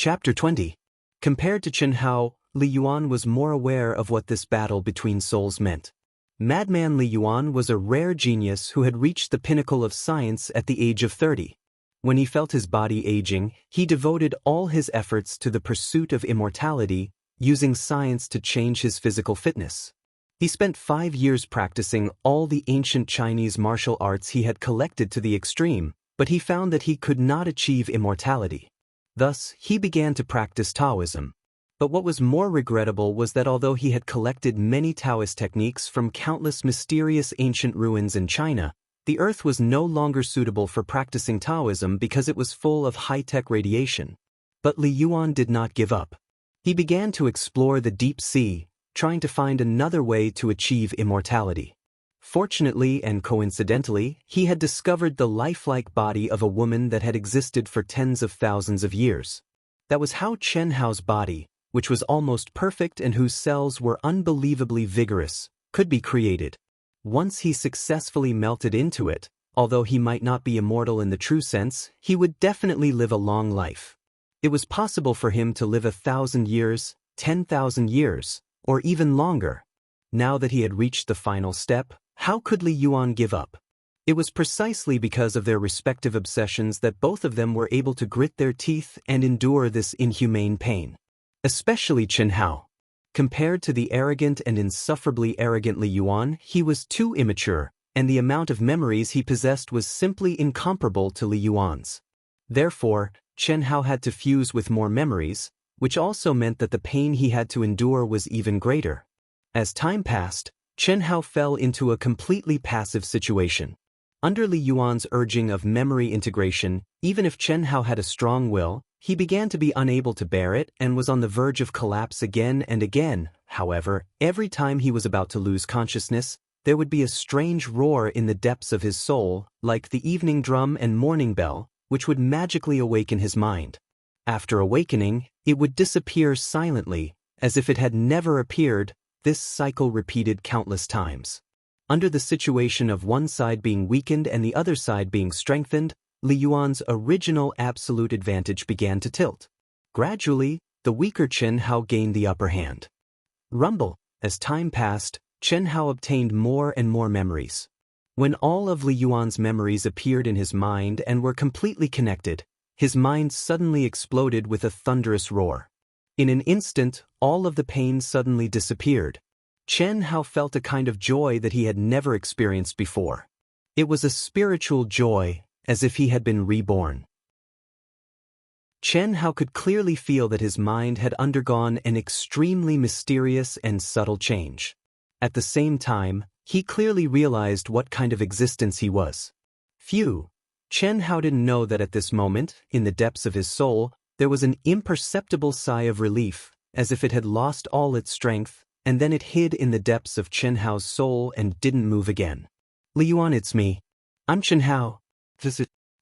Chapter 20. Compared to Chen Hao, Li Yuan was more aware of what this battle between souls meant. Madman Li Yuan was a rare genius who had reached the pinnacle of science at the age of 30. When he felt his body aging, he devoted all his efforts to the pursuit of immortality, using science to change his physical fitness. He spent 5 years practicing all the ancient Chinese martial arts he had collected to the extreme, but he found that he could not achieve immortality. Thus, he began to practice Taoism. But what was more regrettable was that although he had collected many Taoist techniques from countless mysterious ancient ruins in China, the earth was no longer suitable for practicing Taoism because it was full of high-tech radiation. But Li Yuan did not give up. He began to explore the deep sea, trying to find another way to achieve immortality. Fortunately and coincidentally, he had discovered the lifelike body of a woman that had existed for tens of thousands of years. That was how Chen Hao's body, which was almost perfect and whose cells were unbelievably vigorous, could be created. Once he successfully melted into it, although he might not be immortal in the true sense, he would definitely live a long life. It was possible for him to live 1,000 years, 10,000 years, or even longer. Now that he had reached the final step, how could Li Yuan give up? It was precisely because of their respective obsessions that both of them were able to grit their teeth and endure this inhumane pain. Especially Chen Hao. Compared to the arrogant and insufferably arrogant Li Yuan, he was too immature, and the amount of memories he possessed was simply incomparable to Li Yuan's. Therefore, Chen Hao had to fuse with more memories, which also meant that the pain he had to endure was even greater. As time passed, Chen Hao fell into a completely passive situation. Under Li Yuan's urging of memory integration, even if Chen Hao had a strong will, he began to be unable to bear it and was on the verge of collapse again and again. However, every time he was about to lose consciousness, there would be a strange roar in the depths of his soul, like the evening drum and morning bell, which would magically awaken his mind. After awakening, it would disappear silently, as if it had never appeared. This cycle repeated countless times. Under the situation of one side being weakened and the other side being strengthened, Li Yuan's original absolute advantage began to tilt. Gradually, the weaker Chen Hao gained the upper hand. Rumble. As time passed, Chen Hao obtained more and more memories. When all of Li Yuan's memories appeared in his mind and were completely connected, his mind suddenly exploded with a thunderous roar. In an instant, all of the pain suddenly disappeared. Chen Hao felt a kind of joy that he had never experienced before. It was a spiritual joy, as if he had been reborn. Chen Hao could clearly feel that his mind had undergone an extremely mysterious and subtle change. At the same time, he clearly realized what kind of existence he was. Chen Hao didn't know that at this moment, in the depths of his soul, there was an imperceptible sigh of relief, as if it had lost all its strength, and then it hid in the depths of Chen Hao's soul and didn't move again. Li Yuan, it's me. I'm Chen Hao.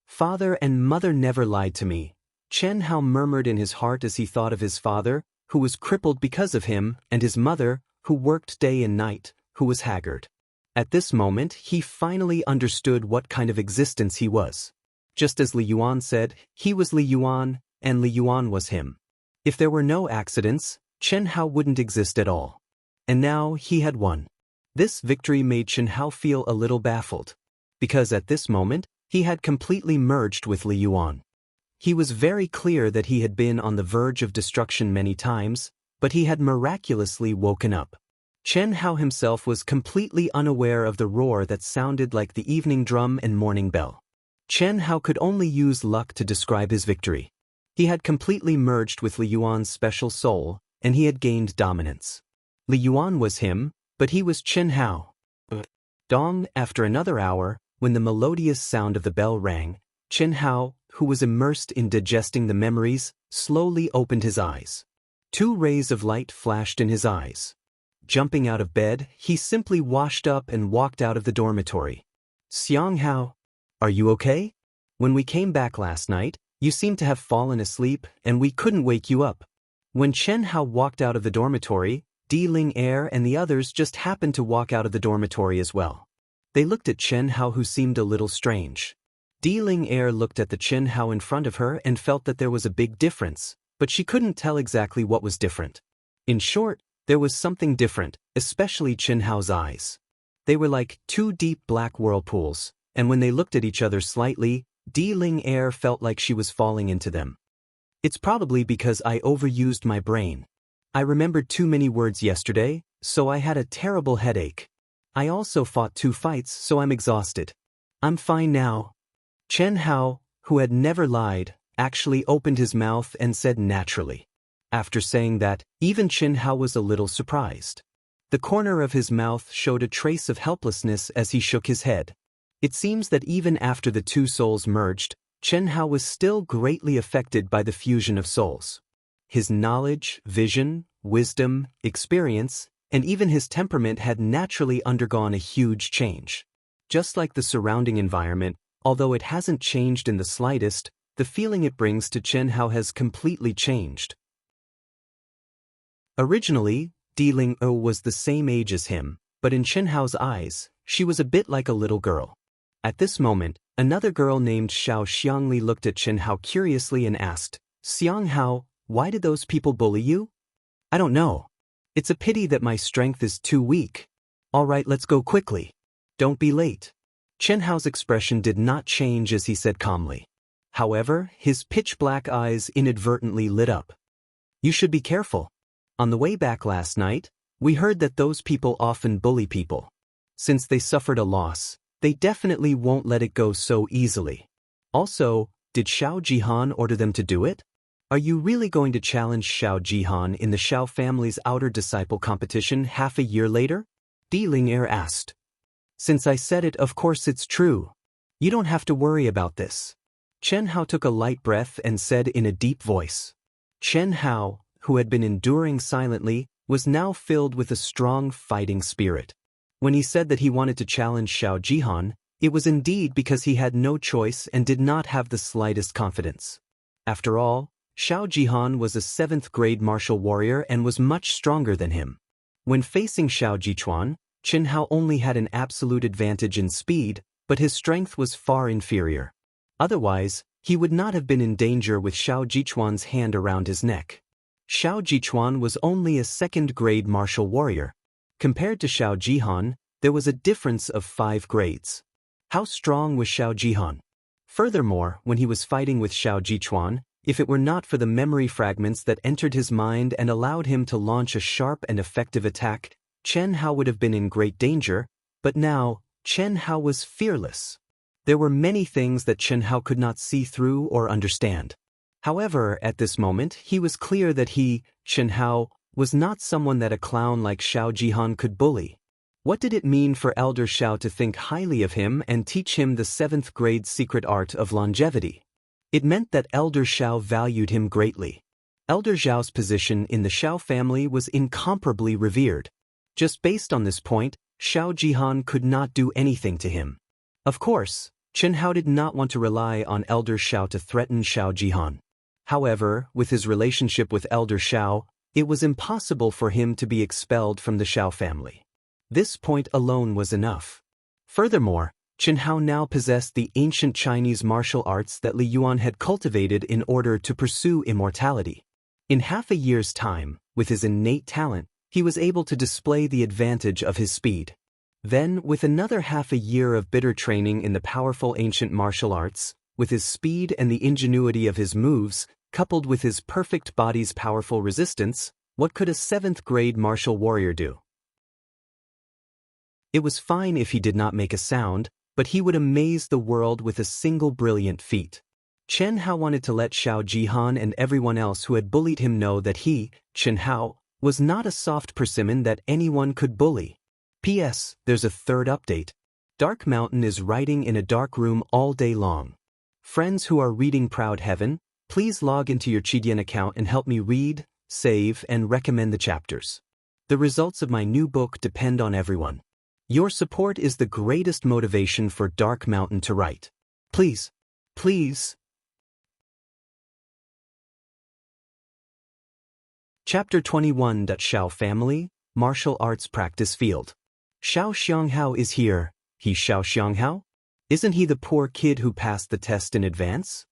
Father and mother never lied to me. Chen Hao murmured in his heart as he thought of his father, who was crippled because of him, and his mother, who worked day and night, who was haggard. At this moment, he finally understood what kind of existence he was. Just as Li Yuan said, he was Li Yuan, and Li Yuan was him. If there were no accidents, Chen Hao wouldn't exist at all. And now he had won. This victory made Chen Hao feel a little baffled, because at this moment, he had completely merged with Li Yuan. He was very clear that he had been on the verge of destruction many times, but he had miraculously woken up. Chen Hao himself was completely unaware of the roar that sounded like the evening drum and morning bell. Chen Hao could only use luck to describe his victory. He had completely merged with Li Yuan's special soul, and he had gained dominance. Li Yuan was him, but he was Chen Hao. Dong. After another hour, when the melodious sound of the bell rang, Chen Hao, who was immersed in digesting the memories, slowly opened his eyes. 2 rays of light flashed in his eyes. Jumping out of bed, he simply washed up and walked out of the dormitory. Xiang Hao, are you okay? When we came back last night, you seemed to have fallen asleep, and we couldn't wake you up. When Chen Hao walked out of the dormitory, Di Ling Er and the others just happened to walk out of the dormitory as well. They looked at Chen Hao, who seemed a little strange. Di Ling Er looked at the Chen Hao in front of her and felt that there was a big difference, but she couldn't tell exactly what was different. In short, there was something different, especially Chen Hao's eyes. They were like two deep black whirlpools, and when they looked at each other slightly, Di Ling Er felt like she was falling into them. It's probably because I overused my brain. I remembered too many words yesterday, so I had a terrible headache. I also fought 2 fights, so I'm exhausted. I'm fine now. Chen Hao, who had never lied, actually opened his mouth and said naturally. After saying that, even Chen Hao was a little surprised. The corner of his mouth showed a trace of helplessness as he shook his head. It seems that even after the 2 souls merged, Chen Hao was still greatly affected by the fusion of souls. His knowledge, vision, wisdom, experience, and even his temperament had naturally undergone a huge change. Just like the surrounding environment, although it hasn't changed in the slightest, the feeling it brings to Chen Hao has completely changed. Originally, Di Ling Er was the same age as him, but in Chen Hao's eyes, she was a bit like a little girl. At this moment, another girl named Xiao Xiangli looked at Chen Hao curiously and asked, "Xiang Hao, why did those people bully you?" "I don't know. It's a pity that my strength is too weak. All right, let's go quickly. Don't be late." Chen Hao's expression did not change as he said calmly. However, his pitch-black eyes inadvertently lit up. "You should be careful. On the way back last night, we heard that those people often bully people. Since they suffered a loss, they definitely won't let it go so easily. Also, did Xiao Jihan order them to do it? Are you really going to challenge Xiao Jihan in the Xiao family's outer disciple competition half a year later?" Di Ling Er asked. "Since I said it, of course it's true. You don't have to worry about this." Chen Hao took a light breath and said in a deep voice. Chen Hao, who had been enduring silently, was now filled with a strong fighting spirit. When he said that he wanted to challenge Xiao Jihan, it was indeed because he had no choice and did not have the slightest confidence. After all, Xiao Jihan was a 7th-grade martial warrior and was much stronger than him. When facing Xiao Jichuan, Chen Hao only had an absolute advantage in speed, but his strength was far inferior. Otherwise, he would not have been in danger with Xiao Jichuan's hand around his neck. Xiao Jichuan was only a 2nd-grade martial warrior. Compared to Xiao Jihan, there was a difference of 5 grades. How strong was Xiao Jihan? Furthermore, when he was fighting with Xiao Jichuan, if it were not for the memory fragments that entered his mind and allowed him to launch a sharp and effective attack, Chen Hao would have been in great danger, but now, Chen Hao was fearless. There were many things that Chen Hao could not see through or understand. However, at this moment, he was clear that he, Chen Hao, was not someone that a clown like Xiao Jihan could bully. What did it mean for Elder Xiao to think highly of him and teach him the 7th-grade secret art of longevity? It meant that Elder Xiao valued him greatly. Elder Xiao's position in the Xiao family was incomparably revered. Just based on this point, Xiao Jihan could not do anything to him. Of course, Chen Hao did not want to rely on Elder Xiao to threaten Xiao Jihan. However, with his relationship with Elder Xiao, it was impossible for him to be expelled from the Xiao family. This point alone was enough. Furthermore, Chen Hao now possessed the ancient Chinese martial arts that Li Yuan had cultivated in order to pursue immortality. In half a year's time, with his innate talent, he was able to display the advantage of his speed. Then, with another half a year of bitter training in the powerful ancient martial arts, with his speed and the ingenuity of his moves, coupled with his perfect body's powerful resistance, what could a 7th-grade martial warrior do? It was fine if he did not make a sound, but he would amaze the world with a single brilliant feat. Chen Hao wanted to let Xiao Jihan and everyone else who had bullied him know that he, Chen Hao, was not a soft persimmon that anyone could bully. P.S. There's a third update. Dark Mountain is writing in a dark room all day long. Friends who are reading Proud Heaven, please log into your Qidian account and help me read, save, and recommend the chapters. The results of my new book depend on everyone. Your support is the greatest motivation for Dark Mountain to write. Please, please. Chapter 21. Xiao Family, Martial Arts Practice Field. Xiao Xianghao is here. He Xiao Xianghao? Isn't he the poor kid who passed the test in advance?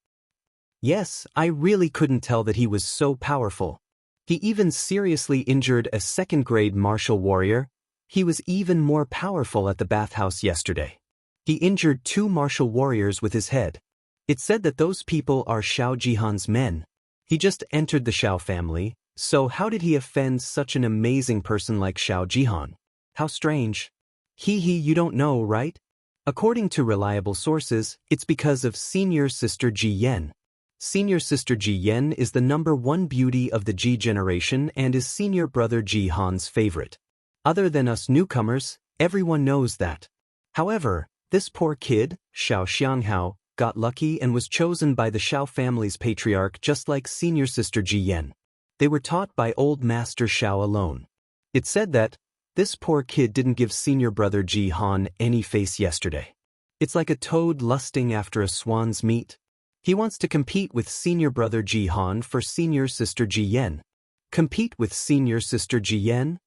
Yes, I really couldn't tell that he was so powerful. He even seriously injured a second-grade martial warrior. He was even more powerful at the bathhouse yesterday. He injured 2 martial warriors with his head. It said that those people are Xiao Jihan's men. He just entered the Xiao family, so how did he offend such an amazing person like Xiao Jihan? How strange. You don't know, right? According to reliable sources, it's because of senior sister Ji Yan. Senior sister Ji Yan is the #1 beauty of the Ji generation and is senior brother Ji Han's favorite. Other than us newcomers, everyone knows that. However, this poor kid, Xiao Xianghao, got lucky and was chosen by the Xiao family's patriarch just like senior sister Ji Yan. They were taught by old master Xiao alone. It said that this poor kid didn't give senior brother Ji Han any face yesterday. It's like a toad lusting after a swan's meat. He wants to compete with senior brother Ji Han for senior sister Ji Yan. Compete with senior sister Ji Yan?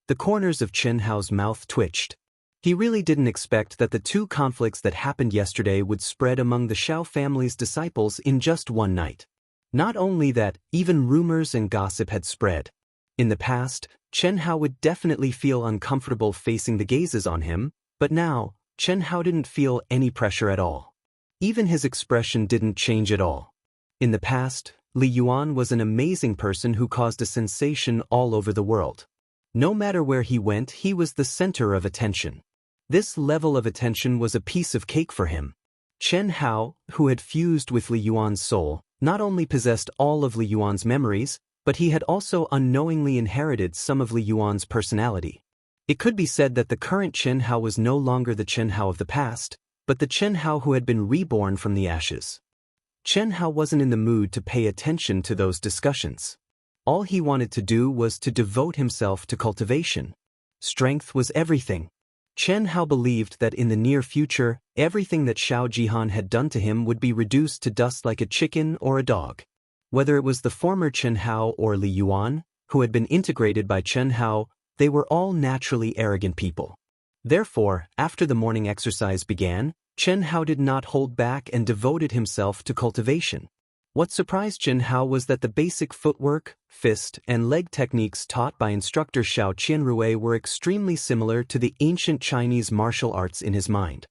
The corners of Chen Hao's mouth twitched. He really didn't expect that the 2 conflicts that happened yesterday would spread among the Xiao family's disciples in just one night. Not only that, even rumors and gossip had spread. In the past, Chen Hao would definitely feel uncomfortable facing the gazes on him, but now, Chen Hao didn't feel any pressure at all. Even his expression didn't change at all. In the past, Li Yuan was an amazing person who caused a sensation all over the world. No matter where he went, he was the center of attention. This level of attention was a piece of cake for him. Chen Hao, who had fused with Li Yuan's soul, not only possessed all of Li Yuan's memories, but he had also unknowingly inherited some of Li Yuan's personality. It could be said that the current Chen Hao was no longer the Chen Hao of the past, but the Chen Hao who had been reborn from the ashes. Chen Hao wasn't in the mood to pay attention to those discussions. All he wanted to do was to devote himself to cultivation. Strength was everything. Chen Hao believed that in the near future, everything that Xiao Jihan had done to him would be reduced to dust like a chicken or a dog. Whether it was the former Chen Hao or Li Yuan, who had been integrated by Chen Hao, they were all naturally arrogant people. Therefore, after the morning exercise began, Chen Hao did not hold back and devoted himself to cultivation. What surprised Chen Hao was that the basic footwork, fist, and leg techniques taught by instructor Xiao Qianrui were extremely similar to the ancient Chinese martial arts in his mind.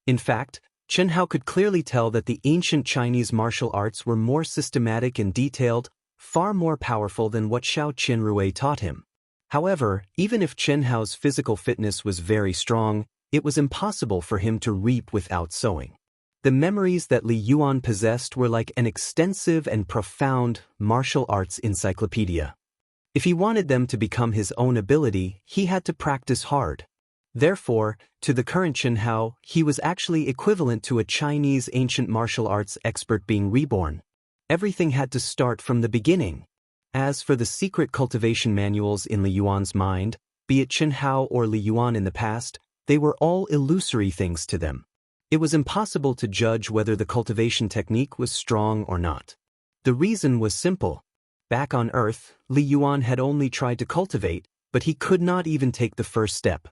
In fact, Chen Hao could clearly tell that the ancient Chinese martial arts were more systematic and detailed, far more powerful than what Xiao Qianrui taught him. However, even if Chen Hao's physical fitness was very strong, it was impossible for him to reap without sowing. The memories that Li Yuan possessed were like an extensive and profound martial arts encyclopedia. If he wanted them to become his own ability, he had to practice hard. Therefore, to the current Chen Hao, he was actually equivalent to a Chinese ancient martial arts expert being reborn. Everything had to start from the beginning. As for the secret cultivation manuals in Li Yuan's mind, be it Chen Hao or Li Yuan in the past, they were all illusory things to them. It was impossible to judge whether the cultivation technique was strong or not. The reason was simple. Back on Earth, Li Yuan had only tried to cultivate, but he could not even take the first step.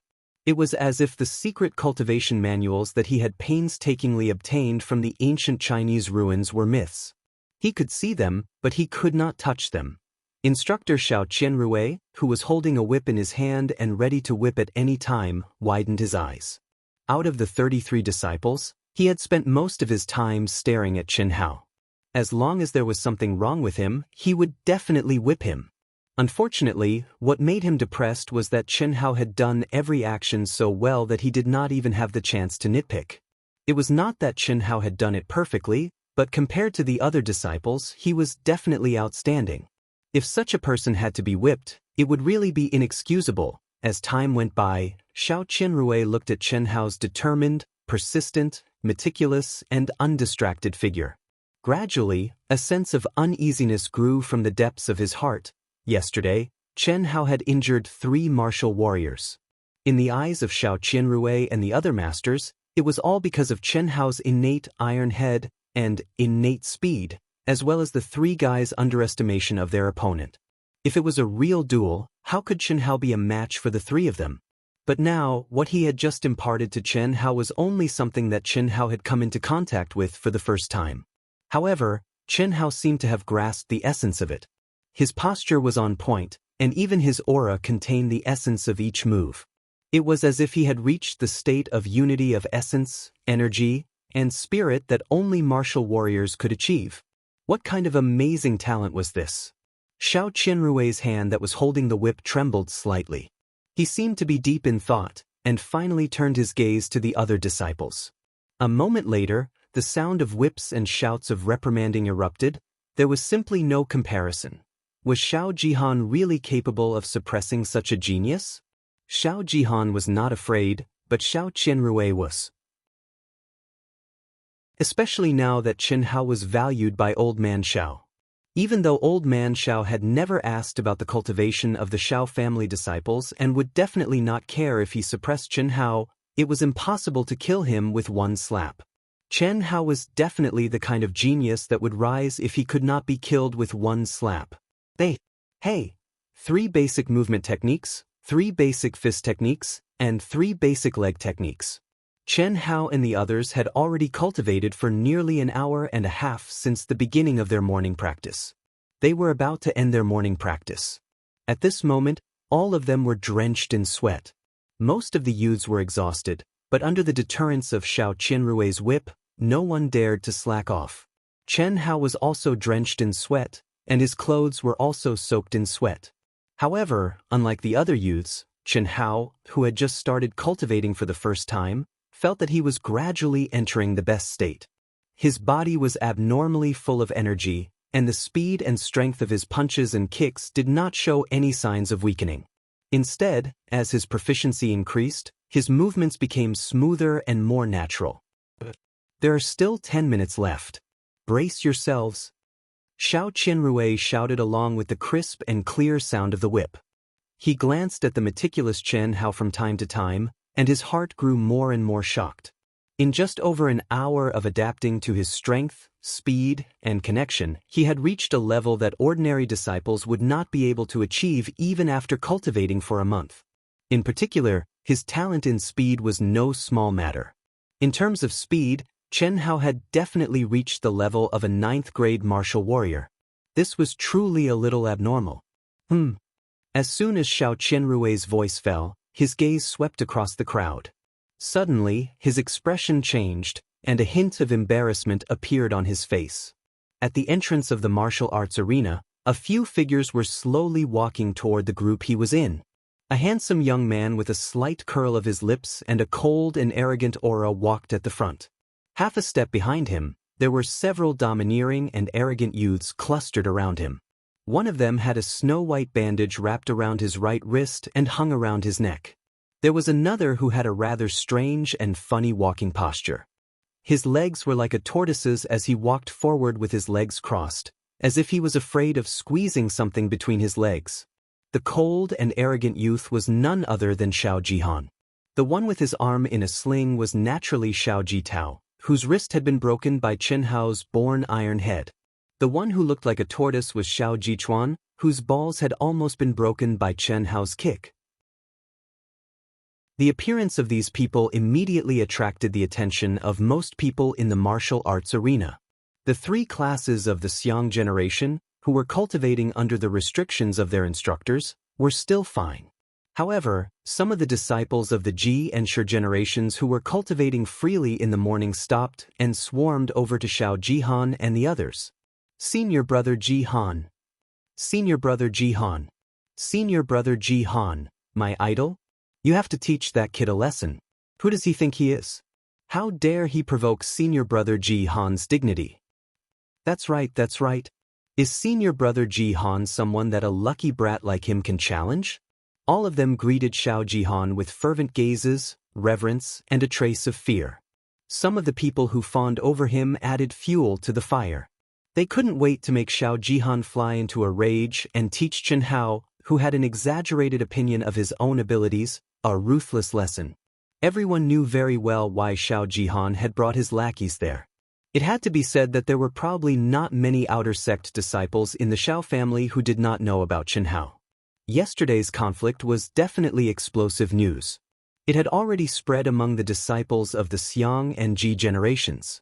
It was as if the secret cultivation manuals that he had painstakingly obtained from the ancient Chinese ruins were myths. He could see them, but he could not touch them. Instructor Xiao Qianrui, who was holding a whip in his hand and ready to whip at any time, widened his eyes. Out of the 33 disciples, he had spent most of his time staring at Chen Hao. As long as there was something wrong with him, he would definitely whip him. Unfortunately, what made him depressed was that Chen Hao had done every action so well that he did not even have the chance to nitpick. It was not that Chen Hao had done it perfectly, but compared to the other disciples, he was definitely outstanding. If such a person had to be whipped, it would really be inexcusable. As time went by, Xiao Qianrui looked at Chen Hao's determined, persistent, meticulous, and undistracted figure. Gradually, a sense of uneasiness grew from the depths of his heart. Yesterday, Chen Hao had injured 3 martial warriors. In the eyes of Xiao Qianrui and the other masters, it was all because of Chen Hao's innate iron head and innate speed, as well as the 3 guys' underestimation of their opponent. If it was a real duel, how could Chen Hao be a match for the 3 of them? But now, what he had just imparted to Chen Hao was only something that Chen Hao had come into contact with for the first time. However, Chen Hao seemed to have grasped the essence of it. His posture was on point, and even his aura contained the essence of each move. It was as if he had reached the state of unity of essence, energy, and spirit that only martial warriors could achieve. What kind of amazing talent was this? Xiao Qianrui's hand that was holding the whip trembled slightly. He seemed to be deep in thought, and finally turned his gaze to the other disciples. A moment later, the sound of whips and shouts of reprimanding erupted. There was simply no comparison. Was Xiao Jihan really capable of suppressing such a genius? Xiao Jihan was not afraid, but Xiao Qianrui was. Especially now that Chen Hao was valued by Old Man Xiao. Even though Old Man Xiao had never asked about the cultivation of the Xiao family disciples and would definitely not care if he suppressed Chen Hao, it was impossible to kill him with one slap. Chen Hao was definitely the kind of genius that would rise if he could not be killed with one slap. Hey, 3 basic movement techniques, 3 basic fist techniques, and 3 basic leg techniques. Chen Hao and the others had already cultivated for nearly an hour and a half since the beginning of their morning practice. They were about to end their morning practice. At this moment, all of them were drenched in sweat. Most of the youths were exhausted, but under the deterrence of Xiao Qianrui's whip, no one dared to slack off. Chen Hao was also drenched in sweat, and his clothes were also soaked in sweat. However, unlike the other youths, Chen Hao, who had just started cultivating for the first time, felt that he was gradually entering the best state. His body was abnormally full of energy, and the speed and strength of his punches and kicks did not show any signs of weakening. Instead, as his proficiency increased, his movements became smoother and more natural. There are still 10 minutes left. Brace yourselves. Xiao Qianrui shouted along with the crisp and clear sound of the whip. He glanced at the meticulous Chen Hao from time to time, and his heart grew more and more shocked. In just over an hour of adapting to his strength, speed, and connection, he had reached a level that ordinary disciples would not be able to achieve even after cultivating for a month. In particular, his talent in speed was no small matter. In terms of speed, Chen Hao had definitely reached the level of a 9th-grade martial warrior. This was truly a little abnormal. As soon as Xiao Qianrui's voice fell, his gaze swept across the crowd. Suddenly, his expression changed, and a hint of embarrassment appeared on his face. At the entrance of the martial arts arena, a few figures were slowly walking toward the group he was in. A handsome young man with a slight curl of his lips and a cold and arrogant aura walked at the front. Half a step behind him, there were several domineering and arrogant youths clustered around him. One of them had a snow-white bandage wrapped around his right wrist and hung around his neck. There was another who had a rather strange and funny walking posture. His legs were like a tortoise's as he walked forward with his legs crossed, as if he was afraid of squeezing something between his legs. The cold and arrogant youth was none other than Xiao Jihan. The one with his arm in a sling was naturally Xiao Jitao, whose wrist had been broken by Chen Hao's born iron head. The one who looked like a tortoise was Xiao Jichuan, whose balls had almost been broken by Chen Hao's kick. The appearance of these people immediately attracted the attention of most people in the martial arts arena. The 3 classes of the Xiang generation, who were cultivating under the restrictions of their instructors, were still fine. However, some of the disciples of the Ji and Shi generations who were cultivating freely in the morning stopped and swarmed over to Xiao Jihan and the others. Senior brother Jihan. Senior brother Jihan. Senior brother Jihan, my idol? You have to teach that kid a lesson. Who does he think he is? How dare he provoke senior brother Jihan's dignity? That's right. Is senior brother Jihan someone that a lucky brat like him can challenge? All of them greeted Xiao Jihan with fervent gazes, reverence, and a trace of fear. Some of the people who fawned over him added fuel to the fire. They couldn't wait to make Xiao Jihan fly into a rage and teach Chen Hao, who had an exaggerated opinion of his own abilities, a ruthless lesson. Everyone knew very well why Xiao Jihan had brought his lackeys there. It had to be said that there were probably not many outer sect disciples in the Xiao family who did not know about Chen Hao. Yesterday's conflict was definitely explosive news. It had already spread among the disciples of the Xiang and Ji generations.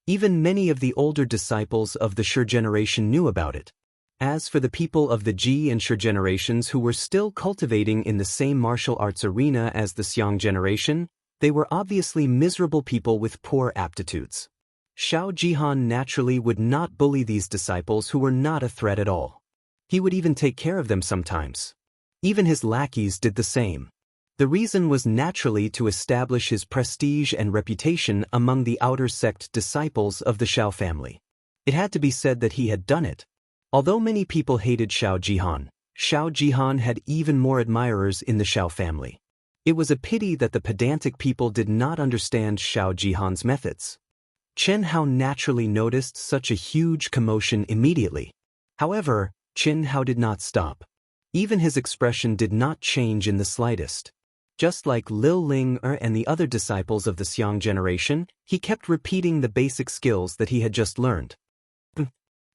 Even many of the older disciples of the Shi generation knew about it. As for the people of the Ji and Shi generations who were still cultivating in the same martial arts arena as the Xiang generation, they were obviously miserable people with poor aptitudes. Xiao Jihan naturally would not bully these disciples who were not a threat at all. He would even take care of them sometimes. Even his lackeys did the same. The reason was naturally to establish his prestige and reputation among the outer sect disciples of the Xiao family. It had to be said that he had done it. Although many people hated Xiao Jihan had even more admirers in the Xiao family. It was a pity that the pedantic people did not understand Xiao Jihan's methods. Chen Hao naturally noticed such a huge commotion immediately. However, Chen Hao did not stop. Even his expression did not change in the slightest. Just like Lil Ling and the other disciples of the Xiang generation, he kept repeating the basic skills that he had just learned.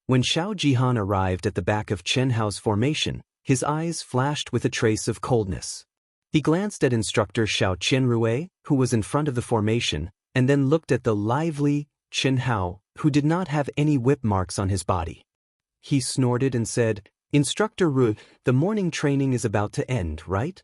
When Xiao Jihan arrived at the back of Chen Hao's formation, his eyes flashed with a trace of coldness. He glanced at instructor Xiao Qianrui, who was in front of the formation, and then looked at the lively Chen Hao, who did not have any whip marks on his body. He snorted and said, "Instructor Ru, the morning training is about to end, right?"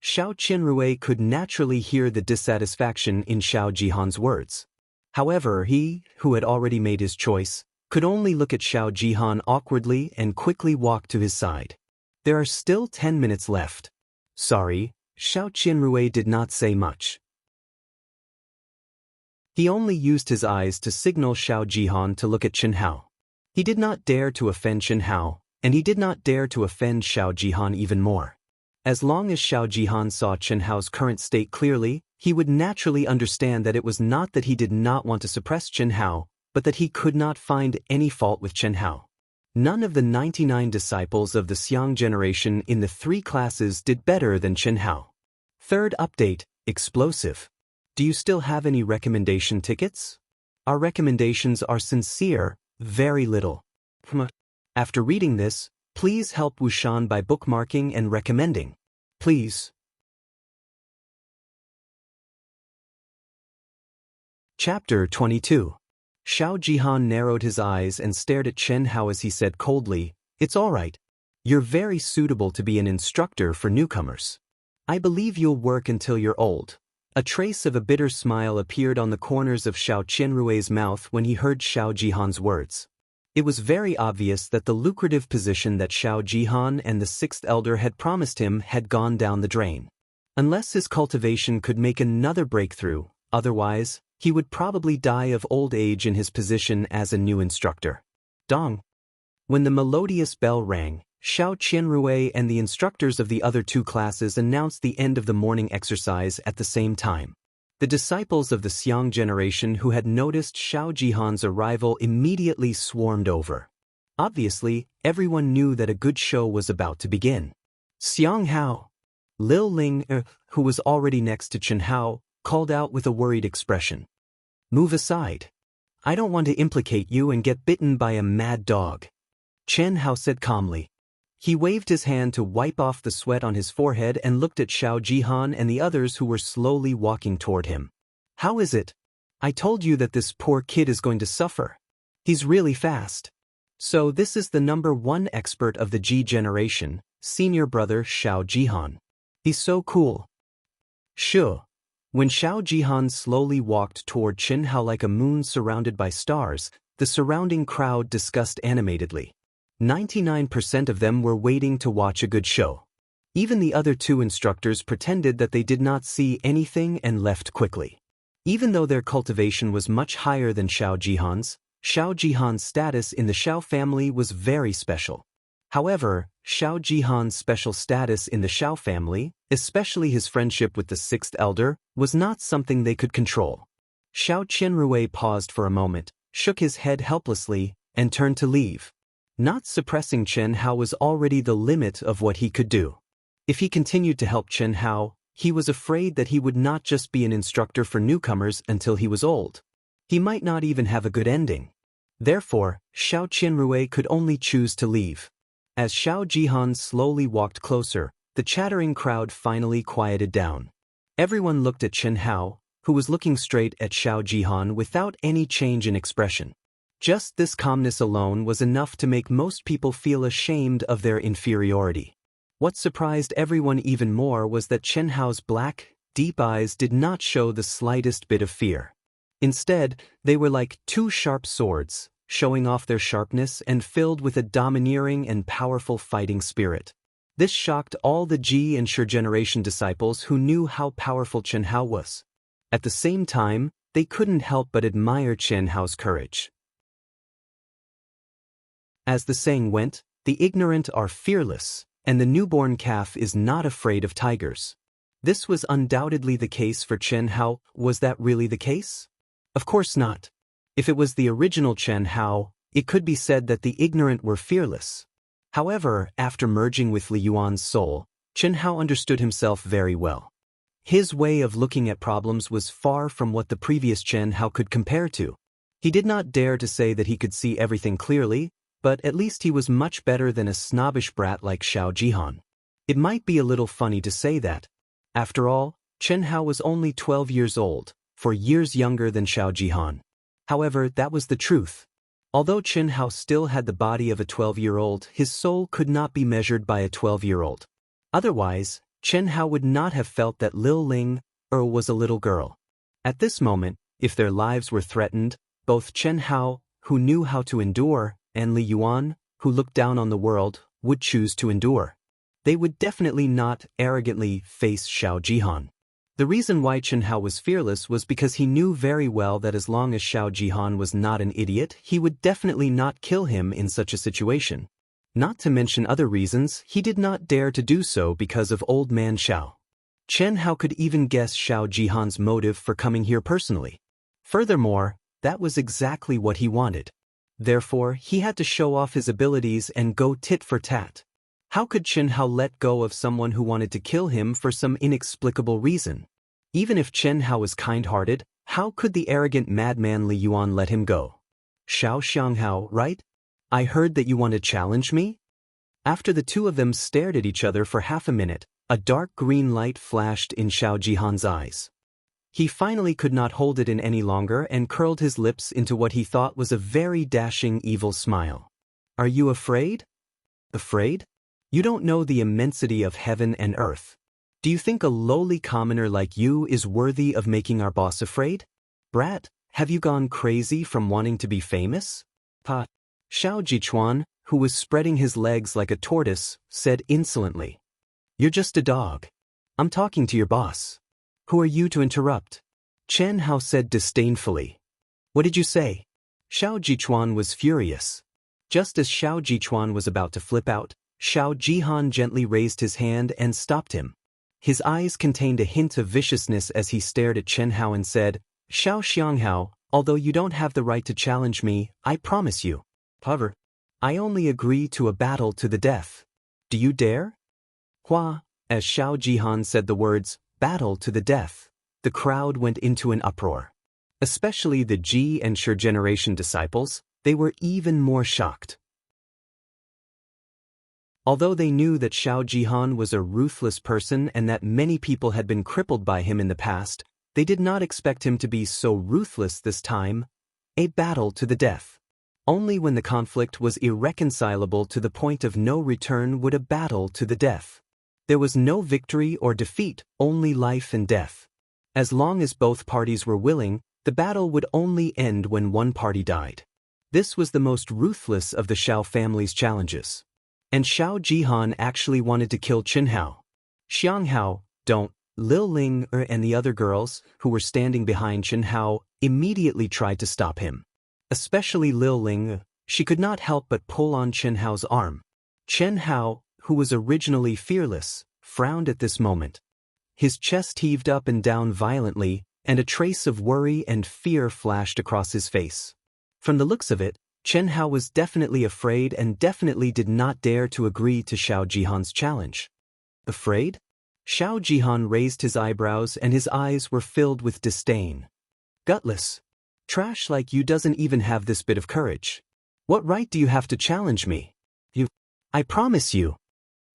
Xiao Qianrui could naturally hear the dissatisfaction in Xiao Jihan's words. However, he, who had already made his choice, could only look at Xiao Jihan awkwardly and quickly walk to his side. "There are still 10 minutes left." "Sorry," Xiao Qianrui did not say much. He only used his eyes to signal Xiao Jihan to look at Chen Hao. He did not dare to offend Chen Hao, and he did not dare to offend Xiao Jihan even more. As long as Xiao Jihan saw Chen Hao's current state clearly, he would naturally understand that it was not that he did not want to suppress Chen Hao, but that he could not find any fault with Chen Hao. None of the 99 disciples of the Xiang generation in the 3 classes did better than Chen Hao. Third update, explosive. Do you still have any recommendation tickets? Our recommendations are sincere, very little. After reading this, please help Wushan by bookmarking and recommending. Please. Chapter 22. Xiao Jihan narrowed his eyes and stared at Chen Hao as he said coldly, "It's all right. You're very suitable to be an instructor for newcomers. I believe you'll work until you're old." A trace of a bitter smile appeared on the corners of Xiao Qianrui's mouth when he heard Xiao Jihan's words. It was very obvious that the lucrative position that Xiao Jihan and the 6th elder had promised him had gone down the drain. Unless his cultivation could make another breakthrough, otherwise, he would probably die of old age in his position as a new instructor. Dong. When the melodious bell rang, Xiao Qianrui and the instructors of the other 2 classes announced the end of the morning exercise at the same time. The disciples of the Xiang generation who had noticed Xiao Jihan's arrival immediately swarmed over. Obviously, everyone knew that a good show was about to begin. "Xiang Hao!" Lil Ling, who was already next to Chen Hao, called out with a worried expression. "Move aside. I don't want to implicate you and get bitten by a mad dog," Chen Hao said calmly. He waved his hand to wipe off the sweat on his forehead and looked at Xiao Jihan and the others who were slowly walking toward him. "How is it? I told you that this poor kid is going to suffer. He's really fast." So this is the #1 expert of the Ji generation, senior brother Xiao Jihan. He's so cool. Sure. When Xiao Jihan slowly walked toward Chen Hao like a moon surrounded by stars, the surrounding crowd discussed animatedly. 99% of them were waiting to watch a good show. Even the other 2 instructors pretended that they did not see anything and left quickly. Even though their cultivation was much higher than Xiao Jihan's status in the Xiao family was very special. However, Xiao Jihan's special status in the Xiao family, especially his friendship with the 6th elder, was not something they could control. Xiao Qianrui paused for a moment, shook his head helplessly, and turned to leave. Not suppressing Chen Hao was already the limit of what he could do. If he continued to help Chen Hao, he was afraid that he would not just be an instructor for newcomers until he was old. He might not even have a good ending. Therefore, Xiao Qianrui could only choose to leave. As Xiao Jihan slowly walked closer, the chattering crowd finally quieted down. Everyone looked at Chen Hao, who was looking straight at Xiao Jihan without any change in expression. Just this calmness alone was enough to make most people feel ashamed of their inferiority. What surprised everyone even more was that Chen Hao's black, deep eyes did not show the slightest bit of fear. Instead, they were like two sharp swords, showing off their sharpness and filled with a domineering and powerful fighting spirit. This shocked all the Ji and Shi generation disciples who knew how powerful Chen Hao was. At the same time, they couldn't help but admire Chen Hao's courage. As the saying went, the ignorant are fearless, and the newborn calf is not afraid of tigers. This was undoubtedly the case for Chen Hao. Was that really the case? Of course not. If it was the original Chen Hao, it could be said that the ignorant were fearless. However, after merging with Li Yuan's soul, Chen Hao understood himself very well. His way of looking at problems was far from what the previous Chen Hao could compare to. He did not dare to say that he could see everything clearly, but at least he was much better than a snobbish brat like Xiao Jihan. It might be a little funny to say that. After all, Chen Hao was only 12 years old, 4 years younger than Xiao Jihan. However, that was the truth. Although Chen Hao still had the body of a 12-year-old, his soul could not be measured by a 12-year-old. Otherwise, Chen Hao would not have felt that Lil Ling was a little girl. At this moment, if their lives were threatened, both Chen Hao, who knew how to endure, and Li Yuan, who looked down on the world, would choose to endure. They would definitely not arrogantly face Xiao Jihan. The reason why Chen Hao was fearless was because he knew very well that as long as Xiao Jihan was not an idiot, he would definitely not kill him in such a situation. Not to mention other reasons, he did not dare to do so because of old man Xiao. Chen Hao could even guess Xiao Jihan's motive for coming here personally. Furthermore, that was exactly what he wanted. Therefore, he had to show off his abilities and go tit for tat. How could Chen Hao let go of someone who wanted to kill him for some inexplicable reason? Even if Chen Hao was kind-hearted, how could the arrogant madman Li Yuan let him go? Xiao Xianghao, right? I heard that you want to challenge me? After the two of them stared at each other for half a minute, a dark green light flashed in Xiao Jihan's eyes. He finally could not hold it in any longer and curled his lips into what he thought was a very dashing evil smile. Are you afraid? Afraid? You don't know the immensity of heaven and earth. Do you think a lowly commoner like you is worthy of making our boss afraid? Brat, have you gone crazy from wanting to be famous? Pa. Xiao Jichuan, who was spreading his legs like a tortoise, said insolently. You're just a dog. I'm talking to your boss. Who are you to interrupt? Chen Hao said disdainfully. What did you say? Xiao Jichuan was furious. Just as Xiao Jichuan was about to flip out, Xiao Jihan gently raised his hand and stopped him. His eyes contained a hint of viciousness as he stared at Chen Hao and said, Xiao Xianghao, although you don't have the right to challenge me, I promise you. However, I only agree to a battle to the death. Do you dare? Hua, as Xiao Jihan said the words, battle to the death, the crowd went into an uproar. Especially the Ji and Shi generation disciples, they were even more shocked. Although they knew that Xiao Jihan was a ruthless person and that many people had been crippled by him in the past, they did not expect him to be so ruthless this time. A battle to the death. Only when the conflict was irreconcilable to the point of no return would a battle to the death. There was no victory or defeat, only life and death. As long as both parties were willing, the battle would only end when one party died. This was the most ruthless of the Xiao family's challenges. And Xiao Jihan actually wanted to kill Chen Hao. Xianghao, don't, Lil Ling and the other girls, who were standing behind Chen Hao, immediately tried to stop him. Especially Lil Ling, she could not help but pull on Chen Hao's arm. Chen Hao, who was originally fearless, frowned at this moment. His chest heaved up and down violently, and a trace of worry and fear flashed across his face. From the looks of it, Chen Hao was definitely afraid and definitely did not dare to agree to Xiao Jihan's challenge. Afraid? Xiao Jihan raised his eyebrows and his eyes were filled with disdain. Gutless. Trash like you doesn't even have this bit of courage. What right do you have to challenge me? I promise you.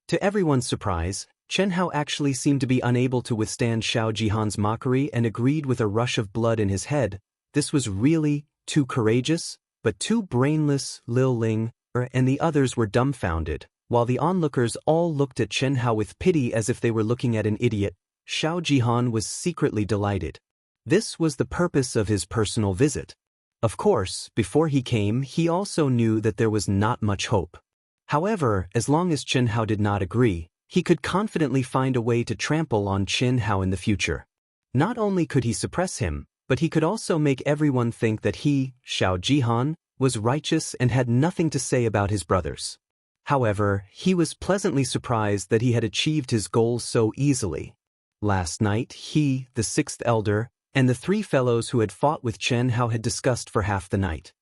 To everyone's surprise, Chen Hao actually seemed to be unable to withstand Xiao Jihan's mockery and agreed with a rush of blood in his head. This was really too courageous, but too brainless. Lil Ling and the others were dumbfounded, while the onlookers all looked at Chen Hao with pity as if they were looking at an idiot. Xiao Jihan was secretly delighted. This was the purpose of his personal visit. Of course, before he came, he also knew that there was not much hope. However, as long as Chen Hao did not agree, he could confidently find a way to trample on Chen Hao in the future. Not only could he suppress him, but he could also make everyone think that he, Xiao Jihan, was righteous and had nothing to say about his brothers. However, he was pleasantly surprised that he had achieved his goals so easily. Last night he, the sixth elder, and the three fellows who had fought with Chen Hao had discussed for half the night.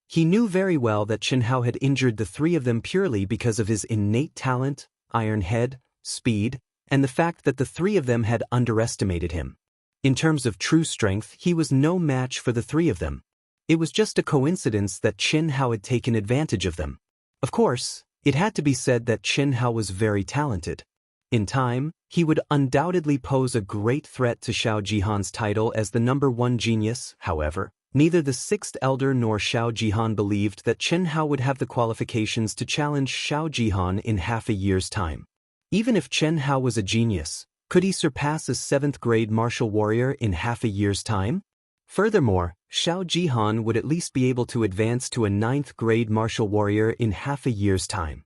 He knew very well that Chen Hao had injured the three of them purely because of his innate talent, iron head, speed, and the fact that the three of them had underestimated him. In terms of true strength, he was no match for the three of them. It was just a coincidence that Chen Hao had taken advantage of them. Of course, it had to be said that Chen Hao was very talented. In time, he would undoubtedly pose a great threat to Xiao Jihan's title as the #1 genius. However, neither the sixth elder nor Xiao Jihan believed that Chen Hao would have the qualifications to challenge Xiao Jihan in half a year's time. Even if Chen Hao was a genius, could he surpass a 7th-grade martial warrior in half a year's time? Furthermore, Xiao Jihan would at least be able to advance to a 9th-grade martial warrior in half a year's time.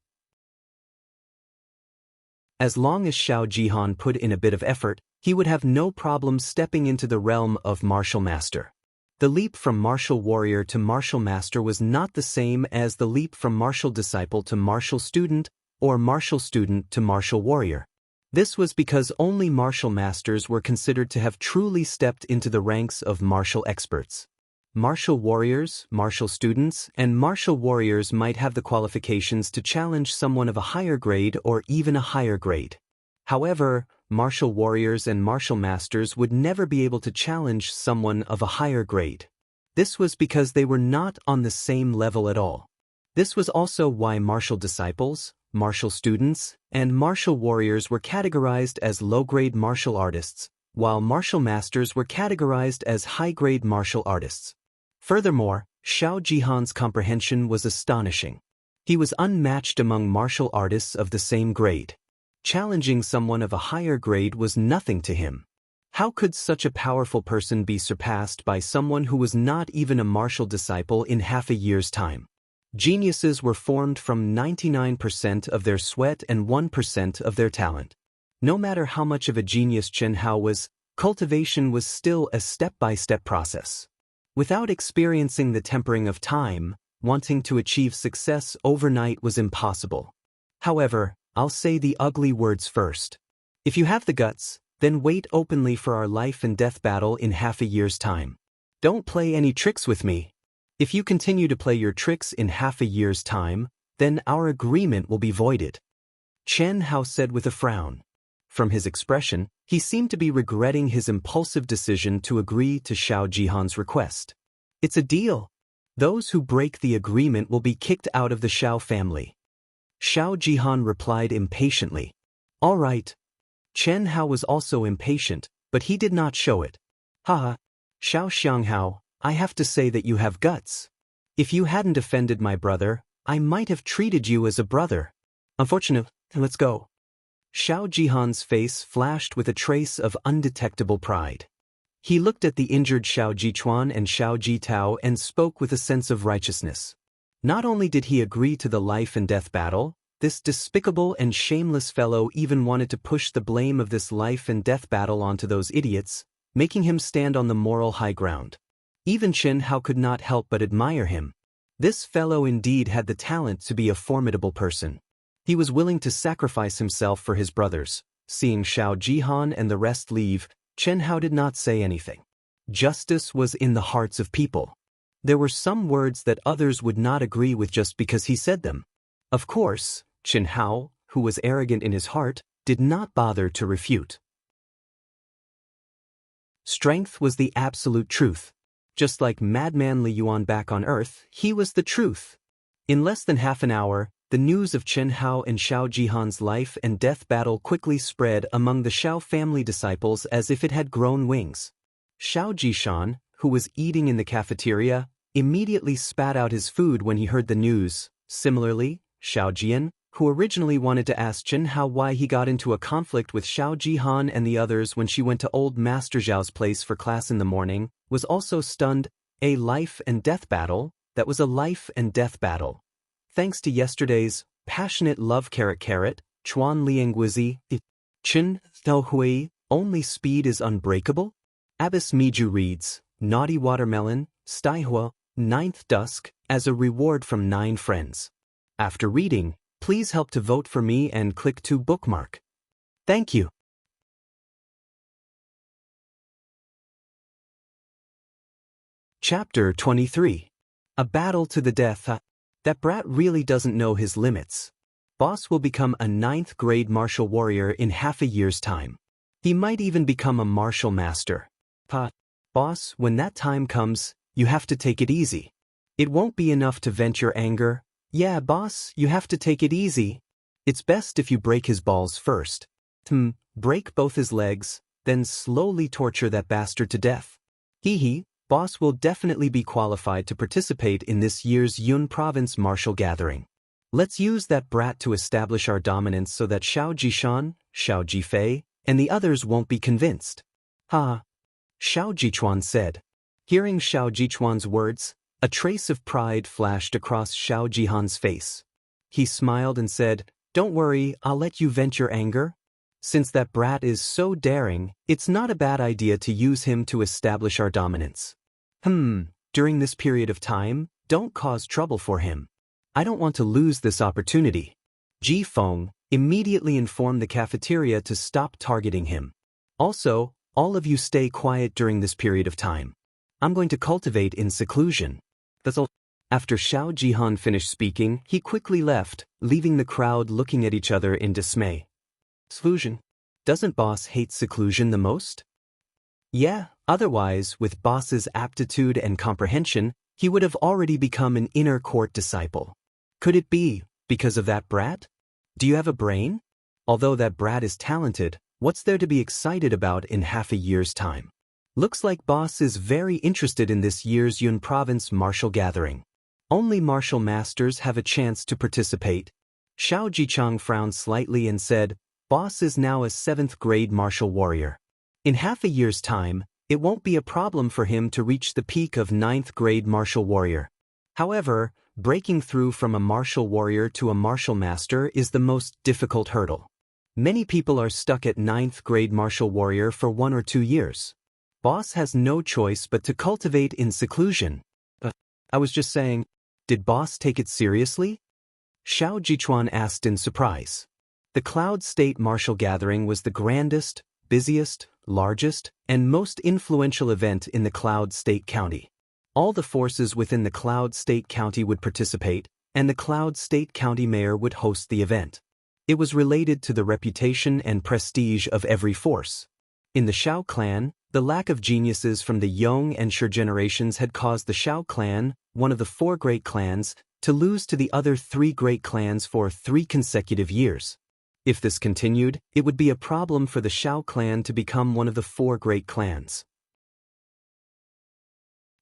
As long as Xiao Jihan put in a bit of effort, he would have no problem stepping into the realm of martial master. The leap from martial warrior to martial master was not the same as the leap from martial disciple to martial student or martial student to martial warrior. This was because only martial masters were considered to have truly stepped into the ranks of martial experts. Martial warriors, martial students, and martial warriors might have the qualifications to challenge someone of a higher grade or even a higher grade. However, martial warriors and martial masters would never be able to challenge someone of a higher grade. This was because they were not on the same level at all. This was also why martial disciples, martial students, and martial warriors were categorized as low-grade martial artists, while martial masters were categorized as high-grade martial artists. Furthermore, Xiao Jihan's comprehension was astonishing. He was unmatched among martial artists of the same grade. Challenging someone of a higher grade was nothing to him. How could such a powerful person be surpassed by someone who was not even a martial disciple in half a year's time? Geniuses were formed from 99% of their sweat and 1% of their talent. No matter how much of a genius Chen Hao was, cultivation was still a step-by-step process. Without experiencing the tempering of time, wanting to achieve success overnight was impossible. However, I'll say the ugly words first. If you have the guts, then wait openly for our life and death battle in half a year's time. Don't play any tricks with me. If you continue to play your tricks in half a year's time, then our agreement will be voided. Chen Hao said with a frown. From his expression, he seemed to be regretting his impulsive decision to agree to Xiao Jihan's request. It's a deal. Those who break the agreement will be kicked out of the Xiao family. Xiao Jihan replied impatiently. All right. Chen Hao was also impatient, but he did not show it. Haha. Xiao Xianghao, I have to say that you have guts. If you hadn't offended my brother, I might have treated you as a brother. Unfortunately, let's go. Xiao Jihan's face flashed with a trace of undetectable pride. He looked at the injured Xiao Jichuan and Xiao Jitao and spoke with a sense of righteousness. Not only did he agree to the life and death battle, this despicable and shameless fellow even wanted to push the blame of this life and death battle onto those idiots, making him stand on the moral high ground. Even Chen Hao could not help but admire him. This fellow indeed had the talent to be a formidable person. He was willing to sacrifice himself for his brothers. Seeing Xiao Jihan and the rest leave, Chen Hao did not say anything. Justice was in the hearts of people. There were some words that others would not agree with just because he said them. Of course, Chen Hao, who was arrogant in his heart, did not bother to refute. Strength was the absolute truth. Just like Madman Li Yuan back on Earth, he was the truth. In less than half an hour, the news of Chen Hao and Xiao Jihan's life and death battle quickly spread among the Xiao family disciples as if it had grown wings. Xiao Jishan, who was eating in the cafeteria, immediately spat out his food when he heard the news. Similarly, Xiao Jian, who originally wanted to ask Chen Hao why he got into a conflict with Xiao Jihan and the others when she went to old Master Zhao's place for class in the morning, was also stunned. A life and death battle? That was a life and death battle. Thanks to yesterday's passionate love carrot, Chuan Liangwizi, Chen Thao Hui, only speed is unbreakable? Abbas Miju reads, Naughty Watermelon, Staihua, Ninth Dusk, as a reward from 9 friends. After reading, please help to vote for me and click to bookmark. Thank you. Chapter 23. A Battle to the Death. That brat really doesn't know his limits. Boss will become a 9th grade martial warrior in half a year's time. He might even become a martial master. Boss, when that time comes, you have to take it easy. It won't be enough to vent your anger. Yeah, boss, you have to take it easy. It's best if you break his balls first. Break both his legs, then slowly torture that bastard to death. Boss will definitely be qualified to participate in this year's Yun Province martial gathering. Let's use that brat to establish our dominance so that Xiao Jishan, Xiao Jifei, and the others won't be convinced. Xiao Jichuan said. Hearing Xiao Jichuan's words, a trace of pride flashed across Xiao Jihan's face. He smiled and said, Don't worry, I'll let you vent your anger. Since that brat is so daring, it's not a bad idea to use him to establish our dominance. During this period of time, don't cause trouble for him. I don't want to lose this opportunity. Ji Feng immediately informed the cafeteria to stop targeting him. Also, all of you stay quiet during this period of time. I'm going to cultivate in seclusion. That's all. After Xiao Jihan finished speaking, he quickly left, leaving the crowd looking at each other in dismay. Seclusion? Doesn't boss hate seclusion the most? Yeah, otherwise, with boss's aptitude and comprehension, he would have already become an inner court disciple. Could it be because of that brat? Do you have a brain? Although that brat is talented, what's there to be excited about in half a year's time? Looks like boss is very interested in this year's Yun Province martial gathering. Only martial masters have a chance to participate. Xiao Jichang frowned slightly and said, Boss is now a 7th grade martial warrior. In half a year's time, it won't be a problem for him to reach the peak of 9th grade martial warrior. However, breaking through from a martial warrior to a martial master is the most difficult hurdle. Many people are stuck at 9th grade martial warrior for 1 or 2 years. Boss has no choice but to cultivate in seclusion. I was just saying, did boss take it seriously? Xiao Jichuan asked in surprise. The Cloud State Martial Gathering was the grandest, busiest, largest, and most influential event in the Cloud State County. All the forces within the Cloud State County would participate, and the Cloud State County Mayor would host the event. It was related to the reputation and prestige of every force. In the Xiao clan, the lack of geniuses from the Yong and Shi generations had caused the Xiao clan, one of the 4 great clans, to lose to the other 3 great clans for 3 consecutive years. If this continued, it would be a problem for the Xiao clan to become one of the 4 great clans.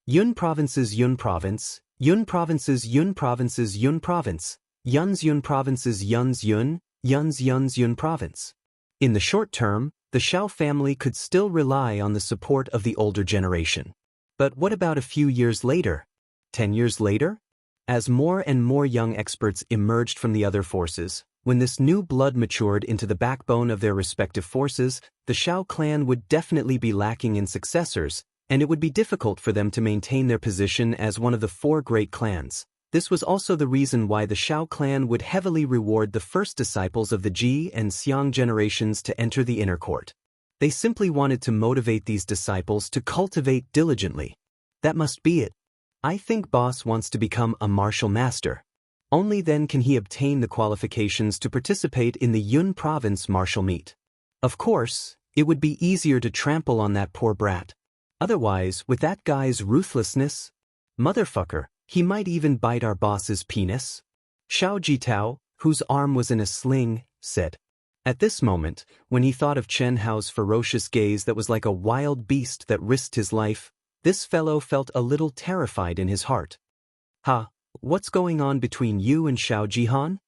Yun Provinces Yun Province, Yun Provinces Yun Provinces Yun Province, Yun's Yun Provinces Yun's Yun, Yun's Yun Province. In the short term, the Xiao family could still rely on the support of the older generation. But what about a few years later? 10 years later? As more and more young experts emerged from the other forces, when this new blood matured into the backbone of their respective forces, the Xiao clan would definitely be lacking in successors, and it would be difficult for them to maintain their position as one of the 4 great clans. This was also the reason why the Xiao clan would heavily reward the first disciples of the Ji and Xiang generations to enter the inner court. They simply wanted to motivate these disciples to cultivate diligently. That must be it. I think boss wants to become a martial master. Only then can he obtain the qualifications to participate in the Yun Province martial meet. Of course, it would be easier to trample on that poor brat. Otherwise, with that guy's ruthlessness, motherfucker, he might even bite our boss's penis. Xiao Jitao, whose arm was in a sling, said. At this moment, when he thought of Chen Hao's ferocious gaze that was like a wild beast that risked his life, this fellow felt a little terrified in his heart. Ha, what's going on between you and Xiao Jihan?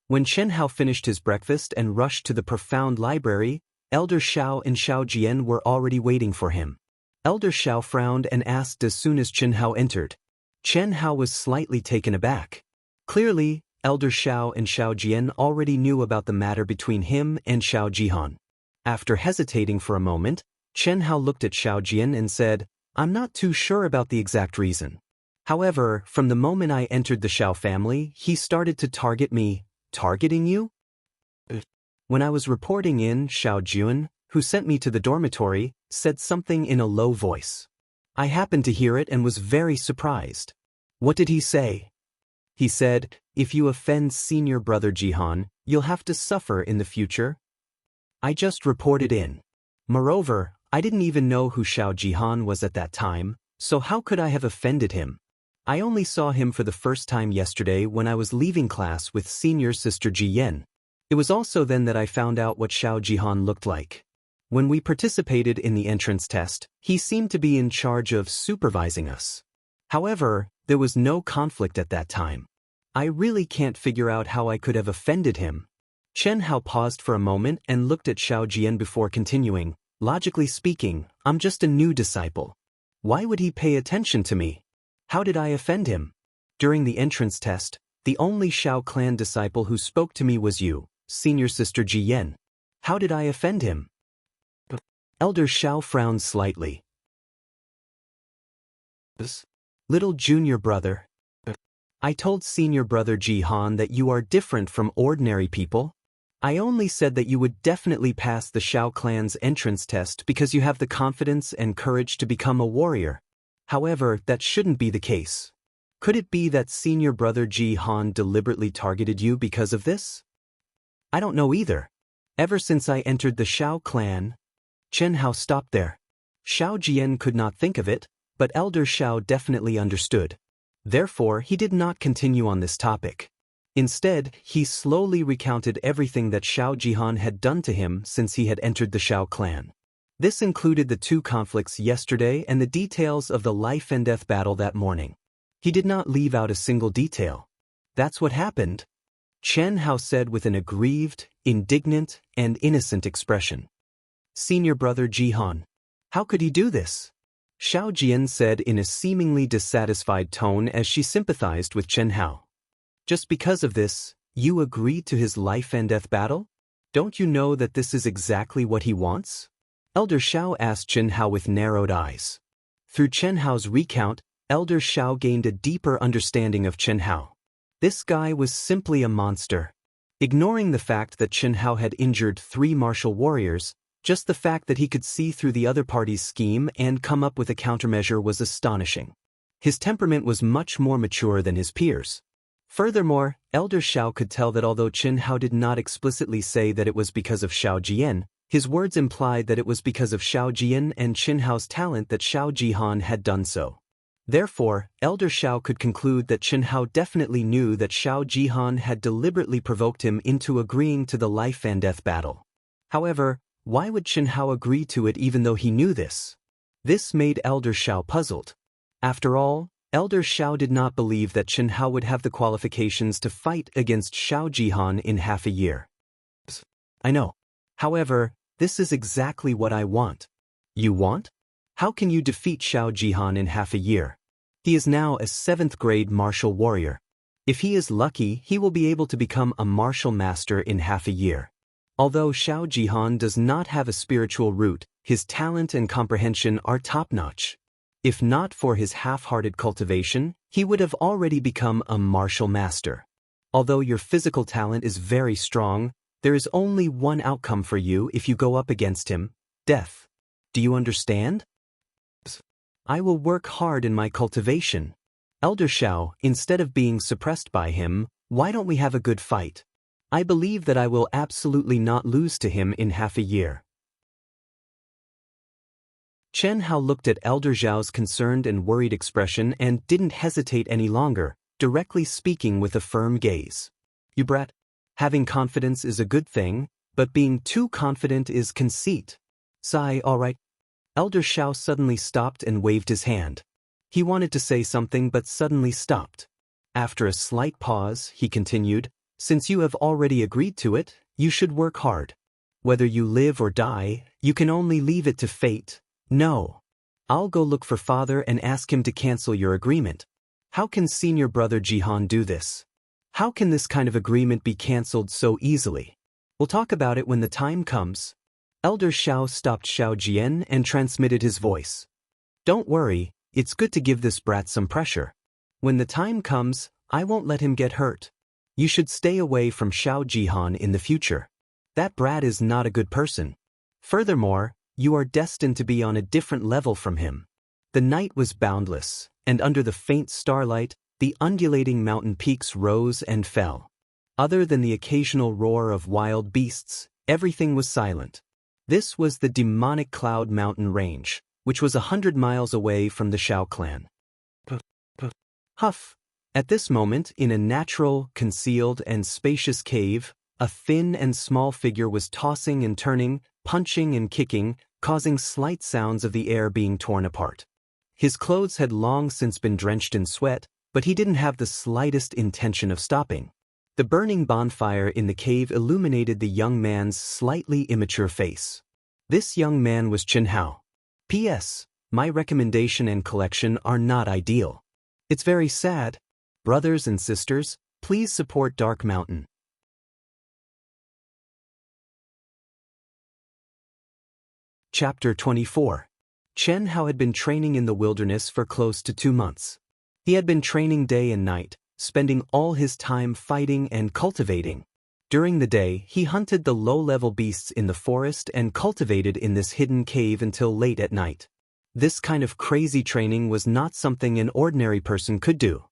When Chen Hao finished his breakfast and rushed to the profound library, Elder Xiao and Xiao Jian were already waiting for him. Elder Xiao frowned and asked as soon as Chen Hao entered. Chen Hao was slightly taken aback. Clearly, Elder Xiao and Xiao Jian already knew about the matter between him and Xiao Jihan. After hesitating for a moment, Chen Hao looked at Xiao Jian and said, I'm not too sure about the exact reason. However, from the moment I entered the Xiao family, he started to target me. Targeting you? When I was reporting in, Xiao Jun, who sent me to the dormitory, said something in a low voice. I happened to hear it and was very surprised. What did he say? He said, if you offend senior brother Jihan, you'll have to suffer in the future. I just reported in. Moreover, I didn't even know who Xiao Jihan was at that time, so how could I have offended him? I only saw him for the first time yesterday when I was leaving class with senior sister Ji Yen. It was also then that I found out what Xiao Jihan looked like. When we participated in the entrance test, he seemed to be in charge of supervising us. However, there was no conflict at that time. I really can't figure out how I could have offended him. Chen Hao paused for a moment and looked at Xiao Jian before continuing. Logically speaking, I'm just a new disciple. Why would he pay attention to me? How did I offend him? During the entrance test, the only Xiao clan disciple who spoke to me was you, senior sister Ji Yen. How did I offend him? Elder Xiao frowned slightly. Little junior brother. I told senior brother Jihan that you are different from ordinary people. I only said that you would definitely pass the Xiao clan's entrance test because you have the confidence and courage to become a warrior. However, that shouldn't be the case. Could it be that senior brother Jihan deliberately targeted you because of this? I don't know either. Ever since I entered the Xiao clan, Chen Hao stopped there. Xiao Jian could not think of it, but Elder Xiao definitely understood. Therefore, he did not continue on this topic. Instead, he slowly recounted everything that Xiao Jihan had done to him since he had entered the Xiao clan. This included the two conflicts yesterday and the details of the life and death battle that morning. He did not leave out a single detail. That's what happened, Chen Hao said with an aggrieved, indignant, and innocent expression. Senior brother Jihan. How could he do this? Xiao Jian said in a seemingly dissatisfied tone as she sympathized with Chen Hao. Just because of this, you agreed to his life and death battle? Don't you know that this is exactly what he wants? Elder Xiao asked Chen Hao with narrowed eyes. Through Chen Hao's recount, Elder Xiao gained a deeper understanding of Chen Hao. This guy was simply a monster. Ignoring the fact that Chen Hao had injured 3 martial warriors, just the fact that he could see through the other party's scheme and come up with a countermeasure was astonishing. His temperament was much more mature than his peers. Furthermore, Elder Xiao could tell that although Chen Hao did not explicitly say that it was because of Xiao Jian, his words implied that it was because of Xiao Jian and Chen Hao's talent that Xiao Jihan had done so. Therefore, Elder Xiao could conclude that Chen Hao definitely knew that Xiao Jihan had deliberately provoked him into agreeing to the life and death battle. However, why would Chen Hao agree to it even though he knew this? This made Elder Xiao puzzled. After all, Elder Xiao did not believe that Chen Hao would have the qualifications to fight against Xiao Jihan in half a year. I know. However, this is exactly what I want. You want? How can you defeat Xiao Jihan in half a year? He is now a 7th grade martial warrior. If he is lucky, he will be able to become a martial master in half a year. Although Xiao Jihan does not have a spiritual root, his talent and comprehension are top-notch. If not for his half-hearted cultivation, he would have already become a martial master. Although your physical talent is very strong, there is only one outcome for you if you go up against him: death. Do you understand? I will work hard in my cultivation. Elder Xiao, instead of being suppressed by him, why don't we have a good fight? I believe that I will absolutely not lose to him in half a year. Chen Hao looked at Elder Xiao's concerned and worried expression and didn't hesitate any longer, directly speaking with a firm gaze. "You brat. Having confidence is a good thing, but being too confident is conceit. Sigh, all right." Elder Xiao suddenly stopped and waved his hand. He wanted to say something but suddenly stopped. After a slight pause, he continued, "Since you have already agreed to it, you should work hard. Whether you live or die, you can only leave it to fate. No. I'll go look for father and ask him to cancel your agreement. How can senior brother Jihan do this? How can this kind of agreement be cancelled so easily? We'll talk about it when the time comes." Elder Xiao stopped Xiao Jian and transmitted his voice. "Don't worry, it's good to give this brat some pressure. When the time comes, I won't let him get hurt. You should stay away from Xiao Jihan in the future. That brat is not a good person. Furthermore, you are destined to be on a different level from him." The night was boundless, and under the faint starlight, the undulating mountain peaks rose and fell. Other than the occasional roar of wild beasts, everything was silent. This was the demonic Cloud Mountain Range, which was 100 miles away from the Xiao clan. Huff. At this moment, in a natural, concealed, and spacious cave, a thin and small figure was tossing and turning, punching and kicking, causing slight sounds of the air being torn apart. His clothes had long since been drenched in sweat, but he didn't have the slightest intention of stopping. The burning bonfire in the cave illuminated the young man's slightly immature face. This young man was Chen Hao. P.S. My recommendation and collection are not ideal. It's very sad. Brothers and sisters, please support Dark Mountain. Chapter 24. Chen Hao had been training in the wilderness for close to 2 months. He had been training day and night, spending all his time fighting and cultivating. During the day, he hunted the low-level beasts in the forest and cultivated in this hidden cave until late at night. This kind of crazy training was not something an ordinary person could do.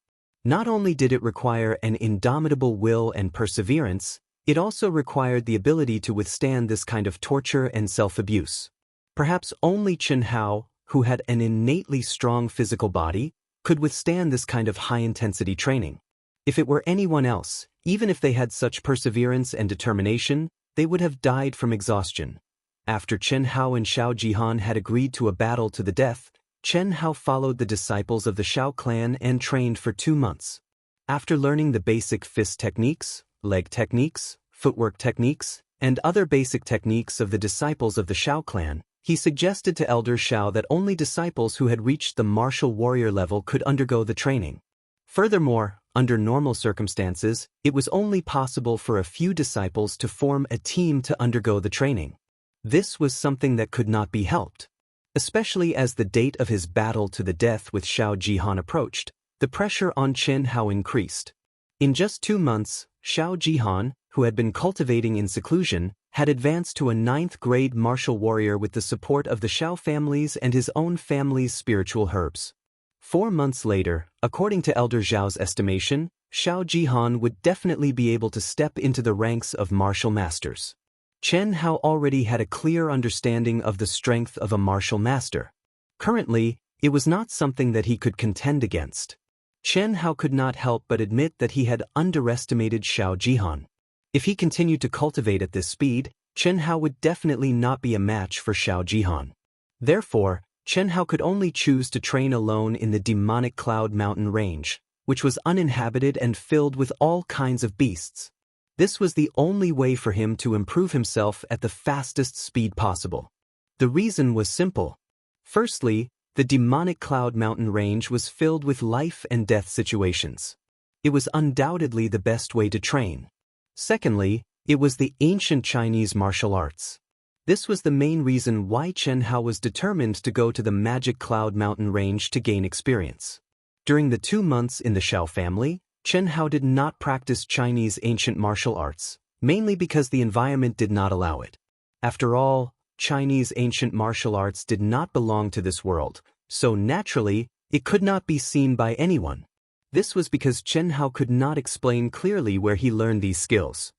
Not only did it require an indomitable will and perseverance, it also required the ability to withstand this kind of torture and self-abuse. Perhaps only Chen Hao, who had an innately strong physical body, could withstand this kind of high-intensity training. If it were anyone else, even if they had such perseverance and determination, they would have died from exhaustion. After Chen Hao and Xiao Jihan had agreed to a battle to the death, Chen Hao followed the disciples of the Xiao clan and trained for 2 months. After learning the basic fist techniques, leg techniques, footwork techniques, and other basic techniques of the disciples of the Xiao clan, he suggested to Elder Xiao that only disciples who had reached the martial warrior level could undergo the training. Furthermore, under normal circumstances, it was only possible for a few disciples to form a team to undergo the training. This was something that could not be helped. Especially as the date of his battle to the death with Xiao Jihan approached, the pressure on Chen Hao increased. In just 2 months, Xiao Jihan, who had been cultivating in seclusion, had advanced to a 9th-grade martial warrior with the support of the Xiao families and his own family's spiritual herbs. 4 months later, according to Elder Zhao's estimation, Xiao Jihan would definitely be able to step into the ranks of martial masters. Chen Hao already had a clear understanding of the strength of a martial master. Currently, it was not something that he could contend against. Chen Hao could not help but admit that he had underestimated Xiao Jihan. If he continued to cultivate at this speed, Chen Hao would definitely not be a match for Xiao Jihan. Therefore, Chen Hao could only choose to train alone in the demonic Cloud Mountain Range, which was uninhabited and filled with all kinds of beasts. This was the only way for him to improve himself at the fastest speed possible. The reason was simple. Firstly, the demonic Cloud Mountain Range was filled with life and death situations. It was undoubtedly the best way to train. Secondly, it was the ancient Chinese martial arts. This was the main reason why Chen Hao was determined to go to the magic Cloud Mountain Range to gain experience. During the 2 months in the Xiao family, Chen Hao did not practice Chinese ancient martial arts, mainly because the environment did not allow it. After all, Chinese ancient martial arts did not belong to this world, so naturally, it could not be seen by anyone. This was because Chen Hao could not explain clearly where he learned these skills.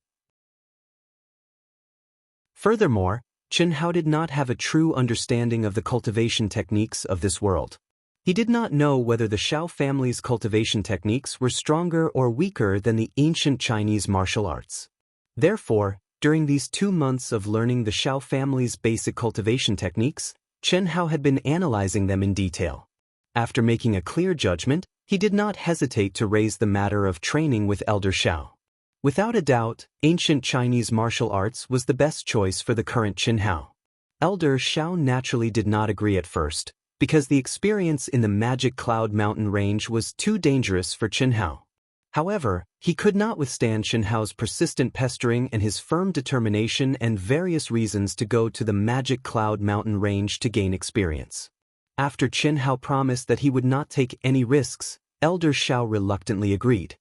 Furthermore, Chen Hao did not have a true understanding of the cultivation techniques of this world. He did not know whether the Xiao family's cultivation techniques were stronger or weaker than the ancient Chinese martial arts. Therefore, during these 2 months of learning the Xiao family's basic cultivation techniques, Chen Hao had been analyzing them in detail. After making a clear judgment, he did not hesitate to raise the matter of training with Elder Xiao. Without a doubt, ancient Chinese martial arts was the best choice for the current Chen Hao. Elder Xiao naturally did not agree at first, because the experience in the Magic Cloud Mountain range was too dangerous for Chen Hao. However, he could not withstand Chen Hao's persistent pestering and his firm determination and various reasons to go to the Magic Cloud Mountain range to gain experience. After Chen Hao promised that he would not take any risks, Elder Xiao reluctantly agreed.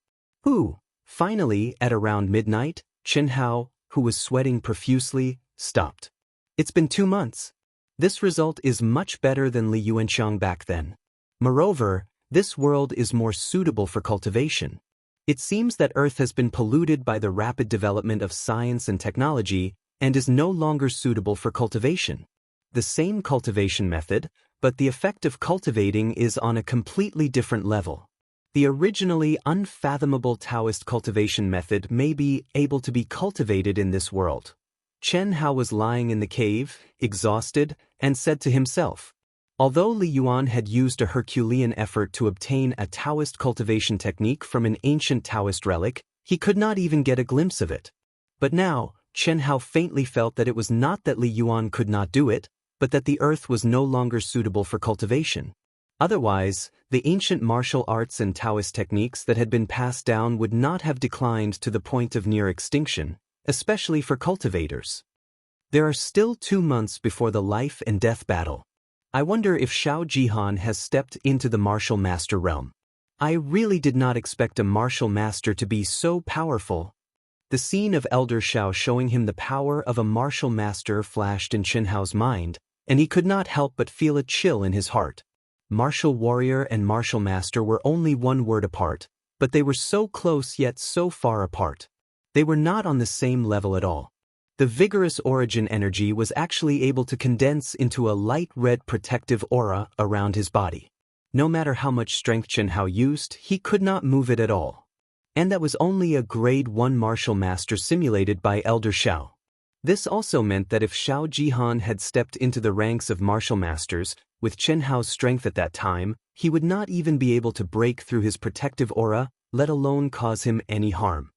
Finally, at around midnight, Chen Hao, who was sweating profusely, stopped. It's been 2 months. This result is much better than Li Yuanxiang back then. Moreover, this world is more suitable for cultivation. It seems that Earth has been polluted by the rapid development of science and technology and is no longer suitable for cultivation. The same cultivation method, but the effect of cultivating is on a completely different level. The originally unfathomable Daoist cultivation method may be able to be cultivated in this world. Chen Hao was lying in the cave, exhausted, and said to himself, although Li Yuan had used a Herculean effort to obtain a Taoist cultivation technique from an ancient Taoist relic, he could not even get a glimpse of it. But now, Chen Hao faintly felt that it was not that Li Yuan could not do it, but that the earth was no longer suitable for cultivation. Otherwise, the ancient martial arts and Taoist techniques that had been passed down would not have declined to the point of near extinction, especially for cultivators. There are still 2 months before the life and death battle. I wonder if Xiao Jihan has stepped into the martial master realm. I really did not expect a martial master to be so powerful. The scene of Elder Xiao showing him the power of a martial master flashed in Chen Hao's mind, and he could not help but feel a chill in his heart. Martial warrior and martial master were only 1 word apart, but they were so close yet so far apart. They were not on the same level at all. The vigorous origin energy was actually able to condense into a light red protective aura around his body. No matter how much strength Chen Hao used, he could not move it at all. And that was only a grade 1 martial master simulated by Elder Xiao. This also meant that if Xiao Jihan had stepped into the ranks of martial masters, with Chen Hao's strength at that time, he would not even be able to break through his protective aura, let alone cause him any harm.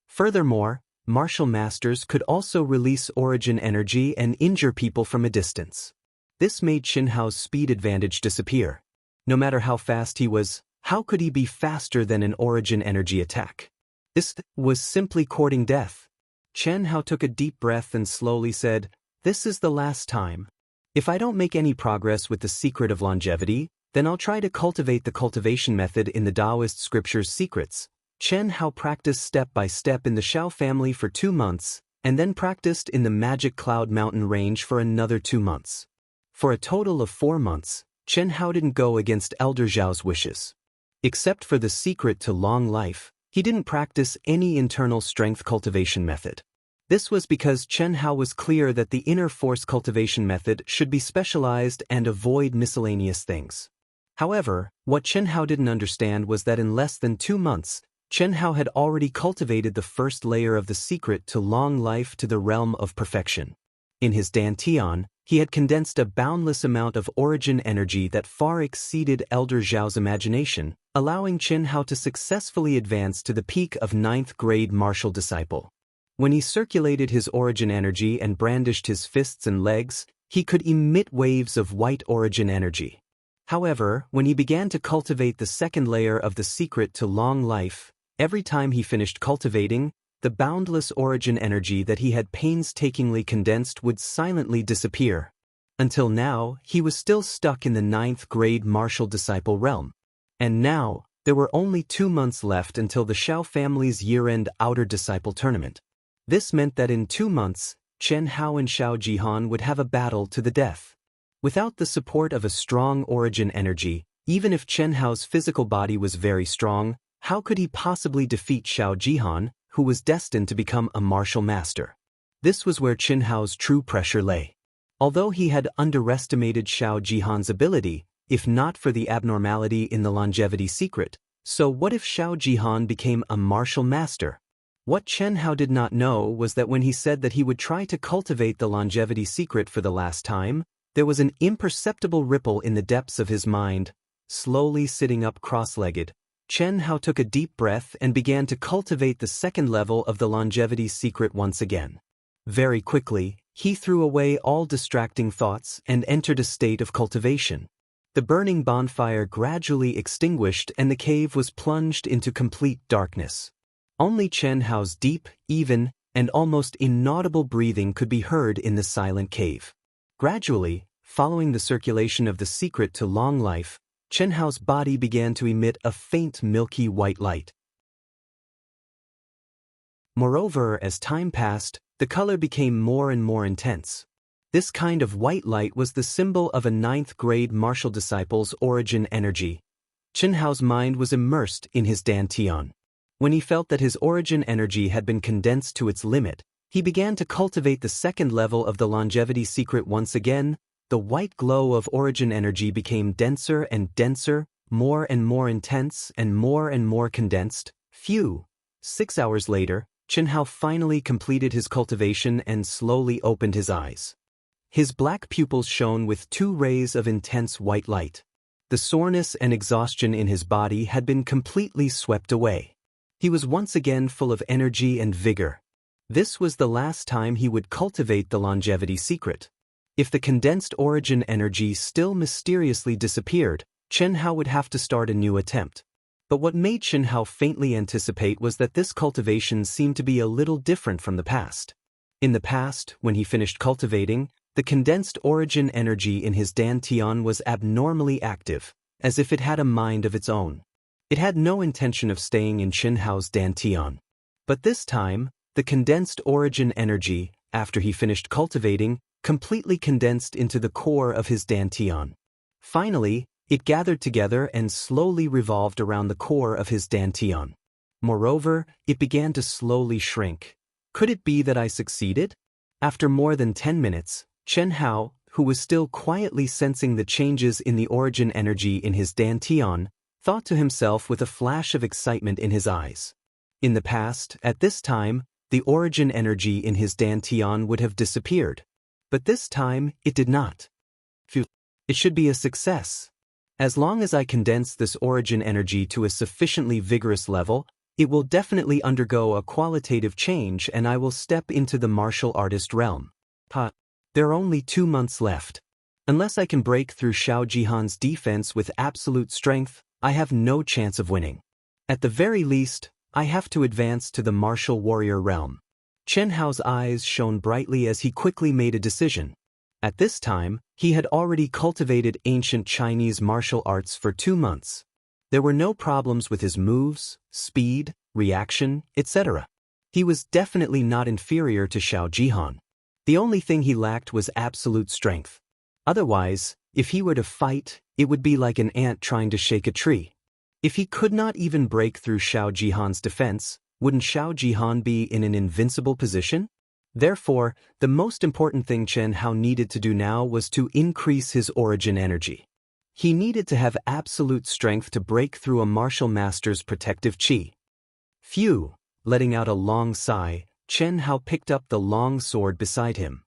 Furthermore, martial masters could also release origin energy and injure people from a distance. This made Chen Hao's speed advantage disappear. No matter how fast he was, how could he be faster than an origin energy attack? This was simply courting death. Chen Hao took a deep breath and slowly said, "This is the last time. If I don't make any progress with the secret of longevity, then I'll try to cultivate the cultivation method in the Daoist scripture's secrets." Chen Hao practiced step by step in the Xiao family for 2 months, and then practiced in the Magic Cloud Mountain range for another 2 months. For a total of 4 months, Chen Hao didn't go against Elder Xiao's wishes. Except for the secret to long life, he didn't practice any internal strength cultivation method. This was because Chen Hao was clear that the inner force cultivation method should be specialized and avoid miscellaneous things. However, what Chen Hao didn't understand was that in less than 2 months, Chen Hao had already cultivated the first layer of the secret to long life to the realm of perfection. In his Dantian, he had condensed a boundless amount of origin energy that far exceeded Elder Xiao's imagination, allowing Chen Hao to successfully advance to the peak of 9th grade martial disciple. When he circulated his origin energy and brandished his fists and legs, he could emit waves of white origin energy. However, when he began to cultivate the second layer of the secret to long life, every time he finished cultivating, the boundless origin energy that he had painstakingly condensed would silently disappear. Until now, he was still stuck in the 9th grade martial disciple realm. And now, there were only 2 months left until the Xiao family's year-end outer disciple tournament. This meant that in 2 months, Chen Hao and Xiao Jihan would have a battle to the death. Without the support of a strong origin energy, even if Chen Hao's physical body was very strong, how could he possibly defeat Xiao Jihan, who was destined to become a martial master? This was where Chen Hao's true pressure lay. Although he had underestimated Xiao Jihan's ability, if not for the abnormality in the longevity secret, so what if Xiao Jihan became a martial master? What Chen Hao did not know was that when he said that he would try to cultivate the longevity secret for the last time, there was an imperceptible ripple in the depths of his mind. Slowly sitting up cross-legged, Chen Hao took a deep breath and began to cultivate the second level of the longevity secret once again. Very quickly, he threw away all distracting thoughts and entered a state of cultivation. The burning bonfire gradually extinguished and the cave was plunged into complete darkness. Only Chen Hao's deep, even, and almost inaudible breathing could be heard in the silent cave. Gradually, following the circulation of the secret to long life, Chen Hao's body began to emit a faint milky white light. Moreover, as time passed, the color became more and more intense. This kind of white light was the symbol of a 9th-grade martial disciple's origin energy. Chen Hao's mind was immersed in his dantian. When he felt that his origin energy had been condensed to its limit, he began to cultivate the second level of the longevity secret once again. The white glow of origin energy became denser and denser, more and more intense and more condensed. 6 hours later, Chen Hao finally completed his cultivation and slowly opened his eyes. His black pupils shone with 2 rays of intense white light. The soreness and exhaustion in his body had been completely swept away. He was once again full of energy and vigor. This was the last time he would cultivate the longevity secret. If the condensed origin energy still mysteriously disappeared, Chen Hao would have to start a new attempt. But what made Chen Hao faintly anticipate was that this cultivation seemed to be a little different from the past. In the past, when he finished cultivating, the condensed origin energy in his dantian was abnormally active, as if it had a mind of its own. It had no intention of staying in Chen Hao's dantian. But this time, the condensed origin energy, after he finished cultivating, completely condensed into the core of his dantian. Finally, it gathered together and slowly revolved around the core of his dantian. Moreover, it began to slowly shrink. Could it be that I succeeded? After more than 10 minutes, Chen Hao, who was still quietly sensing the changes in the origin energy in his dantian, thought to himself with a flash of excitement in his eyes. In the past, at this time, the origin energy in his dantian would have disappeared. But this time, it did not. It should be a success. As long as I condense this origin energy to a sufficiently vigorous level, it will definitely undergo a qualitative change and I will step into the martial artist realm. There are only 2 months left. Unless I can break through Xiao Jihan's defense with absolute strength, I have no chance of winning. At the very least, I have to advance to the martial warrior realm. Chen Hao's eyes shone brightly as he quickly made a decision. At this time, he had already cultivated ancient Chinese martial arts for 2 months. There were no problems with his moves, speed, reaction, etc. He was definitely not inferior to Xiao Jihan. The only thing he lacked was absolute strength. Otherwise, if he were to fight, it would be like an ant trying to shake a tree. If he could not even break through Xiao Jihan's defense, wouldn't Xiao Jihan be in an invincible position? Therefore, the most important thing Chen Hao needed to do now was to increase his origin energy. He needed to have absolute strength to break through a martial master's protective qi. Phew! Letting out a long sigh, Chen Hao picked up the long sword beside him.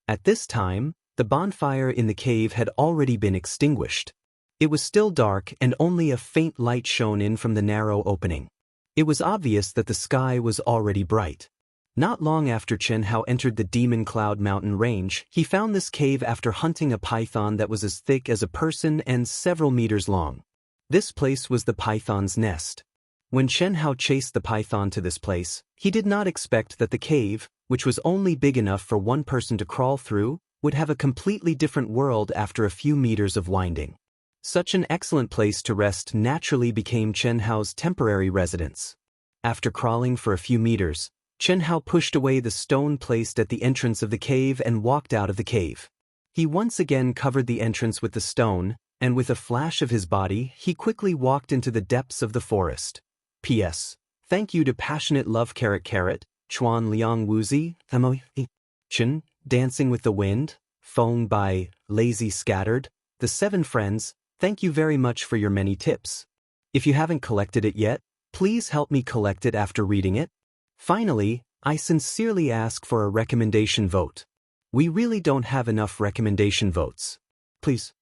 At this time, the bonfire in the cave had already been extinguished. It was still dark and only a faint light shone in from the narrow opening. It was obvious that the sky was already bright. Not long after Chen Hao entered the Demon Cloud Mountain range, he found this cave after hunting a python that was as thick as a person and several meters long. This place was the python's nest. When Chen Hao chased the python to this place, he did not expect that the cave, which was only big enough for one person to crawl through, would have a completely different world after a few meters of winding. Such an excellent place to rest naturally became Chen Hao's temporary residence. After crawling for a few meters, Chen Hao pushed away the stone placed at the entrance of the cave and walked out of the cave. He once again covered the entrance with the stone, and with a flash of his body, he quickly walked into the depths of the forest. P.S. Thank you to Passionate Love Chuan Liang Wuzi. Chen, Dancing with the Wind, Phone by Lazy Scattered, The Seven Friends, thank you very much for your many tips. If you haven't collected it yet, please help me collect it after reading it. Finally, I sincerely ask for a recommendation vote. We really don't have enough recommendation votes. Please.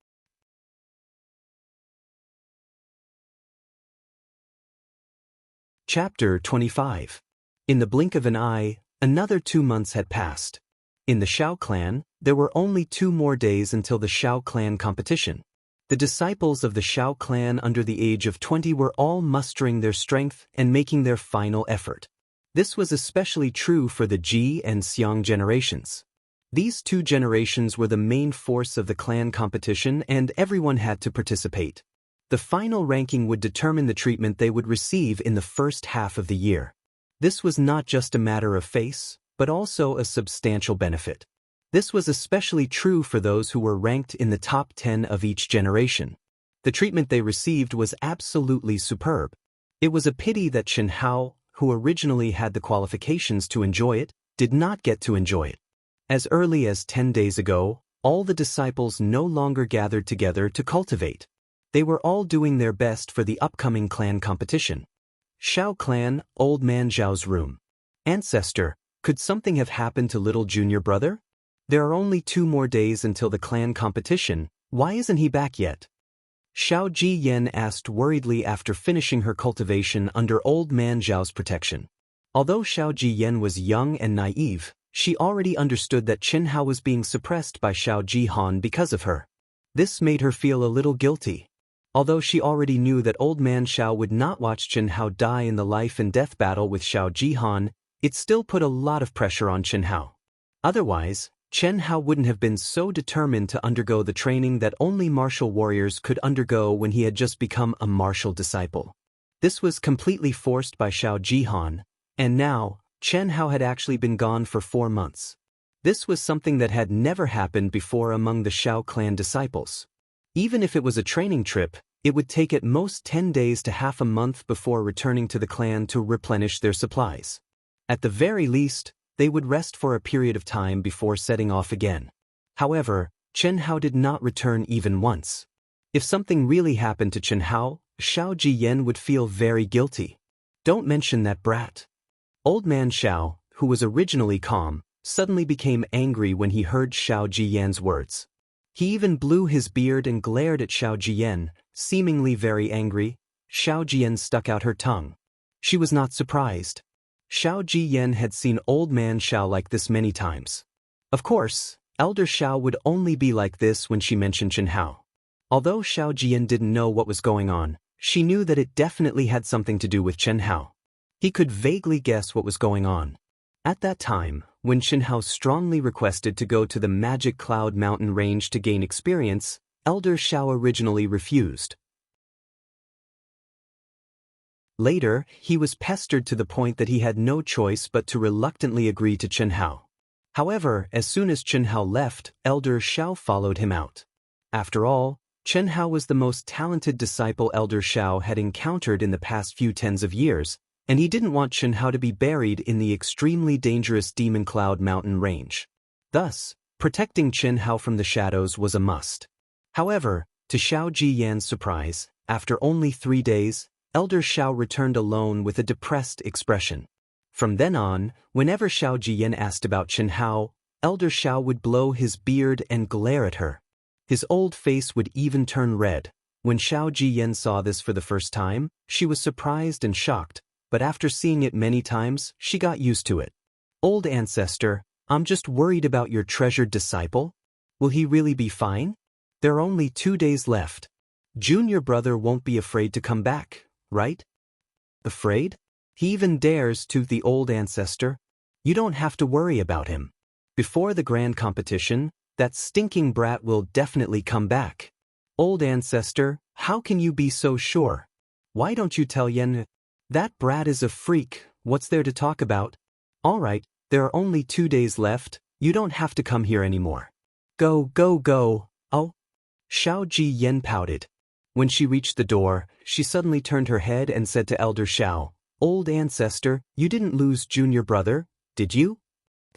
Chapter 25. In the blink of an eye, another 2 months had passed. In the Xiao clan, there were only 2 more days until the Xiao clan competition. The disciples of the Xiao clan under the age of 20 were all mustering their strength and making their final effort. This was especially true for the Ji and Xiang generations. These 2 generations were the main force of the clan competition, and everyone had to participate. The final ranking would determine the treatment they would receive in the first half of the year. This was not just a matter of face, but also a substantial benefit. This was especially true for those who were ranked in the top 10 of each generation. The treatment they received was absolutely superb. It was a pity that Chen Hao, who originally had the qualifications to enjoy it, did not get to enjoy it. As early as 10 days ago, all the disciples no longer gathered together to cultivate. They were all doing their best for the upcoming clan competition. Xiao clan, Old Man Zhao's room. Ancestor, could something have happened to little junior brother? There are only 2 more days until the clan competition, why isn't he back yet? Xiao Jiyan asked worriedly after finishing her cultivation under Old Man Zhao's protection. Although Xiao Jiyan was young and naive, she already understood that Chen Hao was being suppressed by Xiao Jihan because of her. This made her feel a little guilty. Although she already knew that Old Man Xiao would not watch Chen Hao die in the life and death battle with Xiao Jihan, it still put a lot of pressure on Chen Hao. Otherwise, Chen Hao wouldn't have been so determined to undergo the training that only martial warriors could undergo when he had just become a martial disciple. This was completely forced by Xiao Jihan, and now, Chen Hao had actually been gone for 4 months. This was something that had never happened before among the Xiao clan disciples. Even if it was a training trip, it would take at most 10 days to half a month before returning to the clan to replenish their supplies. At the very least, they would rest for a period of time before setting off again. However, Chen Hao did not return even once. If something really happened to Chen Hao, Xiao Jiyan would feel very guilty. Don't mention that brat. Old Man Xiao, who was originally calm, suddenly became angry when he heard Xiao Jiyan's words. He even blew his beard and glared at Xiao Jiyan, seemingly very angry. Xiao Jiyan stuck out her tongue. She was not surprised. Xiao Jiyan had seen Old Man Xiao like this many times. Of course, Elder Xiao would only be like this when she mentioned Chen Hao. Although Xiao Jiyan didn't know what was going on, she knew that it definitely had something to do with Chen Hao. He could vaguely guess what was going on. At that time, when Chen Hao strongly requested to go to the Magic Cloud Mountain range to gain experience, Elder Xiao originally refused. Later, he was pestered to the point that he had no choice but to reluctantly agree to Chen Hao. However, as soon as Chen Hao left, Elder Xiao followed him out. After all, Chen Hao was the most talented disciple Elder Xiao had encountered in the past few tens of years, and he didn't want Chen Hao to be buried in the extremely dangerous Demon Cloud Mountain range. Thus, protecting Chen Hao from the shadows was a must. However, to Xiao Jiyan's surprise, after only 3 days, Elder Xiao returned alone with a depressed expression. From then on, whenever Xiao Jiyan asked about Chen Hao, Elder Xiao would blow his beard and glare at her. His old face would even turn red. When Xiao Jiyan saw this for the first time, she was surprised and shocked, but after seeing it many times, she got used to it. Old ancestor, I'm just worried about your treasured disciple. Will he really be fine? There are only 2 days left. Junior brother won't be afraid to come back, right? Afraid? He even dares to the old ancestor. You don't have to worry about him. Before the grand competition, that stinking brat will definitely come back. Old ancestor, how can you be so sure? Why don't you tell Yen? That brat is a freak, what's there to talk about? All right, there are only 2 days left, you don't have to come here anymore. Go, go, go, oh. Xiao Jiyan pouted. When she reached the door, she suddenly turned her head and said to Elder Xiao, Old ancestor, you didn't lose junior brother, did you?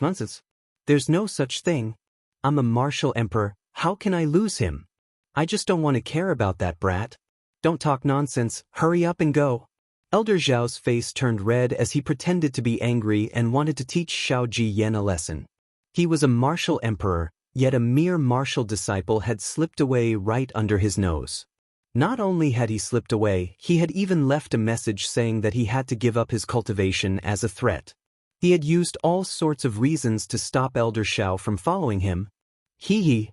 Nonsense. There's no such thing. I'm a martial emperor, how can I lose him? I just don't want to care about that brat. Don't talk nonsense, hurry up and go. Elder Zhao's face turned red as he pretended to be angry and wanted to teach Xiao Jiyan a lesson. He was a martial emperor, yet a mere martial disciple had slipped away right under his nose. Not only had he slipped away, he had even left a message saying that he had to give up his cultivation as a threat. He had used all sorts of reasons to stop Elder Xiao from following him. Hee.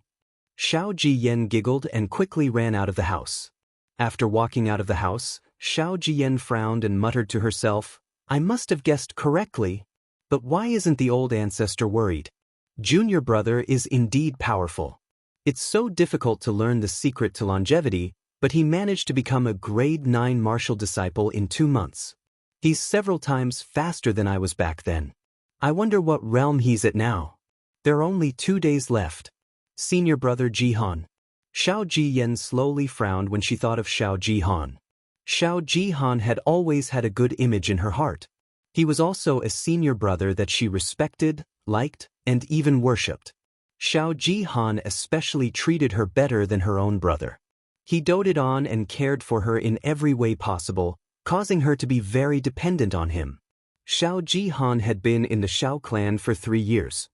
Xiao Jiyan giggled and quickly ran out of the house. After walking out of the house, Xiao Jiyan frowned and muttered to herself, I must have guessed correctly. But why isn't the old ancestor worried? Junior brother is indeed powerful. It's so difficult to learn the secret to longevity, but he managed to become a grade 9 martial disciple in 2 months. He's several times faster than I was back then. I wonder what realm he's at now. There are only 2 days left. Senior brother Jihan. Xiao Jiyan slowly frowned when she thought of Xiao Jihan. Xiao Jihan had always had a good image in her heart. He was also a senior brother that she respected, liked, and even worshipped. Xiao Jihan especially treated her better than her own brother. He doted on and cared for her in every way possible, causing her to be very dependent on him. Xiao Jihan had been in the Xiao clan for 3 years.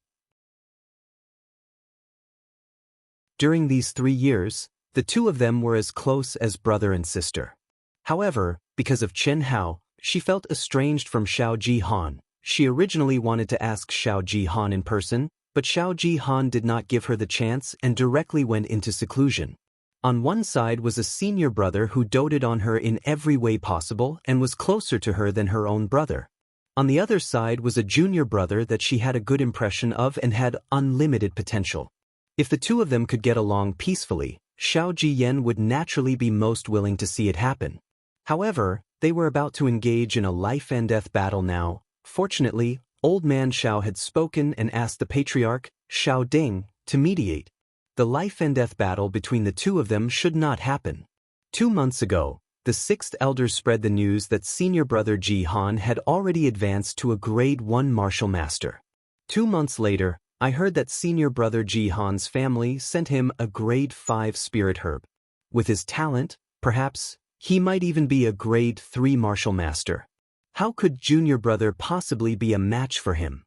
During these 3 years, the two of them were as close as brother and sister. However, because of Chen Hao, she felt estranged from Xiao Jihan. She originally wanted to ask Xiao Jihan in person, but Xiao Jihan did not give her the chance and directly went into seclusion. On one side was a senior brother who doted on her in every way possible and was closer to her than her own brother. On the other side was a junior brother that she had a good impression of and had unlimited potential. If the two of them could get along peacefully, Xiao Jiyan would naturally be most willing to see it happen. However, they were about to engage in a life-and-death battle now. Fortunately, Old Man Xiao had spoken and asked the patriarch, Xiao Ding, to mediate. The life-and-death battle between the two of them should not happen. 2 months ago, the 6th elders spread the news that senior brother Jihan had already advanced to a grade 1 martial master. 2 months later, I heard that senior brother Jihan's family sent him a grade 5 spirit herb. With his talent, perhaps, he might even be a grade 3 martial master. How could junior brother possibly be a match for him?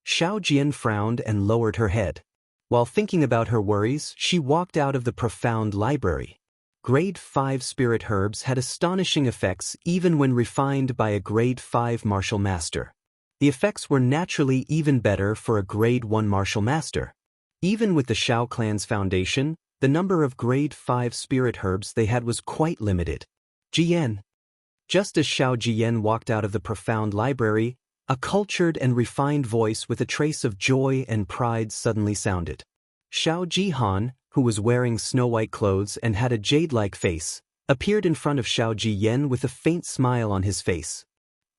Xiao Jian frowned and lowered her head. While thinking about her worries, she walked out of the profound library. Grade 5 spirit herbs had astonishing effects even when refined by a grade 5 martial master. The effects were naturally even better for a grade 1 martial master. Even with the Xiao clan's foundation, the number of grade 5 spirit herbs they had was quite limited. Jiyan. Just as Xiao Jiyan walked out of the profound library, a cultured and refined voice with a trace of joy and pride suddenly sounded. Xiao Jihan, who was wearing snow-white clothes and had a jade-like face, appeared in front of Xiao Jiyan with a faint smile on his face.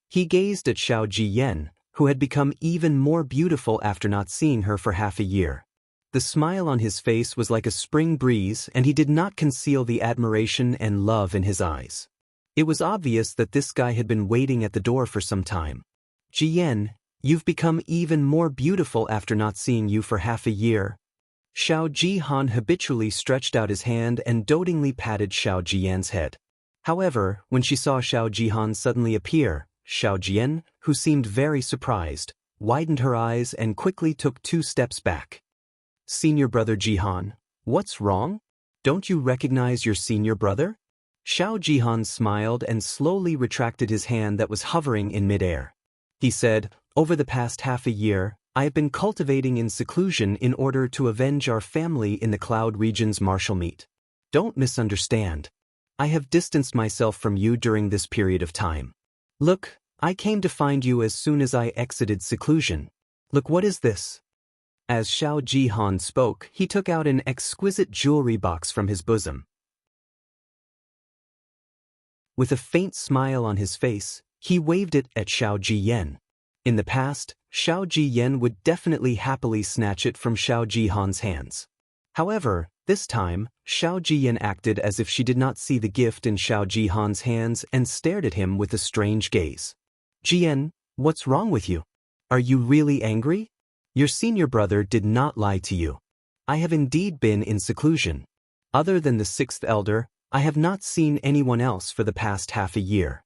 He gazed at Xiao Jiyan, who had become even more beautiful after not seeing her for half a year. The smile on his face was like a spring breeze, and he did not conceal the admiration and love in his eyes. It was obvious that this guy had been waiting at the door for some time. Jiyan, you've become even more beautiful after not seeing you for half a year. Xiao Jihan habitually stretched out his hand and dotingly patted Xiao Jiyan's head. However, when she saw Xiao Jihan suddenly appear, Xiao Jiyan, who seemed very surprised, widened her eyes and quickly took 2 steps back. Senior brother Jihan, what's wrong? Don't you recognize your senior brother? Xiao Jihan smiled and slowly retracted his hand that was hovering in midair. He said, over the past half a year, I have been cultivating in seclusion in order to avenge our family in the Cloud region's martial meet. Don't misunderstand. I have distanced myself from you during this period of time. Look, I came to find you as soon as I exited seclusion. Look, what is this? As Xiao Jihan spoke, he took out an exquisite jewelry box from his bosom. With a faint smile on his face, he waved it at Xiao Jiyan. In the past, Xiao Jiyan would definitely happily snatch it from Xiao Jihan's hands. However, this time, Xiao Jiyan acted as if she did not see the gift in Xiao Jihan's hands and stared at him with a strange gaze. Jiyan, what's wrong with you? Are you really angry? Your senior brother did not lie to you. I have indeed been in seclusion. Other than the sixth elder, I have not seen anyone else for the past half a year.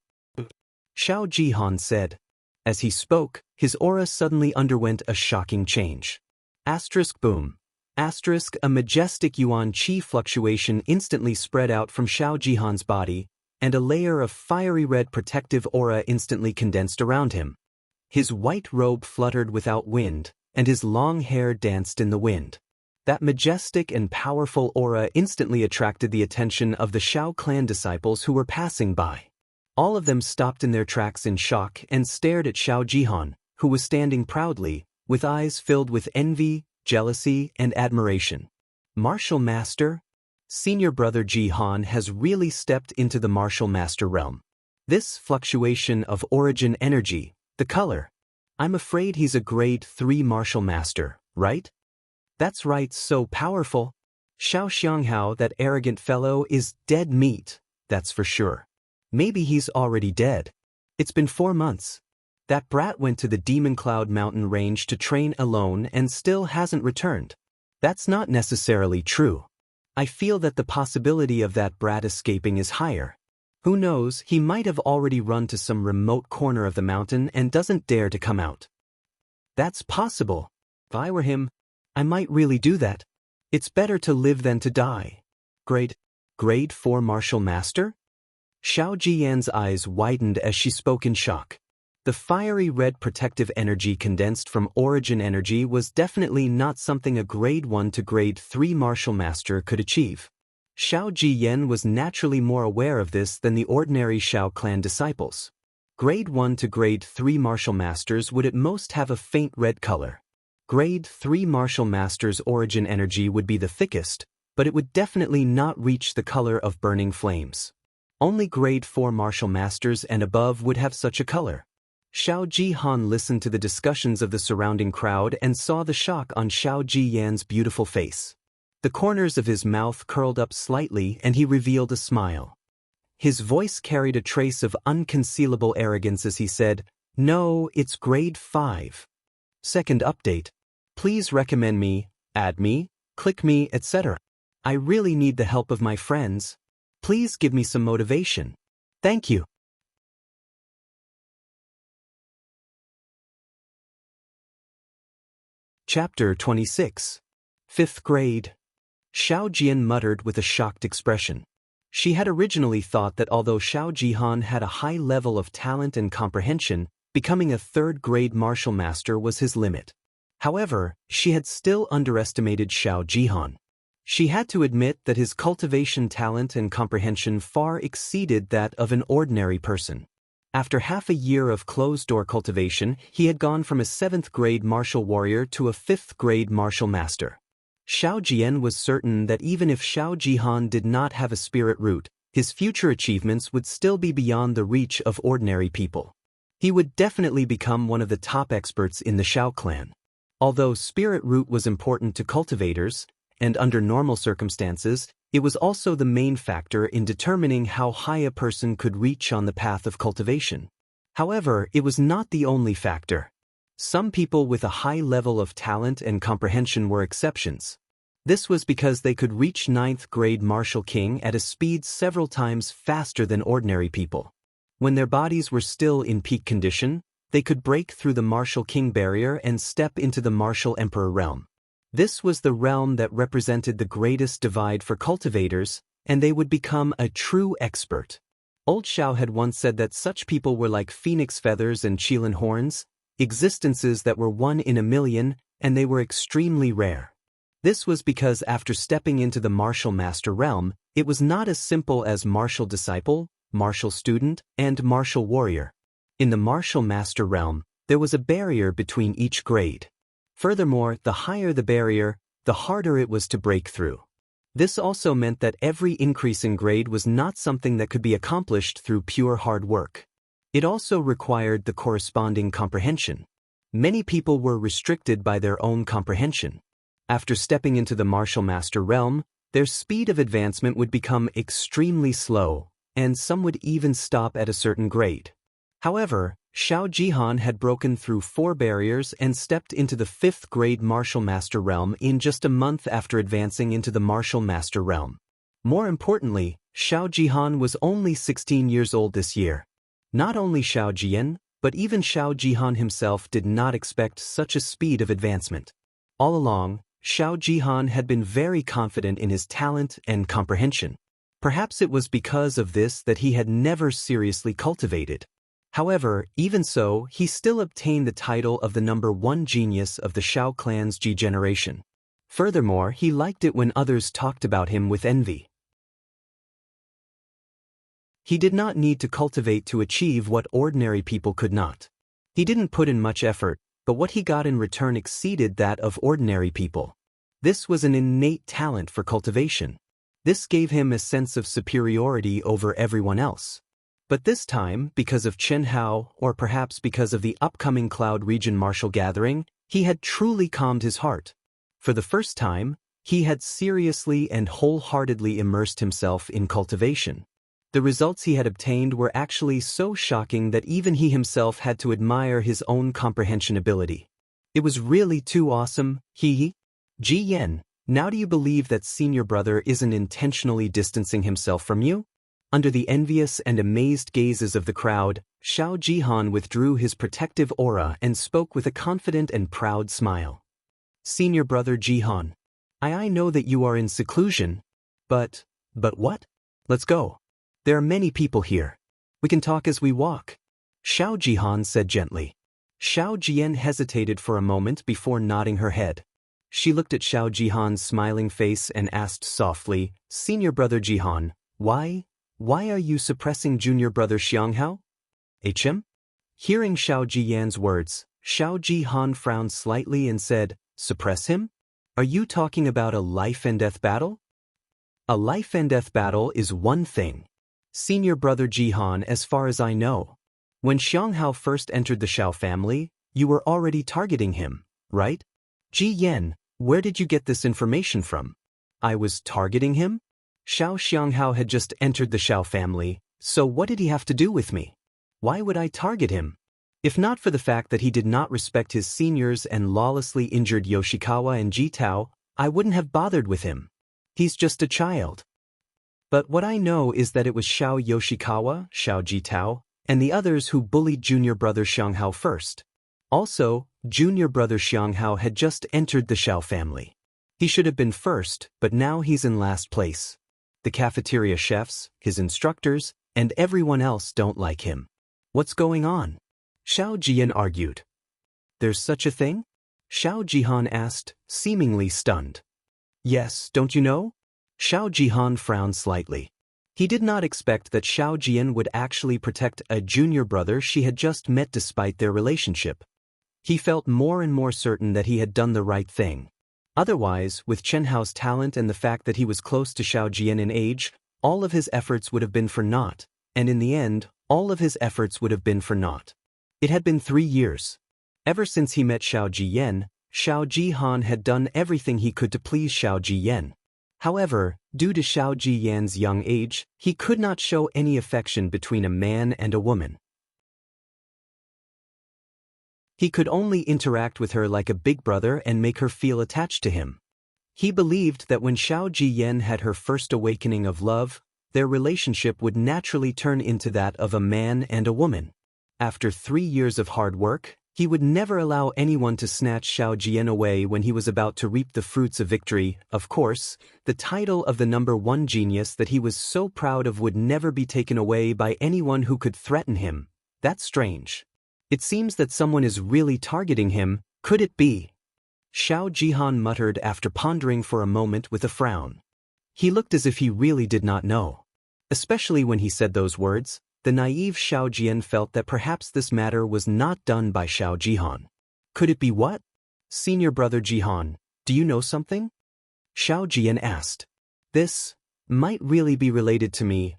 Xiao Jihan said. As he spoke, his aura suddenly underwent a shocking change. Asterisk boom. Asterisk a majestic yuan qi fluctuation instantly spread out from Xiao Jihan's body, and a layer of fiery red protective aura instantly condensed around him. His white robe fluttered without wind, and his long hair danced in the wind. That majestic and powerful aura instantly attracted the attention of the Xiao clan disciples who were passing by. All of them stopped in their tracks in shock and stared at Xiao Jihan, who was standing proudly, with eyes filled with envy, jealousy, and admiration. Martial Master? Senior brother Jihan has really stepped into the Martial Master realm. This fluctuation of origin energy, the color. I'm afraid he's a grade 3 Martial Master, right? That's right, so powerful. Xiao Xianghao, that arrogant fellow, is dead meat, that's for sure. Maybe he's already dead. It's been 4 months. That brat went to the Demon Cloud Mountain range to train alone and still hasn't returned. That's not necessarily true. I feel that the possibility of that brat escaping is higher. Who knows, he might have already run to some remote corner of the mountain and doesn't dare to come out. That's possible. If I were him, I might really do that. It's better to live than to die. Grade 4 Martial Master? Xiao Jiyan's eyes widened as she spoke in shock. The fiery red protective energy condensed from origin energy was definitely not something a grade 1 to grade 3 Martial Master could achieve. Xiao Jiyan was naturally more aware of this than the ordinary Xiao clan disciples. Grade 1 to grade 3 Martial Masters would at most have a faint red color. Grade 3 Martial Masters' origin energy would be the thickest, but it would definitely not reach the color of burning flames. Only grade 4 Martial Masters and above would have such a color. Xiao Jihan listened to the discussions of the surrounding crowd and saw the shock on Xiao Jiyan's beautiful face. The corners of his mouth curled up slightly and he revealed a smile. His voice carried a trace of unconcealable arrogance as he said, "No, it's grade 5. Second update. Please recommend me, add me, click me, etc. I really need the help of my friends. Please give me some motivation. Thank you." Chapter 26. 5th grade. Xiao Jian muttered with a shocked expression. She had originally thought that although Xiao Jihan had a high level of talent and comprehension, becoming a 3rd grade martial master was his limit. However, she had still underestimated Xiao Jihan. She had to admit that his cultivation talent and comprehension far exceeded that of an ordinary person. After half a year of closed-door cultivation, he had gone from a 7th grade martial warrior to a 5th grade martial master. Xiao Jian was certain that even if Xiao Jihan did not have a spirit root, his future achievements would still be beyond the reach of ordinary people. He would definitely become one of the top experts in the Xiao clan. Although spirit root was important to cultivators, and under normal circumstances, it was also the main factor in determining how high a person could reach on the path of cultivation. However, it was not the only factor. Some people with a high level of talent and comprehension were exceptions. This was because they could reach 9th grade martial king at a speed several times faster than ordinary people. When their bodies were still in peak condition, they could break through the martial king barrier and step into the martial emperor realm. This was the realm that represented the greatest divide for cultivators, and they would become a true expert. Old Xiao had once said that such people were like phoenix feathers and qilin horns, existences that were 1 in a million, and they were extremely rare. This was because after stepping into the martial master realm, it was not as simple as martial disciple, martial student, and martial warrior. In the martial master realm, there was a barrier between each grade. Furthermore, the higher the barrier, the harder it was to break through. This also meant that every increase in grade was not something that could be accomplished through pure hard work. It also required the corresponding comprehension. Many people were restricted by their own comprehension. After stepping into the martial master realm, their speed of advancement would become extremely slow, and some would even stop at a certain grade. However, Xiao Jihan had broken through 4 barriers and stepped into the 5th grade Martial Master realm in just a month after advancing into the Martial Master realm. More importantly, Xiao Jihan was only 16 years old this year. Not only Xiao Jian, but even Xiao Jihan himself did not expect such a speed of advancement. All along, Xiao Jihan had been very confident in his talent and comprehension. Perhaps it was because of this that he had never seriously cultivated. However, even so, he still obtained the title of the #1 genius of the Xiao clan's Ji generation. Furthermore, he liked it when others talked about him with envy. He did not need to cultivate to achieve what ordinary people could not. He didn't put in much effort, but what he got in return exceeded that of ordinary people. This was an innate talent for cultivation. This gave him a sense of superiority over everyone else. But this time, because of Chen Hao, or perhaps because of the upcoming Cloud Region Martial Gathering, he had truly calmed his heart. For the first time, he had seriously and wholeheartedly immersed himself in cultivation. The results he had obtained were actually so shocking that even he himself had to admire his own comprehension ability. It was really too awesome, Ji Yan, now do you believe that senior brother isn't intentionally distancing himself from you? Under the envious and amazed gazes of the crowd, Xiao Jihan withdrew his protective aura and spoke with a confident and proud smile. Senior brother Jihan, I know that you are in seclusion, but what? Let's go. There are many people here. We can talk as we walk. Xiao Jihan said gently. Xiao Jian hesitated for a moment before nodding her head. She looked at Xiao Jihan's smiling face and asked softly, Senior brother Jihan, why are you suppressing junior brother Xianghao? HM? Hearing Xiao Jiyan's words, Xiao Jihan frowned slightly and said, suppress him? Are you talking about a life and death battle? A life and death battle is one thing. Senior brother Jihan, as far as I know. When Xianghao first entered the Xiao family, you were already targeting him, right? Ji Yan, where did you get this information from? I was targeting him? Xianghao had just entered the Xiao family, so what did he have to do with me? Why would I target him? If not for the fact that he did not respect his seniors and lawlessly injured Yoshikawa and Jitao, I wouldn't have bothered with him. He's just a child. But what I know is that it was Xiao Yoshikawa, Xiao Jitao, and the others who bullied junior brother Xianghao first. Also, junior brother Xianghao had just entered the Xiao family. He should have been first, but now he's in last place. The cafeteria chefs, his instructors, and everyone else don't like him. What's going on? Xiao Jian argued. There's such a thing? Xiao Jihan asked, seemingly stunned. Yes, don't you know? Xiao Jihan frowned slightly. He did not expect that Xiao Jian would actually protect a junior brother she had just met despite their relationship. He felt more and more certain that he had done the right thing. Otherwise, with Chen Hao's talent and the fact that he was close to Xiao Jian in age, all of his efforts would have been for naught, and in the end, all of his efforts would have been for naught. It had been 3 years. Ever since he met Xiao Jiyan, Xiao Jihan had done everything he could to please Xiao Jiyan. However, due to Xiao Jiyan's young age, he could not show any affection between a man and a woman. He could only interact with her like a big brother and make her feel attached to him. He believed that when Xiao Jiyan had her first awakening of love, their relationship would naturally turn into that of a man and a woman. After 3 years of hard work, he would never allow anyone to snatch Xiao Jiyan away when he was about to reap the fruits of victory. Of course, the title of the #1 genius that he was so proud of would never be taken away by anyone who could threaten him. That's strange. It seems that someone is really targeting him. Could it be? Xiao Jihan muttered after pondering for a moment with a frown. He looked as if he really did not know. Especially when he said those words, the naive Xiao Jian felt that perhaps this matter was not done by Xiao Jihan. Could it be what? Senior brother Jihan, do you know something? Xiao Jian asked. This might really be related to me.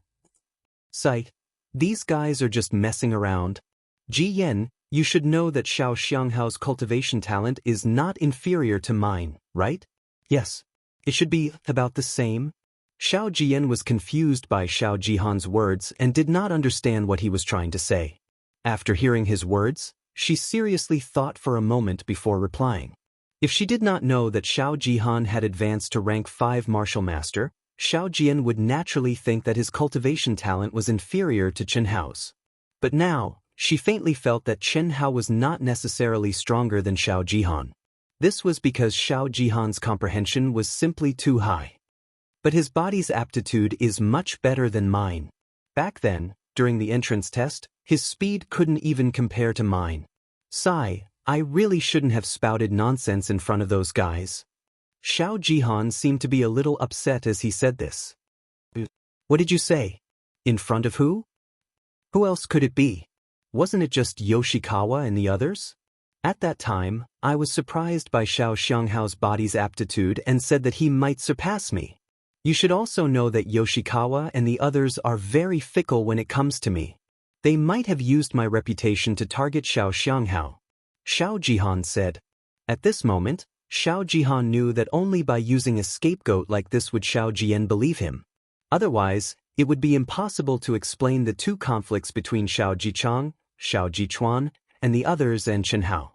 Sight. These guys are just messing around. Jiyan, you should know that Xiao Xianghao's cultivation talent is not inferior to mine, right? Yes. It should be about the same. Xiao Jiyan was confused by Xiao Jihan's words and did not understand what he was trying to say. After hearing his words, she seriously thought for a moment before replying. If she did not know that Xiao Jihan had advanced to rank 5 martial master, Xiao Jian would naturally think that his cultivation talent was inferior to Chen Hao's. But now, she faintly felt that Chen Hao was not necessarily stronger than Xiao Jihan. This was because Xiao Jihan's comprehension was simply too high. But his body's aptitude is much better than mine. Back then, during the entrance test, his speed couldn't even compare to mine. Sigh, I really shouldn't have spouted nonsense in front of those guys. Xiao Jihan seemed to be a little upset as he said this. What did you say? In front of who? Who else could it be? Wasn't it just Yoshikawa and the others? At that time, I was surprised by Xiao Xianghao's body's aptitude and said that he might surpass me. You should also know that Yoshikawa and the others are very fickle when it comes to me. They might have used my reputation to target Xiao Xianghao. Xiao Jihan said. At this moment, Xiao Jihan knew that only by using a scapegoat like this would Xiao Jian believe him. Otherwise, it would be impossible to explain the two conflicts between Xiao Jichang, Xiao Jichuan, and the others and Chen Hao.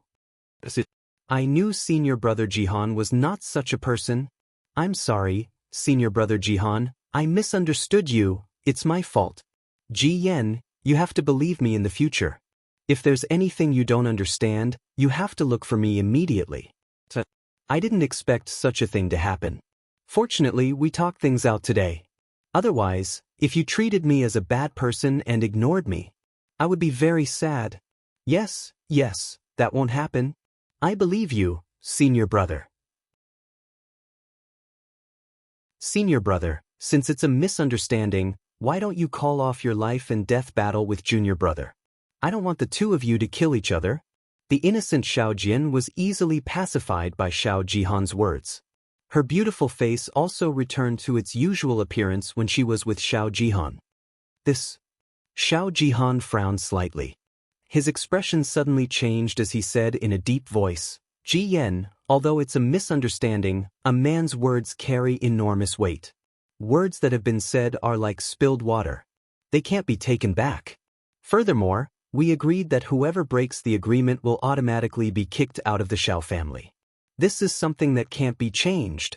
I knew senior brother Jihan was not such a person. I'm sorry, senior brother Jihan, I misunderstood you, it's my fault. Ji Yen, you have to believe me in the future. If there's anything you don't understand, you have to look for me immediately. I didn't expect such a thing to happen. Fortunately, we talked things out today. Otherwise, if you treated me as a bad person and ignored me, I would be very sad. Yes, that won't happen. I believe you, senior brother. Senior brother, since it's a misunderstanding, why don't you call off your life and death battle with junior brother? I don't want the two of you to kill each other. The innocent Xiao Jian was easily pacified by Xiao Jihan's words. Her beautiful face also returned to its usual appearance when she was with Xiao Jihan. Xiao Jihan frowned slightly. His expression suddenly changed as he said in a deep voice, Ji Yen, although it's a misunderstanding, a man's words carry enormous weight. Words that have been said are like spilled water. They can't be taken back. Furthermore, we agreed that whoever breaks the agreement will automatically be kicked out of the Xiao family. This is something that can't be changed.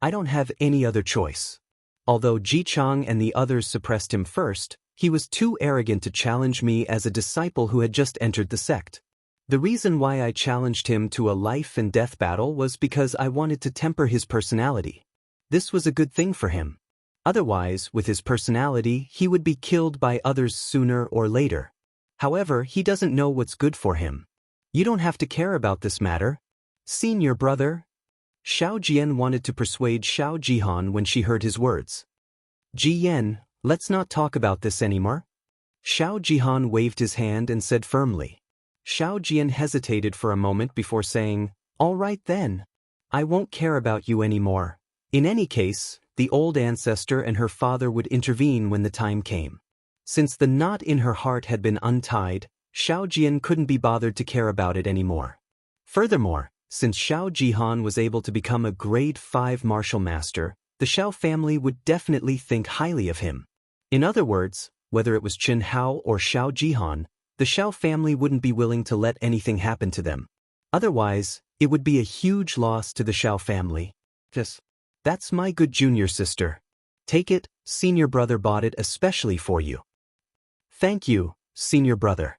I don't have any other choice. Although Ji Chang and the others suppressed him first, he was too arrogant to challenge me as a disciple who had just entered the sect. The reason why I challenged him to a life and death battle was because I wanted to temper his personality. This was a good thing for him. Otherwise, with his personality, he would be killed by others sooner or later. However, he doesn't know what's good for him. You don't have to care about this matter. Senior brother. Xiao Jian wanted to persuade Xiao Jihan when she heard his words. Ji Yen, let's not talk about this anymore. Xiao Jihan waved his hand and said firmly. Xiao Jian hesitated for a moment before saying, all right then. I won't care about you anymore. In any case, the old ancestor and her father would intervene when the time came. Since the knot in her heart had been untied, Xiao Jian couldn't be bothered to care about it anymore. Furthermore, since Xiao Jihan was able to become a grade 5 martial master, the Xiao family would definitely think highly of him. In other words, whether it was Chen Hao or Xiao Jihan, the Xiao family wouldn't be willing to let anything happen to them. Otherwise, it would be a huge loss to the Xiao family. That's my good junior sister. Take it, senior brother bought it especially for you. Thank you, senior brother.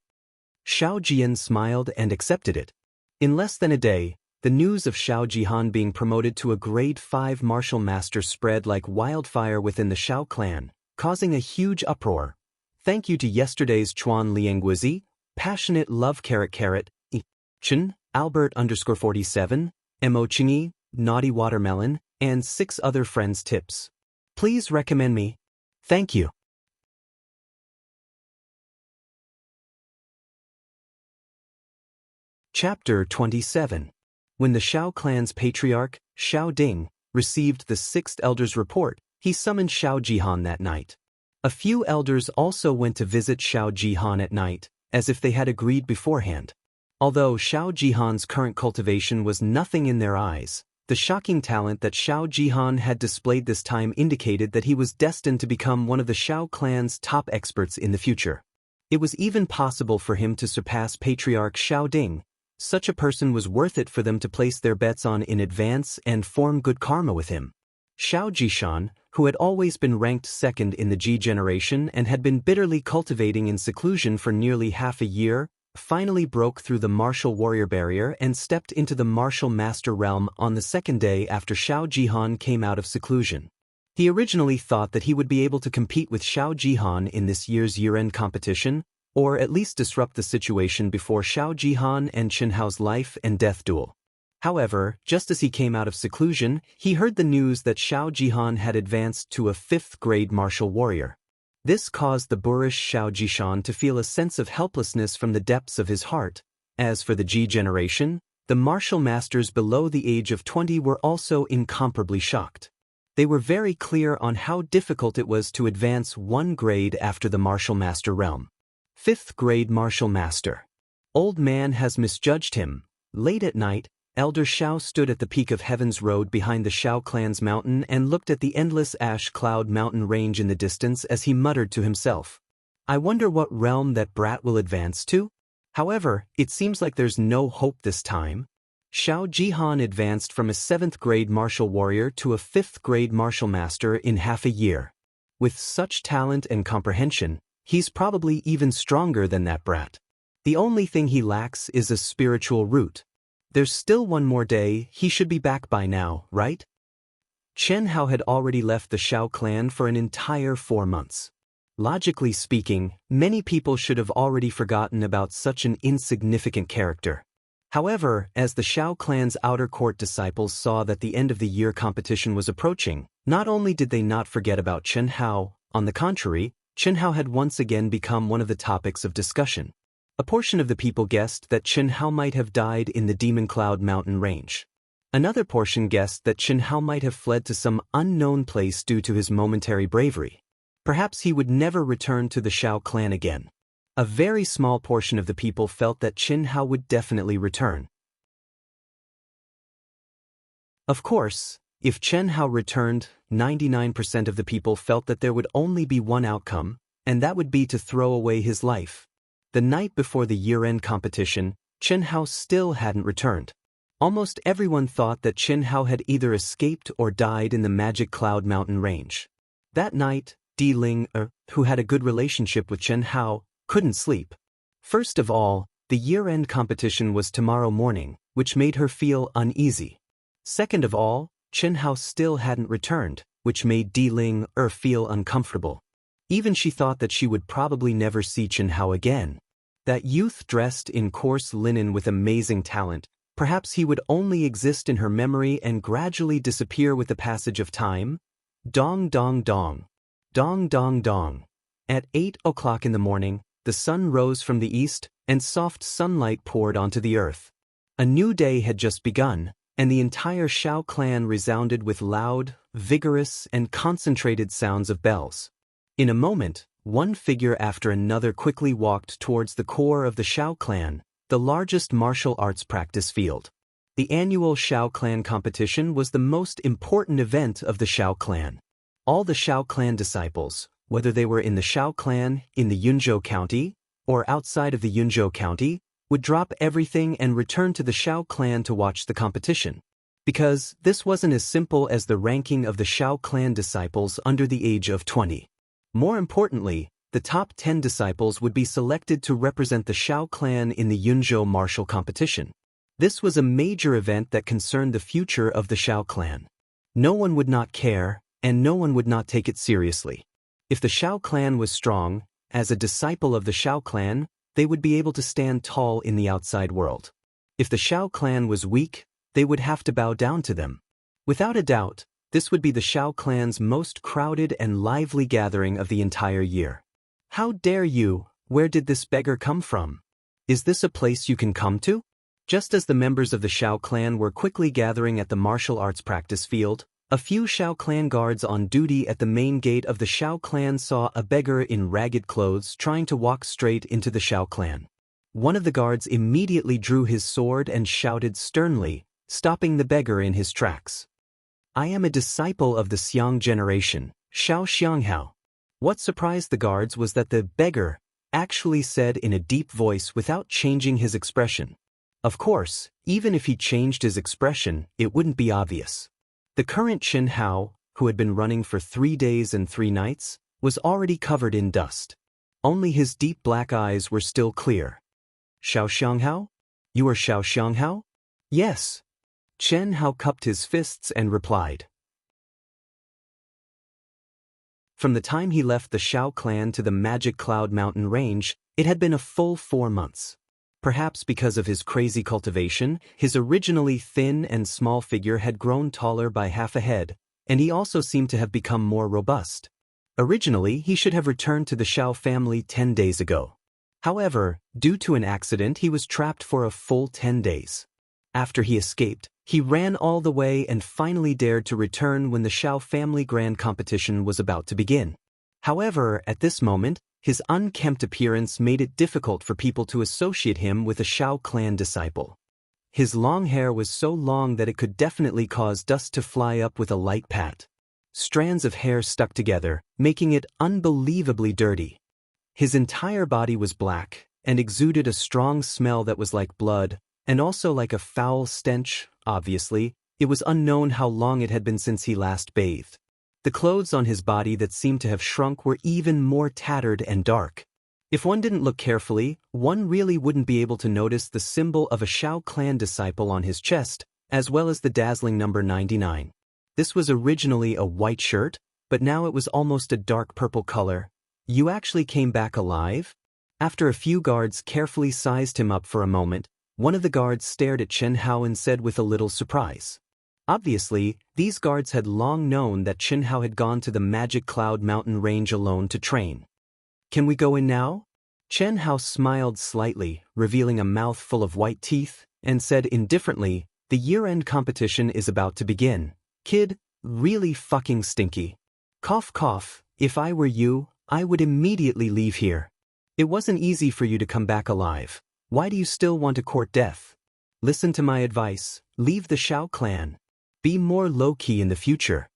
Xiao Jian smiled and accepted it. In less than a day, the news of Xiao Jihan being promoted to a grade 5 martial master spread like wildfire within the Xiao clan, causing a huge uproar. Thank you to yesterday's Chuan Liangguizi, passionate love carrot, Chen, Albert_47, Mo Chingy, Naughty Watermelon, and 6 other friends tips. Please recommend me. Thank you. Chapter 27. When the Xiao clan's patriarch, Xiao Ding, received the 6th elder's report, he summoned Xiao Jihan that night. A few elders also went to visit Xiao Jihan at night, as if they had agreed beforehand. Although Xiao Jihan's current cultivation was nothing in their eyes, the shocking talent that Xiao Jihan had displayed this time indicated that he was destined to become one of the Xiao clan's top experts in the future. It was even possible for him to surpass Patriarch Xiao Ding. Such a person was worth it for them to place their bets on in advance and form good karma with him. Xiao Jishan, who had always been ranked second in the Ji generation and had been bitterly cultivating in seclusion for nearly half a year, finally broke through the martial warrior barrier and stepped into the martial master realm on the second day after Xiao Jihan came out of seclusion. He originally thought that he would be able to compete with Xiao Jihan in this year's year-end competition, or at least disrupt the situation before Xiao Jihan and Chen Hao's life and death duel. However, just as he came out of seclusion, he heard the news that Xiao Jihan had advanced to a 5th-grade martial warrior. This caused the boorish Xiao Jishan to feel a sense of helplessness from the depths of his heart. As for the Ji generation, the martial masters below the age of 20 were also incomparably shocked. They were very clear on how difficult it was to advance 1 grade after the martial master realm. 5th-grade martial master. Old man has misjudged him. Late at night, Elder Xiao stood at the peak of Heaven's Road behind the Xiao clan's mountain and looked at the endless ash cloud mountain range in the distance as he muttered to himself. I wonder what realm that brat will advance to? However, it seems like there's no hope this time. Xiao Jihan advanced from a 7th-grade martial warrior to a 5th-grade martial master in half a year. With such talent and comprehension, he's probably even stronger than that brat. The only thing he lacks is a spiritual root. There's still 1 more day, he should be back by now, right? Chen Hao had already left the Xiao clan for an entire 4 months. Logically speaking, many people should have already forgotten about such an insignificant character. However, as the Xiao clan's outer court disciples saw that the end of the year competition was approaching, not only did they not forget about Chen Hao, on the contrary, Chen Hao had once again become one of the topics of discussion. A portion of the people guessed that Chen Hao might have died in the Demon Cloud mountain range. Another portion guessed that Chen Hao might have fled to some unknown place due to his momentary bravery. Perhaps he would never return to the Xiao clan again. A very small portion of the people felt that Chen Hao would definitely return. Of course, if Chen Hao returned, 99% of the people felt that there would only be one outcome, and that would be to throw away his life. The night before the year-end competition, Chen Hao still hadn't returned. Almost everyone thought that Chen Hao had either escaped or died in the Magic Cloud mountain range. That night, Di Ling, who had a good relationship with Chen Hao, couldn't sleep. First of all, the year-end competition was tomorrow morning, which made her feel uneasy. Second of all, Chen Hao still hadn't returned, which made Di Ling feel uncomfortable. Even she thought that she would probably never see Chen Hao again. That youth dressed in coarse linen with amazing talent, perhaps he would only exist in her memory and gradually disappear with the passage of time? Dong dong dong. Dong dong dong. At 8 o'clock in the morning, the sun rose from the east, and soft sunlight poured onto the earth. A new day had just begun, and the entire Xiao clan resounded with loud, vigorous, and concentrated sounds of bells. In a moment, one figure after another quickly walked towards the core of the Xiao clan, the largest martial arts practice field. The annual Xiao clan competition was the most important event of the Xiao clan. All the Xiao clan disciples, whether they were in the Xiao clan, in the Yunzhou County, or outside of the Yunzhou County, would drop everything and return to the Xiao clan to watch the competition. Because this wasn't as simple as the ranking of the Xiao clan disciples under the age of 20. More importantly, the top 10 disciples would be selected to represent the Xiao clan in the Yunzhou martial competition. This was a major event that concerned the future of the Xiao clan. No one would not care, and no one would not take it seriously. If the Xiao clan was strong, as a disciple of the Xiao clan, they would be able to stand tall in the outside world. If the Xiao clan was weak, they would have to bow down to them. Without a doubt, this would be the Xiao clan's most crowded and lively gathering of the entire year. How dare you? Where did this beggar come from? Is this a place you can come to? Just as the members of the Xiao clan were quickly gathering at the martial arts practice field, a few Xiao clan guards on duty at the main gate of the Xiao clan saw a beggar in ragged clothes trying to walk straight into the Xiao clan. One of the guards immediately drew his sword and shouted sternly, stopping the beggar in his tracks. I am a disciple of the Xiang generation, Xiao Xianghao. What surprised the guards was that the beggar, actually said in a deep voice without changing his expression. Of course, even if he changed his expression, it wouldn't be obvious. The current Chen Hao, who had been running for 3 days and 3 nights, was already covered in dust. Only his deep black eyes were still clear. Xiao Xianghao? You are Xiao Xianghao? Yes. Chen Hao cupped his fists and replied. From the time he left the Xiao clan to the Magic Cloud Mountain Range, it had been a full 4 months. Perhaps because of his crazy cultivation, his originally thin and small figure had grown taller by half a head, and he also seemed to have become more robust. Originally, he should have returned to the Xiao family 10 days ago. However, due to an accident, he was trapped for a full 10 days. After he escaped, he ran all the way and finally dared to return when the Xiao family grand competition was about to begin. However, at this moment, his unkempt appearance made it difficult for people to associate him with a Xiao clan disciple. His long hair was so long that it could definitely cause dust to fly up with a light pat. Strands of hair stuck together, making it unbelievably dirty. His entire body was black, and exuded a strong smell that was like blood, and also like a foul stench. Obviously, it was unknown how long it had been since he last bathed. The clothes on his body that seemed to have shrunk were even more tattered and dark. If one didn't look carefully, one really wouldn't be able to notice the symbol of a Xiao clan disciple on his chest, as well as the dazzling number 99. This was originally a white shirt, but now it was almost a dark purple color. You actually came back alive? After a few guards carefully sized him up for a moment, one of the guards stared at Chen Hao and said with a little surprise. Obviously, these guards had long known that Chen Hao had gone to the Magic Cloud Mountain Range alone to train. Can we go in now? Chen Hao smiled slightly, revealing a mouth full of white teeth, and said indifferently, the year-end competition is about to begin. Kid, really fucking stinky. Cough cough, if I were you, I would immediately leave here. It wasn't easy for you to come back alive. Why do you still want to court death? Listen to my advice, leave the Xiao clan. Be more low-key in the future.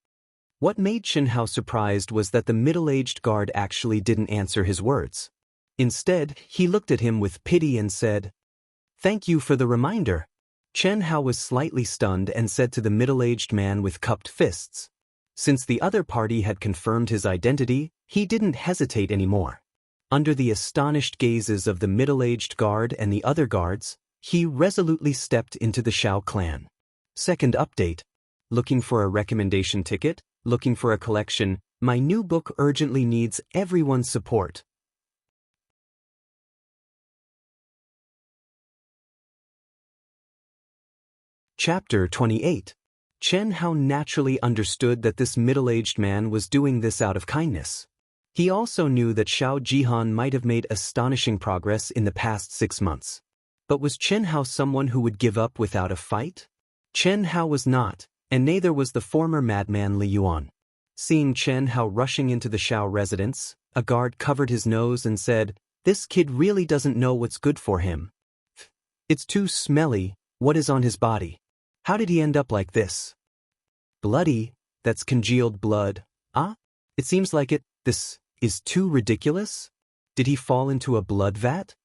What made Chen Hao surprised was that the middle-aged guard actually didn't answer his words. Instead, he looked at him with pity and said, "Thank you for the reminder." Chen Hao was slightly stunned and said to the middle-aged man with cupped fists. Since the other party had confirmed his identity, he didn't hesitate anymore. Under the astonished gazes of the middle-aged guard and the other guards, he resolutely stepped into the Xiao clan. Second update. Looking for a recommendation ticket? Looking for a collection? My new book urgently needs everyone's support. Chapter 28. Chen Hao naturally understood that this middle-aged man was doing this out of kindness. He also knew that Xiao Jihan might have made astonishing progress in the past 6 months. But was Chen Hao someone who would give up without a fight? Chen Hao was not, and neither was the former madman Li Yuan. Seeing Chen Hao rushing into the Xiao residence, a guard covered his nose and said, "This kid really doesn't know what's good for him. It's too smelly. What is on his body? How did he end up like this? Bloody, that's congealed blood. Ah? It seems like it. This is too ridiculous. Did he fall into a blood vat?"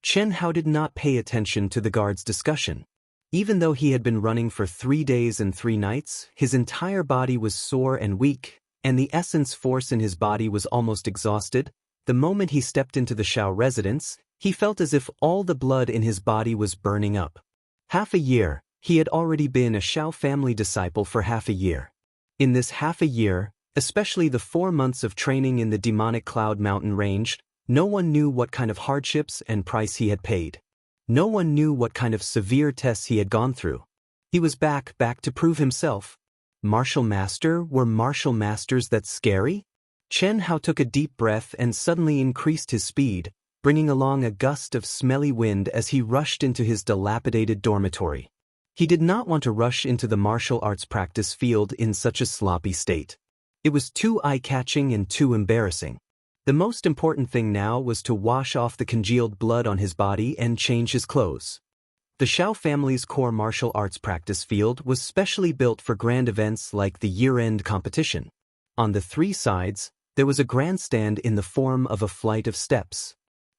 Chen Hao did not pay attention to the guard's discussion. Even though he had been running for 3 days and 3 nights, his entire body was sore and weak, and the essence force in his body was almost exhausted. The moment he stepped into the Xiao residence, he felt as if all the blood in his body was burning up. Half a year, he had already been a Xiao family disciple for half a year. In this half a year, especially the 4 months of training in the demonic Cloud Mountain Range, no one knew what kind of hardships and price he had paid. No one knew what kind of severe tests he had gone through. He was back to prove himself. Martial master? Were martial masters that scary? Chen Hao took a deep breath and suddenly increased his speed, bringing along a gust of smelly wind as he rushed into his dilapidated dormitory. He did not want to rush into the martial arts practice field in such a sloppy state. It was too eye-catching and too embarrassing. The most important thing now was to wash off the congealed blood on his body and change his clothes. The Xiao family's core martial arts practice field was specially built for grand events like the year-end competition. On the 3 sides, there was a grandstand in the form of a flight of steps.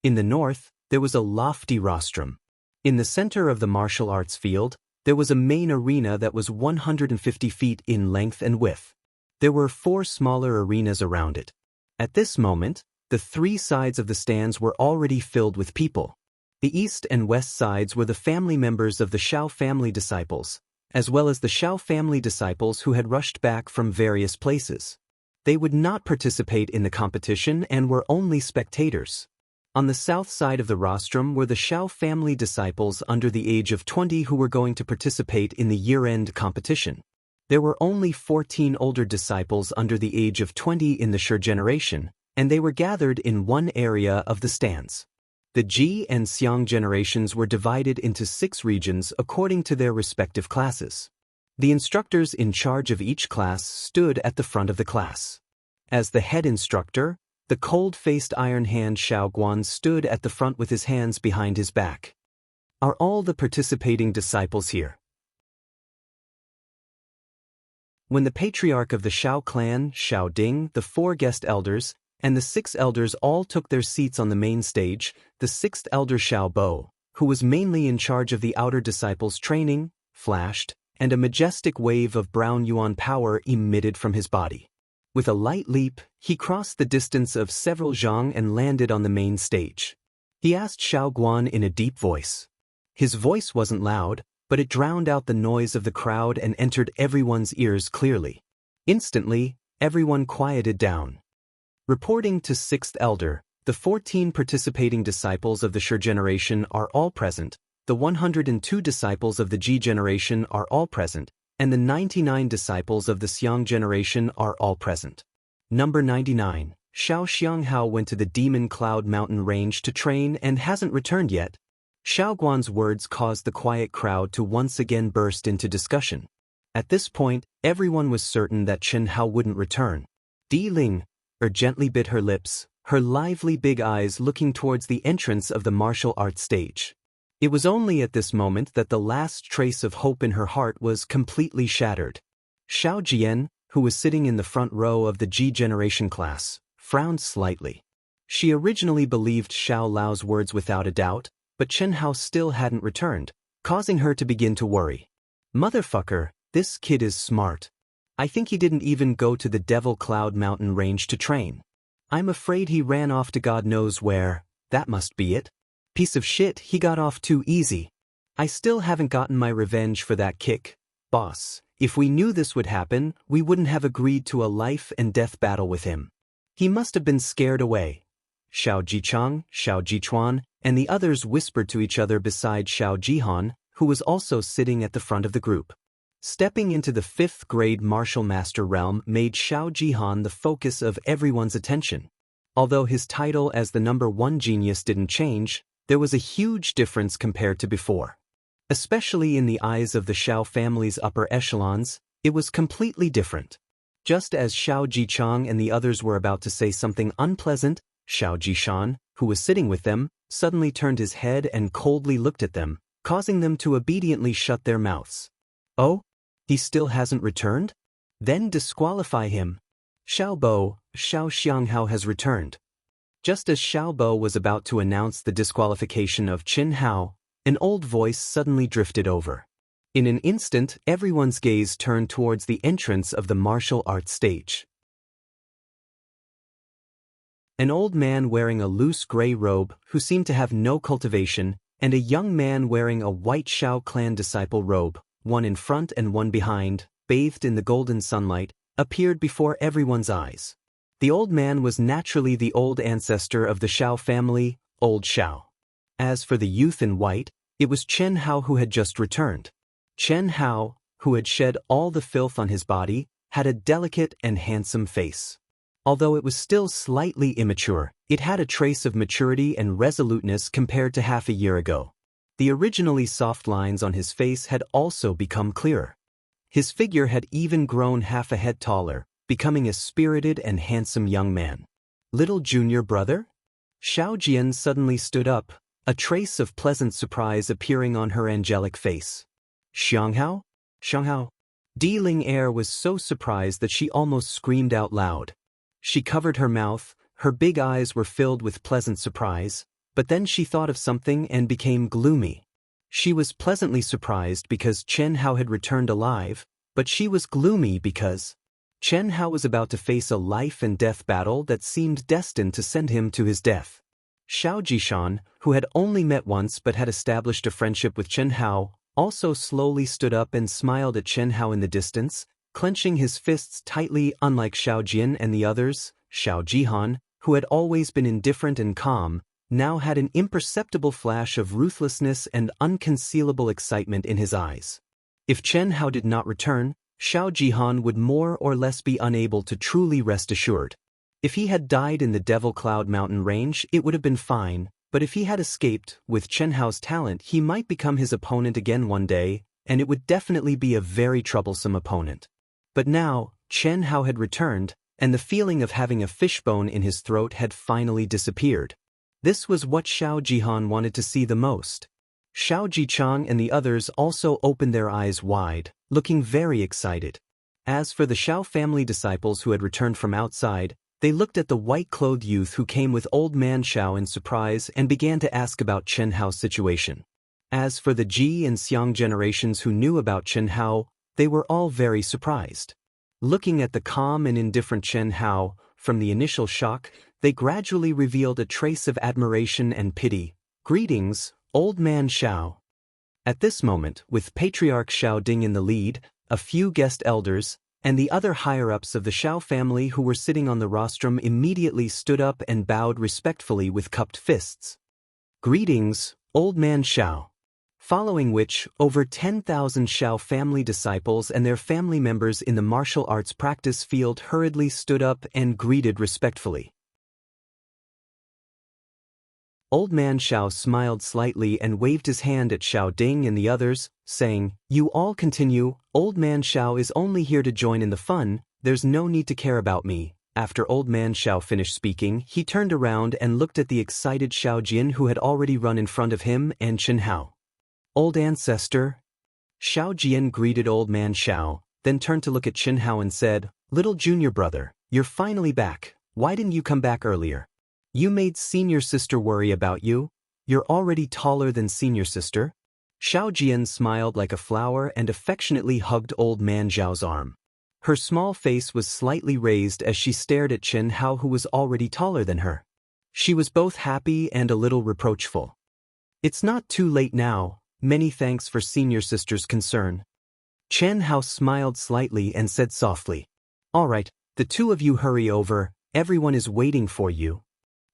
In the north, there was a lofty rostrum. In the center of the martial arts field, there was a main arena that was 150 feet in length and width. There were 4 smaller arenas around it. At this moment, the 3 sides of the stands were already filled with people. The east and west sides were the family members of the Xiao family disciples, as well as the Xiao family disciples who had rushed back from various places. They would not participate in the competition and were only spectators. On the south side of the rostrum were the Xiao family disciples under the age of 20 who were going to participate in the year-end competition. There were only 14 older disciples under the age of 20 in the Shi generation, and they were gathered in one area of the stands. The Ji and Xiang generations were divided into 6 regions according to their respective classes. The instructors in charge of each class stood at the front of the class. As the head instructor, the cold-faced Iron Hand Xiao Guan stood at the front with his hands behind his back. Are all the participating disciples here? When the patriarch of the Xiao clan, Xiao Ding, the 4 guest elders, and the 6 elders all took their seats on the main stage, the 6th elder Xiao Bo, who was mainly in charge of the outer disciples' training, flashed, and a majestic wave of brown yuan power emitted from his body. With a light leap, he crossed the distance of several zhang and landed on the main stage. He asked Xiao Guan in a deep voice. His voice wasn't loud, but it drowned out the noise of the crowd and entered everyone's ears clearly. Instantly, everyone quieted down. Reporting to 6th elder, the 14 participating disciples of the Shi generation are all present, the 102 disciples of the Ji generation are all present, and the 99 disciples of the Xiang generation are all present. Number 99, Xiao Xianghao went to the Demon Cloud Mountain range to train and hasn't returned yet. Xiao Guan's words caused the quiet crowd to once again burst into discussion. At this point, everyone was certain that Chen Hao wouldn't return. Di Ling gently bit her lips, her lively big eyes looking towards the entrance of the martial arts stage. It was only at this moment that the last trace of hope in her heart was completely shattered. Xiao Jian, who was sitting in the front row of the Ji generation class, frowned slightly. She originally believed Xiao Lao's words without a doubt, but Chen Hao still hadn't returned, causing her to begin to worry. Motherfucker, this kid is smart. I think he didn't even go to the Devil Cloud Mountain range to train. I'm afraid he ran off to God knows where. That must be it. Piece of shit, he got off too easy. I still haven't gotten my revenge for that kick. Boss, if we knew this would happen, we wouldn't have agreed to a life and death battle with him. He must have been scared away. Xiao Jichang, Xiao Jichuan, and the others whispered to each other beside Xiao Jihan, who was also sitting at the front of the group. Stepping into the 5th grade martial master realm made Xiao Jihan the focus of everyone's attention. Although his title as the number 1 genius didn't change, there was a huge difference compared to before. Especially in the eyes of the Xiao family's upper echelons, it was completely different. Just as Xiao Jichang and the others were about to say something unpleasant, Xiao Jishan, who was sitting with them, suddenly turned his head and coldly looked at them, causing them to obediently shut their mouths. Oh? He still hasn't returned? Then disqualify him. Xiao Bo, Xiao Xianghao has returned. Just as Xiao Bo was about to announce the disqualification of Chen Hao, an old voice suddenly drifted over. In an instant, everyone's gaze turned towards the entrance of the martial arts stage. An old man wearing a loose gray robe, who seemed to have no cultivation, and a young man wearing a white Xiao clan disciple robe, one in front and one behind, bathed in the golden sunlight, appeared before everyone's eyes. The old man was naturally the old ancestor of the Xiao family, Old Xiao. As for the youth in white, it was Chen Hao who had just returned. Chen Hao, who had shed all the filth on his body, had a delicate and handsome face. Although it was still slightly immature, it had a trace of maturity and resoluteness compared to half a year ago. The originally soft lines on his face had also become clearer. His figure had even grown half a head taller, becoming a spirited and handsome young man. Little junior brother? Xiao Jian suddenly stood up, a trace of pleasant surprise appearing on her angelic face. Xianghao? Xianghao? Di Ling Air was so surprised that she almost screamed out loud. She covered her mouth, her big eyes were filled with pleasant surprise. But then she thought of something and became gloomy. She was pleasantly surprised because Chen Hao had returned alive, but she was gloomy because Chen Hao was about to face a life and death battle that seemed destined to send him to his death. Xiao Jishan, who had only met once but had established a friendship with Chen Hao, also slowly stood up and smiled at Chen Hao in the distance, clenching his fists tightly. Unlike Xiao Jian and the others, Xiao Jihan, who had always been indifferent and calm, now had an imperceptible flash of ruthlessness and unconcealable excitement in his eyes. If Chen Hao did not return, Xiao Jihan would more or less be unable to truly rest assured. If he had died in the Devil Cloud Mountain range, it would have been fine, but if he had escaped, with Chen Hao's talent he might become his opponent again one day, and it would definitely be a very troublesome opponent. But now, Chen Hao had returned, and the feeling of having a fishbone in his throat had finally disappeared. This was what Xiao Jihan wanted to see the most. Xiao Jichang and the others also opened their eyes wide, looking very excited. As for the Xiao family disciples who had returned from outside, they looked at the white-clothed youth who came with old man Xiao in surprise and began to ask about Chen Hao's situation. As for the Ji and Xiang generations who knew about Chen Hao, they were all very surprised. Looking at the calm and indifferent Chen Hao, from the initial shock, they gradually revealed a trace of admiration and pity. "Greetings, old man Xiao." At this moment, with Patriarch Xiao Ding in the lead, a few guest elders, and the other higher-ups of the Xiao family who were sitting on the rostrum immediately stood up and bowed respectfully with cupped fists. "Greetings, old man Xiao." Following which, over 10,000 Xiao family disciples and their family members in the martial arts practice field hurriedly stood up and greeted respectfully. Old man Xiao smiled slightly and waved his hand at Xiao Ding and the others, saying, "You all continue, old man Xiao is only here to join in the fun, there's no need to care about me." After old man Xiao finished speaking, he turned around and looked at the excited Xiao Jian who had already run in front of him and Chen Hao. "Old ancestor." Xiao Jian greeted old man Xiao, then turned to look at Chen Hao and said, "Little junior brother, you're finally back. Why didn't you come back earlier? You made senior sister worry about you. You're already taller than senior sister." Xiao Jian smiled like a flower and affectionately hugged old man Zhao's arm. Her small face was slightly raised as she stared at Chen Hao who was already taller than her. She was both happy and a little reproachful. "It's not too late now. Many thanks for senior sister's concern." Chen Hao smiled slightly and said softly, "All right, the two of you hurry over, everyone is waiting for you."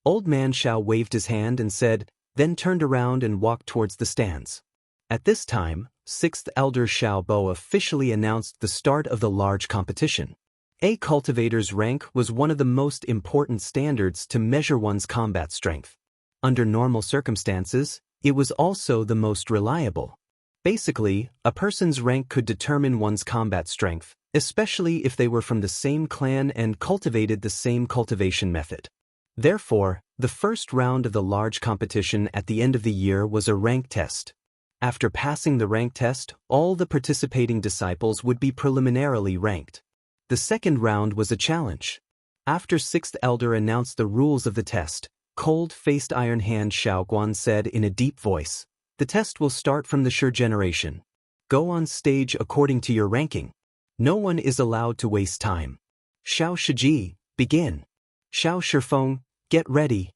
Old man Xiao waved his hand and said, then turned around and walked towards the stands. At this time, 6th Elder Xiao Bo officially announced the start of the large competition. A cultivator's rank was one of the most important standards to measure one's combat strength. Under normal circumstances, it was also the most reliable. Basically, a person's rank could determine one's combat strength, especially if they were from the same clan and cultivated the same cultivation method. Therefore, the first round of the large competition at the end of the year was a rank test. After passing the rank test, all the participating disciples would be preliminarily ranked. The second round was a challenge. After 6th Elder announced the rules of the test, cold-faced Iron Hand Xiao Guan said in a deep voice, "The test will start from the Shi generation. Go on stage according to your ranking. No one is allowed to waste time. Xiao Shiji, begin. Xiao Shifeng, get ready."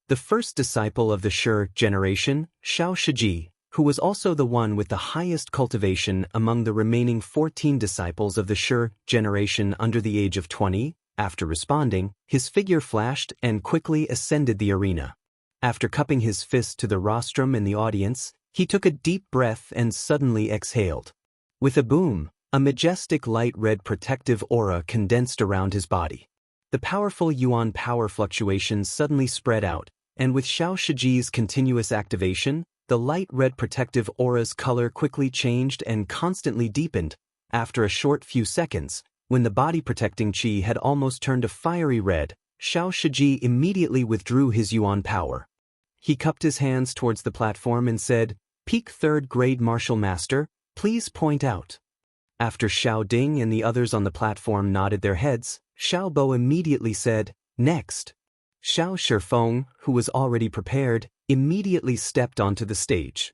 The first disciple of the Shi generation, Xiao Shiji, who was also the one with the highest cultivation among the remaining 14 disciples of the Shi generation under the age of 20, after responding, his figure flashed and quickly ascended the arena. After cupping his fist to the rostrum in the audience, he took a deep breath and suddenly exhaled. With a boom, a majestic light red protective aura condensed around his body. The powerful Yuan power fluctuations suddenly spread out, and with Xiao Shiji's continuous activation, the light red protective aura's color quickly changed and constantly deepened. After a short few seconds, when the body-protecting qi had almost turned a fiery red, Xiao Shiji immediately withdrew his Yuan power. He cupped his hands towards the platform and said, "Peak 3rd grade martial master, please point out." After Xiao Ding and the others on the platform nodded their heads, Xiao Bo immediately said, "Next." Xiao Shifeng, who was already prepared, immediately stepped onto the stage.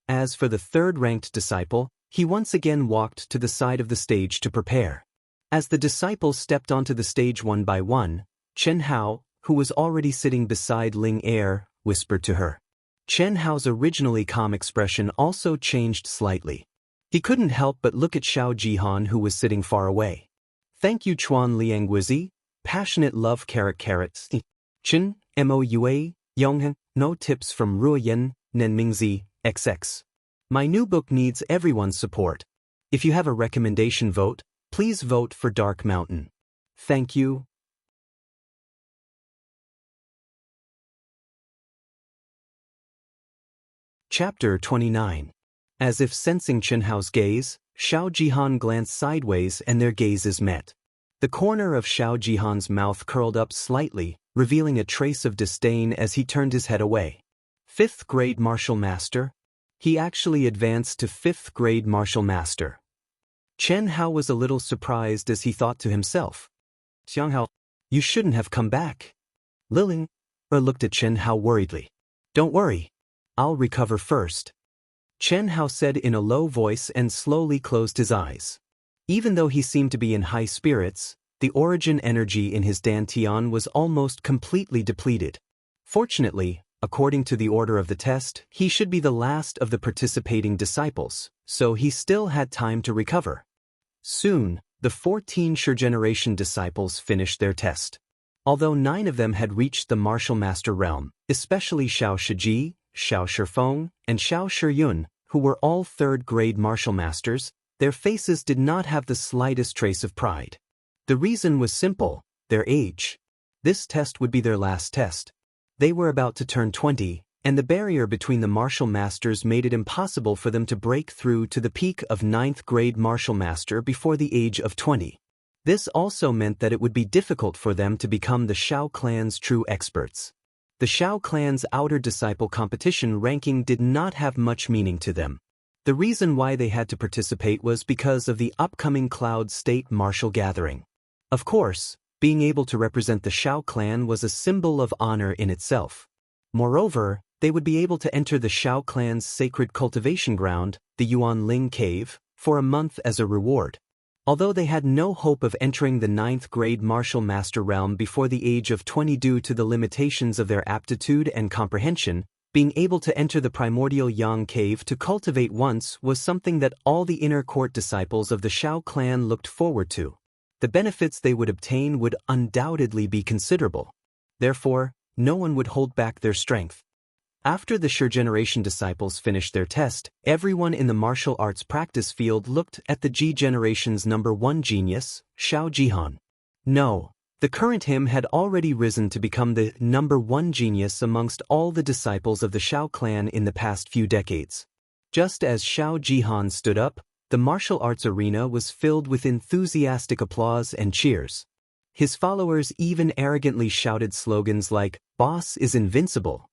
As for the third-ranked disciple, he once again walked to the side of the stage to prepare. As the disciples stepped onto the stage one by one, Chen Hao, who was already sitting beside Ling Er, whispered to her. Chen Hao's originally calm expression also changed slightly. He couldn't help but look at Xiao Jihan, who was sitting far away. Thank you, Chuan Liangwizi. Passionate love carrots. Chen, Moua, Yonghen, no tips from Ruoyan, Nenmingzi, XX. My new book needs everyone's support. If you have a recommendation vote, please vote for Dark Mountain. Thank you. Chapter 29. As if sensing Chen Hao's gaze, Xiao Jihan glanced sideways and their gazes met. The corner of Xiao Jihan's mouth curled up slightly, revealing a trace of disdain as he turned his head away. 5th grade martial master? He actually advanced to 5th grade martial master. Chen Hao was a little surprised as he thought to himself. Xianghao, you shouldn't have come back. Liling looked at Chen Hao worriedly. Don't worry. I'll recover first. Chen Hao said in a low voice and slowly closed his eyes. Even though he seemed to be in high spirits, the origin energy in his dantian was almost completely depleted. Fortunately, according to the order of the test, he should be the last of the participating disciples, so he still had time to recover. Soon, the 14 Shi generation disciples finished their test. Although 9 of them had reached the martial master realm, especially Xiao Shiji, Xiao Shifeng, and Xiao Shiyun, who were all 3rd grade martial masters, their faces did not have the slightest trace of pride. The reason was simple: their age. This test would be their last test. They were about to turn 20, and the barrier between the martial masters made it impossible for them to break through to the peak of 9th grade martial master before the age of 20. This also meant that it would be difficult for them to become the Shao clan's true experts. The Shao clan's outer disciple competition ranking did not have much meaning to them. The reason why they had to participate was because of the upcoming Cloud State martial gathering. Of course, being able to represent the Shao clan was a symbol of honor in itself. Moreover, they would be able to enter the Shao clan's sacred cultivation ground, the Yuanling Cave, for a month as a reward. Although they had no hope of entering the 9th grade martial master realm before the age of 20 due to the limitations of their aptitude and comprehension, being able to enter the primordial Yang Cave to cultivate once was something that all the inner court disciples of the Shao clan looked forward to. The benefits they would obtain would undoubtedly be considerable. Therefore, no one would hold back their strength. After the Shi generation disciples finished their test, everyone in the martial arts practice field looked at the Ji generation's number 1 genius, Xiao Jihan. No, the current him had already risen to become the number 1 genius amongst all the disciples of the Shao clan in the past few decades. Just as Xiao Jihan stood up, the martial arts arena was filled with enthusiastic applause and cheers. His followers even arrogantly shouted slogans like, "Boss is invincible."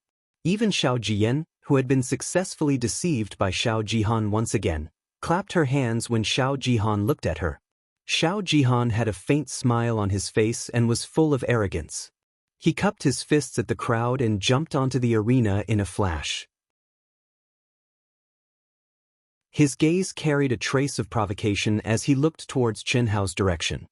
Even Xiao Jian, who had been successfully deceived by Xiao Jihan once again, clapped her hands when Xiao Jihan looked at her. Xiao Jihan had a faint smile on his face and was full of arrogance. He cupped his fists at the crowd and jumped onto the arena in a flash. His gaze carried a trace of provocation as he looked towards Chen Hao's direction.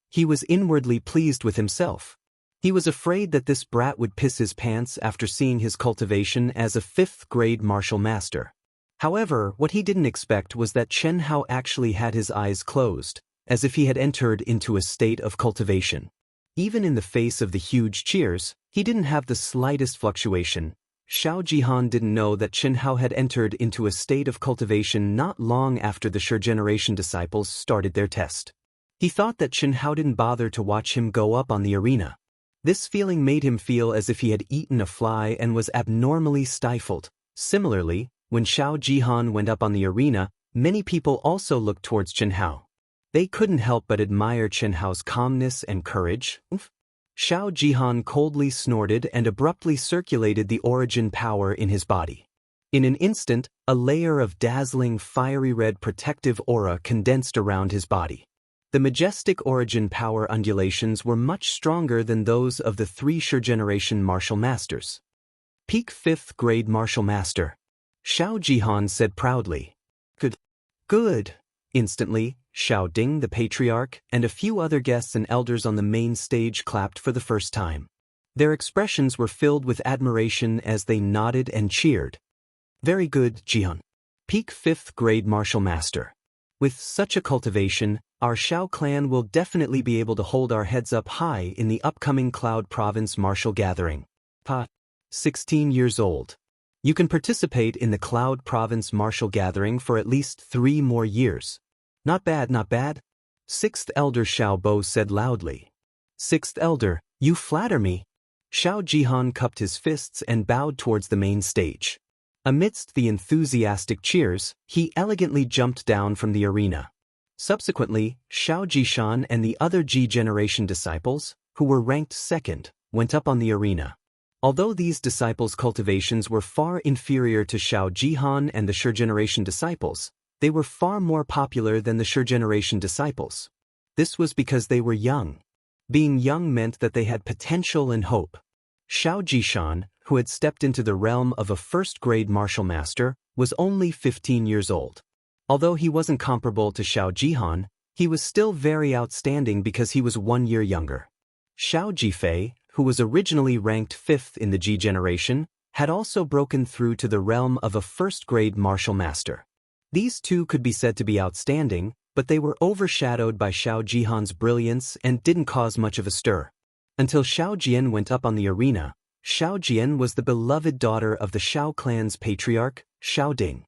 He was inwardly pleased with himself. He was afraid that this brat would piss his pants after seeing his cultivation as a 5th grade martial master. However, what he didn't expect was that Chen Hao actually had his eyes closed, as if he had entered into a state of cultivation. Even in the face of the huge cheers, he didn't have the slightest fluctuation. Xiao Jihan didn't know that Chen Hao had entered into a state of cultivation not long after the Shi generation disciples started their test. He thought that Chen Hao didn't bother to watch him go up on the arena. This feeling made him feel as if he had eaten a fly and was abnormally stifled. Similarly, when Xiao Jihan went up on the arena, many people also looked towards Chen Hao. They couldn't help but admire Chen Hao's calmness and courage. Xiao Jihan coldly snorted and abruptly circulated the origin power in his body. In an instant, a layer of dazzling fiery red protective aura condensed around his body. The majestic origin power undulations were much stronger than those of the 3 generation martial masters. Peak 5th grade martial master. Xiao Jihan said proudly. Good. Instantly, Xiao Ding the patriarch and a few other guests and elders on the main stage clapped for the first time. Their expressions were filled with admiration as they nodded and cheered. Very good, Jihan. Peak 5th grade martial master. With such a cultivation, our Xiao clan will definitely be able to hold our heads up high in the upcoming Cloud Province martial gathering. 16 years old. You can participate in the Cloud Province martial gathering for at least 3 more years. Not bad, not bad. 6th Elder Xiao Bo said loudly. 6th Elder, you flatter me. Xiao Jihan cupped his fists and bowed towards the main stage. Amidst the enthusiastic cheers, he elegantly jumped down from the arena. Subsequently, Xiao Jishan and the other Ji generation disciples, who were ranked 2nd, went up on the arena. Although these disciples' cultivations were far inferior to Xiao Jihan and the Shi generation disciples, they were far more popular than the Shi generation disciples. This was because they were young. Being young meant that they had potential and hope. Xiao Jishan, who had stepped into the realm of a first-grade martial master, was only 15 years old. Although he wasn't comparable to Xiao Jihan, he was still very outstanding because he was 1 year younger. Xiao Jifei, who was originally ranked 5th in the Ji generation, had also broken through to the realm of a first-grade martial master. These two could be said to be outstanding, but they were overshadowed by Xiao Jihan's brilliance and didn't cause much of a stir. Until Xiao Jian went up on the arena, Xiao Jian was the beloved daughter of the Xiao clan's patriarch, Xiao Ding.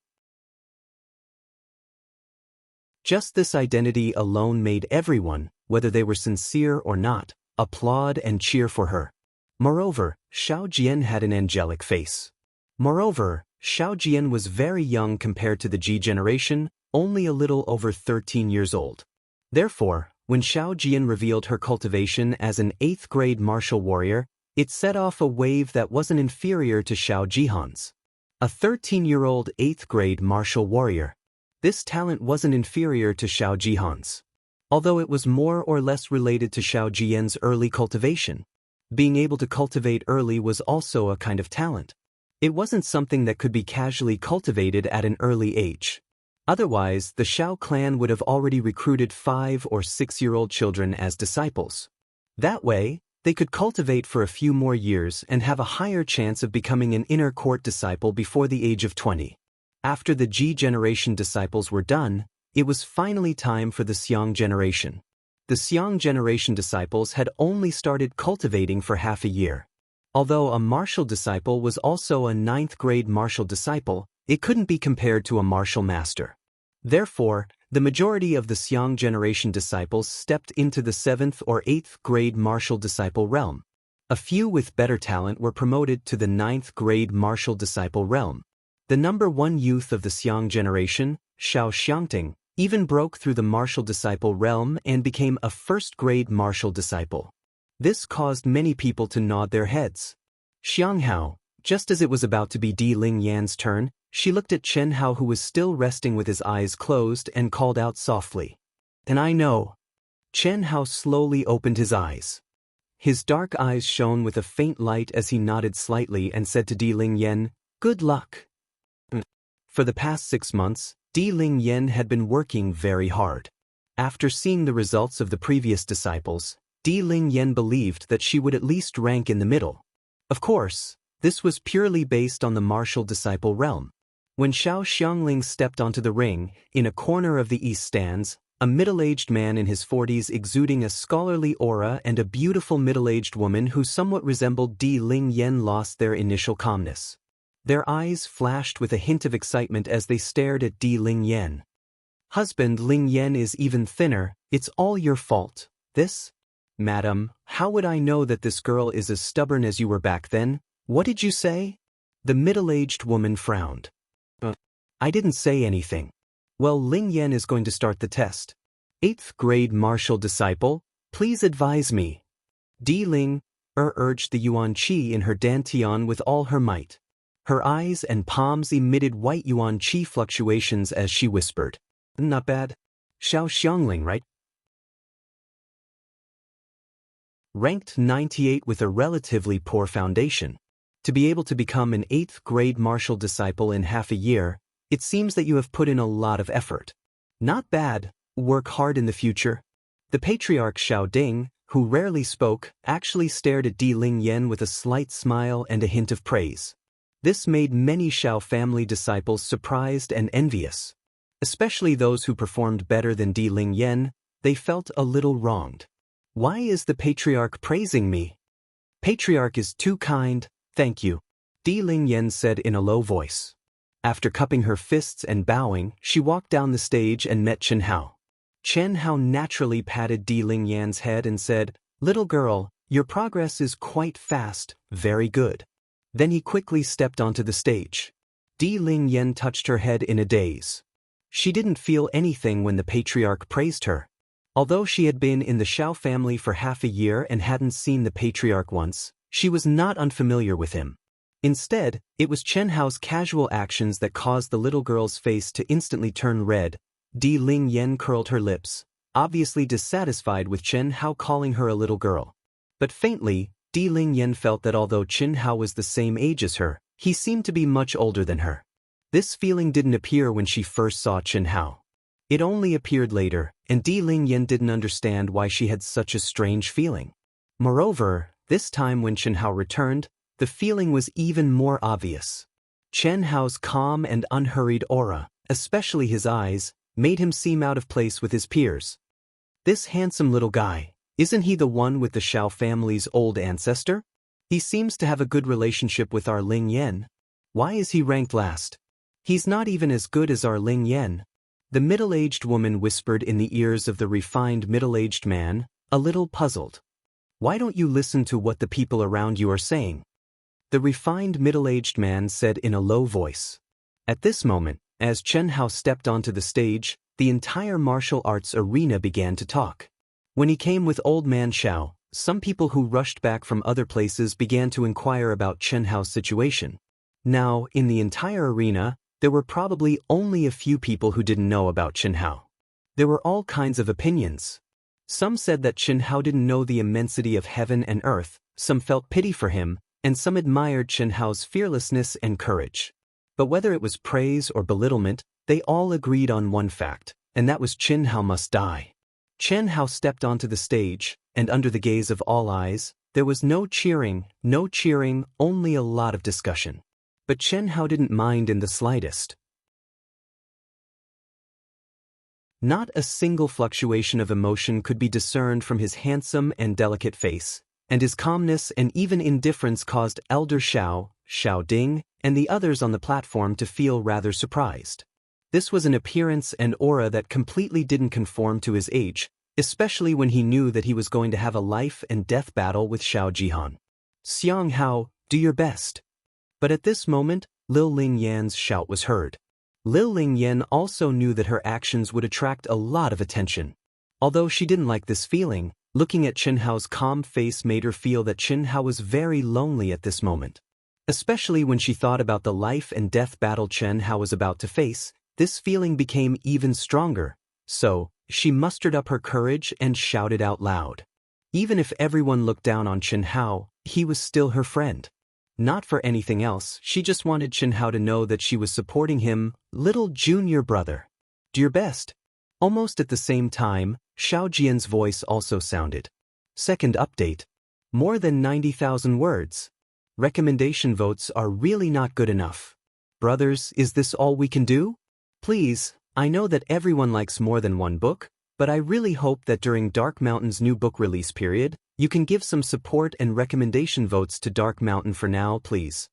Just this identity alone made everyone, whether they were sincere or not, applaud and cheer for her. Moreover, Xiao Jian had an angelic face. Moreover, Xiao Jian was very young compared to the Ji generation, only a little over 13 years old. Therefore, when Xiao Jian revealed her cultivation as an 8th grade martial warrior, it set off a wave that wasn't inferior to Xiao Jihan's. A 13-year-old 8th grade martial warrior. This talent wasn't inferior to Xiao Jihan's. Although it was more or less related to Xiao Jian's early cultivation. Being able to cultivate early was also a kind of talent. It wasn't something that could be casually cultivated at an early age. Otherwise, the Xiao clan would have already recruited 5- or 6-year-old children as disciples. That way, they could cultivate for a few more years and have a higher chance of becoming an inner court disciple before the age of 20. After the Ji generation disciples were done, it was finally time for the Xiang generation. The Xiang generation disciples had only started cultivating for half a year. Although a martial disciple was also a 9th grade martial disciple, it couldn't be compared to a martial master. Therefore, the majority of the Xiang generation disciples stepped into the 7th or 8th grade martial disciple realm. A few with better talent were promoted to the 9th grade martial disciple realm. The number 1 youth of the Xiang generation, Xiao Xiangting, even broke through the martial disciple realm and became a 1st grade martial disciple. This caused many people to nod their heads. Xianghao, just as it was about to be Di Ling Yan's turn, she looked at Chen Hao, who was still resting with his eyes closed, and called out softly. "And I know." Chen Hao slowly opened his eyes. His dark eyes shone with a faint light as he nodded slightly and said to Di Ling Yan, "Good luck." For the past 6 months, Di Ling Yan had been working very hard. After seeing the results of the previous disciples, Di Ling Yan believed that she would at least rank in the middle. Of course, this was purely based on the martial disciple realm. When Xiao Xiangling stepped onto the ring, in a corner of the east stands, a middle-aged man in his 40s exuding a scholarly aura and a beautiful middle-aged woman who somewhat resembled Di Ling Yan lost their initial calmness. Their eyes flashed with a hint of excitement as they stared at Di Ling Yan. "Husband, Ling Yan is even thinner, it's all your fault." "This? Madam, how would I know that this girl is as stubborn as you were back then? What did you say?" The middle-aged woman frowned. "I didn't say anything." "Well, Ling Yan is going to start the test. 8th grade martial disciple, please advise me." Di Ling urged the Yuan Qi in her dantian with all her might. Her eyes and palms emitted white Yuan Qi fluctuations as she whispered. "Not bad. Xiao Xiangling, right?" Ranked 98 with a relatively poor foundation. To be able to become an 8th grade martial disciple in half a year, it seems that you have put in a lot of effort. Not bad, work hard in the future. The patriarch Xiao Ding, who rarely spoke, actually stared at Di Ling Yen with a slight smile and a hint of praise. This made many Xiao family disciples surprised and envious. Especially those who performed better than Di Ling Yen, they felt a little wronged. Why is the patriarch praising me? Patriarch is too kind, thank you, Di Ling Yen said in a low voice. After cupping her fists and bowing, she walked down the stage and met Chen Hao. Chen Hao naturally patted Di Ling Yan's head and said, "Little girl, your progress is quite fast, very good." Then he quickly stepped onto the stage. Di Ling Yan touched her head in a daze. She didn't feel anything when the patriarch praised her. Although she had been in the Xiao family for half a year and hadn't seen the patriarch once, she was not unfamiliar with him. Instead, it was Chen Hao's casual actions that caused the little girl's face to instantly turn red. Di Ling Yan curled her lips, obviously dissatisfied with Chen Hao calling her a little girl. But faintly, Di Ling Yan felt that although Chen Hao was the same age as her, he seemed to be much older than her. This feeling didn't appear when she first saw Chen Hao. It only appeared later, and Di Ling Yan didn't understand why she had such a strange feeling. Moreover, this time when Chen Hao returned, the feeling was even more obvious. Chen Hao's calm and unhurried aura, especially his eyes, made him seem out of place with his peers. This handsome little guy, isn't he the one with the Xiao family's old ancestor? He seems to have a good relationship with our Ling Yan. Why is he ranked last? He's not even as good as our Ling Yan. The middle-aged woman whispered in the ears of the refined middle-aged man, a little puzzled. Why don't you listen to what the people around you are saying? The refined middle-aged man said in a low voice. At this moment, as Chen Hao stepped onto the stage, the entire martial arts arena began to talk. When he came with Old Man Xiao, some people who rushed back from other places began to inquire about Chen Hao's situation. Now, in the entire arena, there were probably only a few people who didn't know about Chen Hao. There were all kinds of opinions. Some said that Chen Hao didn't know the immensity of heaven and earth, some felt pity for him, and some admired Chen Hao's fearlessness and courage. But whether it was praise or belittlement, they all agreed on one fact, and that was Chen Hao must die. Chen Hao stepped onto the stage, and under the gaze of all eyes, there was no cheering, only a lot of discussion. But Chen Hao didn't mind in the slightest. Not a single fluctuation of emotion could be discerned from his handsome and delicate face, and his calmness and even indifference caused Elder Xiao, Xiao Ding, and the others on the platform to feel rather surprised. This was an appearance and aura that completely didn't conform to his age, especially when he knew that he was going to have a life and death battle with Xiao Jihan. "Xiang Hao, do your best." But at this moment, Lil Ling Yan's shout was heard. Lil Ling Yan also knew that her actions would attract a lot of attention. Although she didn't like this feeling, looking at Chen Hao's calm face made her feel that Chen Hao was very lonely at this moment. Especially when she thought about the life and death battle Chen Hao was about to face, this feeling became even stronger. So, she mustered up her courage and shouted out loud. Even if everyone looked down on Chen Hao, he was still her friend. Not for anything else, she just wanted Chen Hao to know that she was supporting him, little junior brother. Do your best. Almost at the same time, Xiao Jian's voice also sounded. Second update. More than 90,000 words. Recommendation votes are really not good enough. Brothers, is this all we can do? Please, I know that everyone likes more than one book, but I really hope that during Dark Mountain's new book release period, you can give some support and recommendation votes to Dark Mountain for now, please.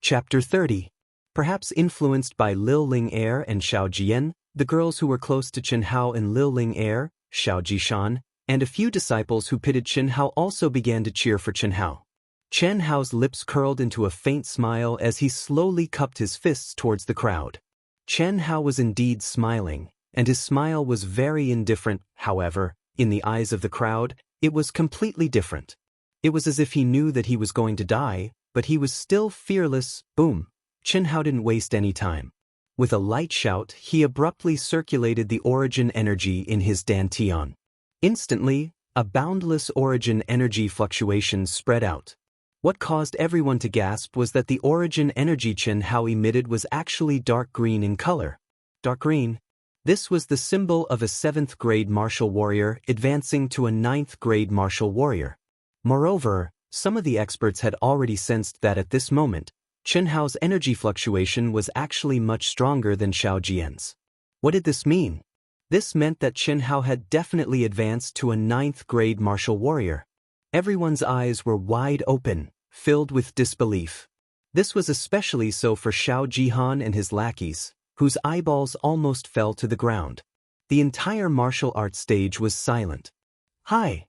Chapter 30. Perhaps influenced by Lil Ling Er and Xiao Jian, the girls who were close to Chen Hao and Lil Ling Er, Xiao Jishan, and a few disciples who pitted Chen Hao also began to cheer for Chen Hao. Chen Hao's lips curled into a faint smile as he slowly cupped his fists towards the crowd. Chen Hao was indeed smiling, and his smile was very indifferent. However, in the eyes of the crowd, it was completely different. It was as if he knew that he was going to die, but he was still fearless. Boom. Chen Hao didn't waste any time. With a light shout, he abruptly circulated the origin energy in his dantian. Instantly, a boundless origin energy fluctuation spread out. What caused everyone to gasp was that the origin energy Chen Hao emitted was actually dark green in color. Dark green? This was the symbol of a 7th grade martial warrior advancing to a 9th grade martial warrior. Moreover, some of the experts had already sensed that at this moment, Chen Hao's energy fluctuation was actually much stronger than Xiao Jian's. What did this mean? This meant that Chen Hao had definitely advanced to a 9th grade martial warrior. Everyone's eyes were wide open, filled with disbelief. This was especially so for Xiao Jihan and his lackeys, whose eyeballs almost fell to the ground. The entire martial arts stage was silent. Hi!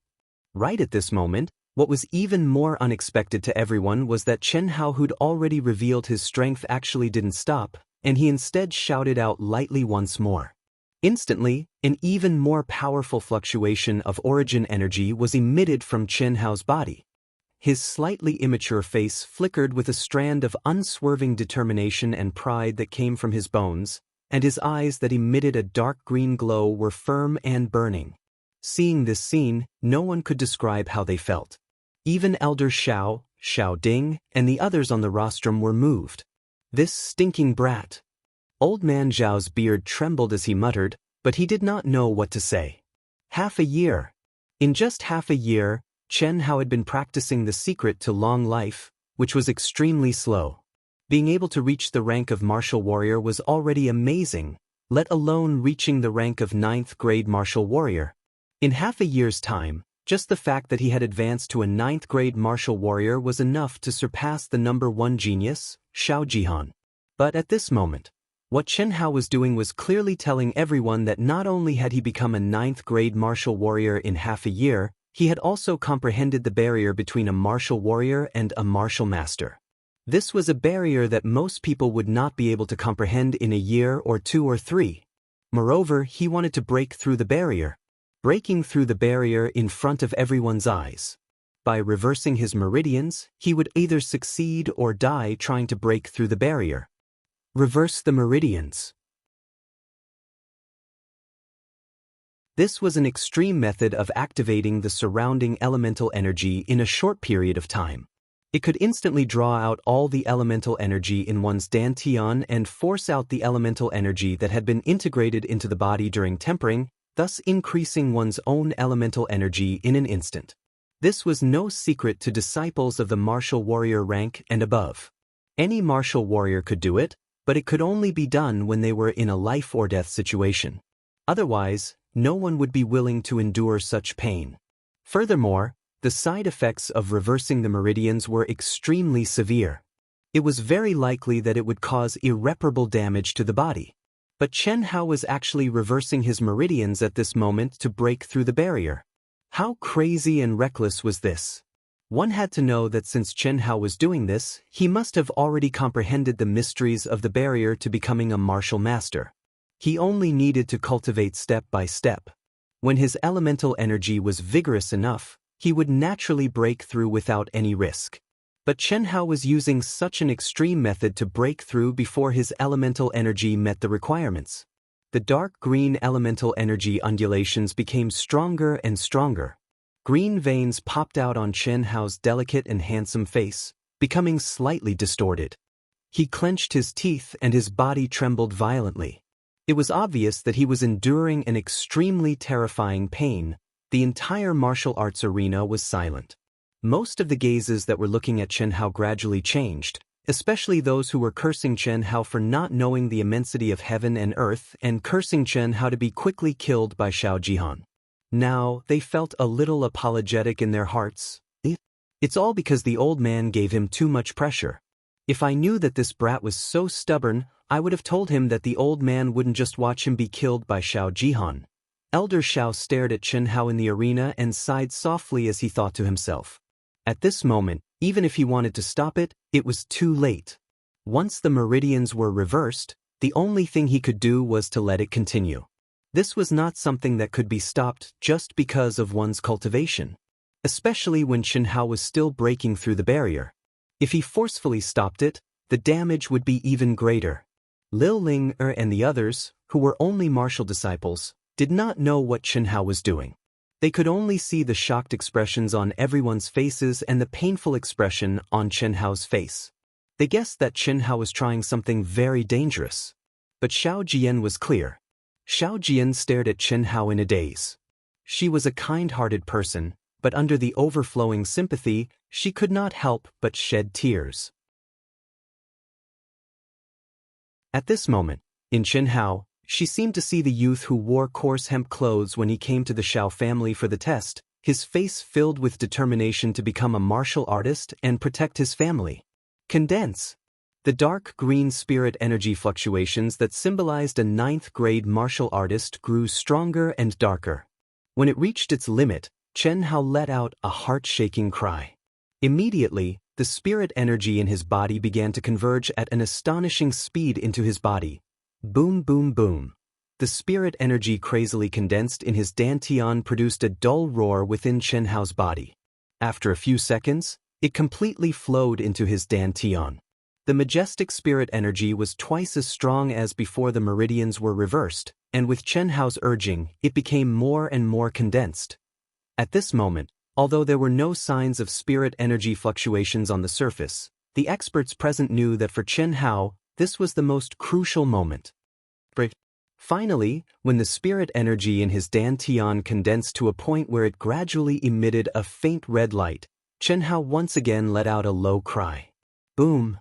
Right at this moment, what was even more unexpected to everyone was that Chen Hao, who'd already revealed his strength, actually didn't stop, and he instead shouted out lightly once more. Instantly, an even more powerful fluctuation of origin energy was emitted from Chen Hao's body. His slightly immature face flickered with a strand of unswerving determination and pride that came from his bones, and his eyes that emitted a dark green glow were firm and burning. Seeing this scene, no one could describe how they felt. Even Elder Xiao, Xiao Ding, and the others on the rostrum were moved. This stinking brat. Old Man Zhao's beard trembled as he muttered, but he did not know what to say. Half a year. In just half a year, Chen Hao had been practicing the secret to long life, which was extremely slow. Being able to reach the rank of martial warrior was already amazing, let alone reaching the rank of 9th grade martial warrior. In half a year's time, just the fact that he had advanced to a 9th grade martial warrior was enough to surpass the number 1 genius, Xiao Jihan. But at this moment, what Chen Hao was doing was clearly telling everyone that not only had he become a 9th grade martial warrior in half a year, he had also comprehended the barrier between a martial warrior and a martial master. This was a barrier that most people would not be able to comprehend in a year or 2 or 3. Moreover, he wanted to break through the barrier. Breaking through the barrier in front of everyone's eyes. By reversing his meridians, he would either succeed or die trying to break through the barrier. Reverse the meridians. This was an extreme method of activating the surrounding elemental energy in a short period of time. It could instantly draw out all the elemental energy in one's dantian and force out the elemental energy that had been integrated into the body during tempering, thus increasing one's own elemental energy in an instant. This was no secret to disciples of the martial warrior rank and above. Any martial warrior could do it, but it could only be done when they were in a life or death situation. Otherwise, no one would be willing to endure such pain. Furthermore, the side effects of reversing the meridians were extremely severe. It was very likely that it would cause irreparable damage to the body. But Chen Hao was actually reversing his meridians at this moment to break through the barrier. How crazy and reckless was this? One had to know that since Chen Hao was doing this, he must have already comprehended the mysteries of the barrier to becoming a martial master. He only needed to cultivate step by step. When his elemental energy was vigorous enough, he would naturally break through without any risk. But Chen Hao was using such an extreme method to break through before his elemental energy met the requirements. The dark green elemental energy undulations became stronger and stronger. Green veins popped out on Chen Hao's delicate and handsome face, becoming slightly distorted. He clenched his teeth and his body trembled violently. It was obvious that he was enduring an extremely terrifying pain. The entire martial arts arena was silent. Most of the gazes that were looking at Chen Hao gradually changed, especially those who were cursing Chen Hao for not knowing the immensity of heaven and earth and cursing Chen Hao to be quickly killed by Xiao Jihan. Now, they felt a little apologetic in their hearts. It's all because the old man gave him too much pressure. If I knew that this brat was so stubborn, I would have told him that the old man wouldn't just watch him be killed by Xiao Jihan. Elder Xiao stared at Chen Hao in the arena and sighed softly as he thought to himself. At this moment, even if he wanted to stop it, it was too late. Once the meridians were reversed, the only thing he could do was to let it continue. This was not something that could be stopped just because of one's cultivation, especially when Chen Hao was still breaking through the barrier. If he forcefully stopped it, the damage would be even greater. Lil Ling and the others, who were only martial disciples, did not know what Chen Hao was doing. They could only see the shocked expressions on everyone's faces and the painful expression on Chen Hao's face. They guessed that Chen Hao was trying something very dangerous. But Xiao Jian was clear. Xiao Jian stared at Chen Hao in a daze. She was a kind-hearted person, but under the overflowing sympathy, she could not help but shed tears. At this moment, in Chen Hao, she seemed to see the youth who wore coarse hemp clothes when he came to the Xiao family for the test, his face filled with determination to become a martial artist and protect his family. Condense. The dark green spirit energy fluctuations that symbolized a 9th-grade martial artist grew stronger and darker. When it reached its limit, Chen Hao let out a heart-shaking cry. Immediately, the spirit energy in his body began to converge at an astonishing speed into his body. Boom, boom, boom. The spirit energy crazily condensed in his dantian produced a dull roar within Chen Hao's body. After a few seconds, it completely flowed into his dantian. The majestic spirit energy was twice as strong as before the meridians were reversed, and with Chen Hao's urging, it became more and more condensed. At this moment, although there were no signs of spirit energy fluctuations on the surface, the experts present knew that for Chen Hao, this was the most crucial moment. Finally, when the spirit energy in his dantian condensed to a point where it gradually emitted a faint red light, Chen Hao once again let out a low cry. Boom!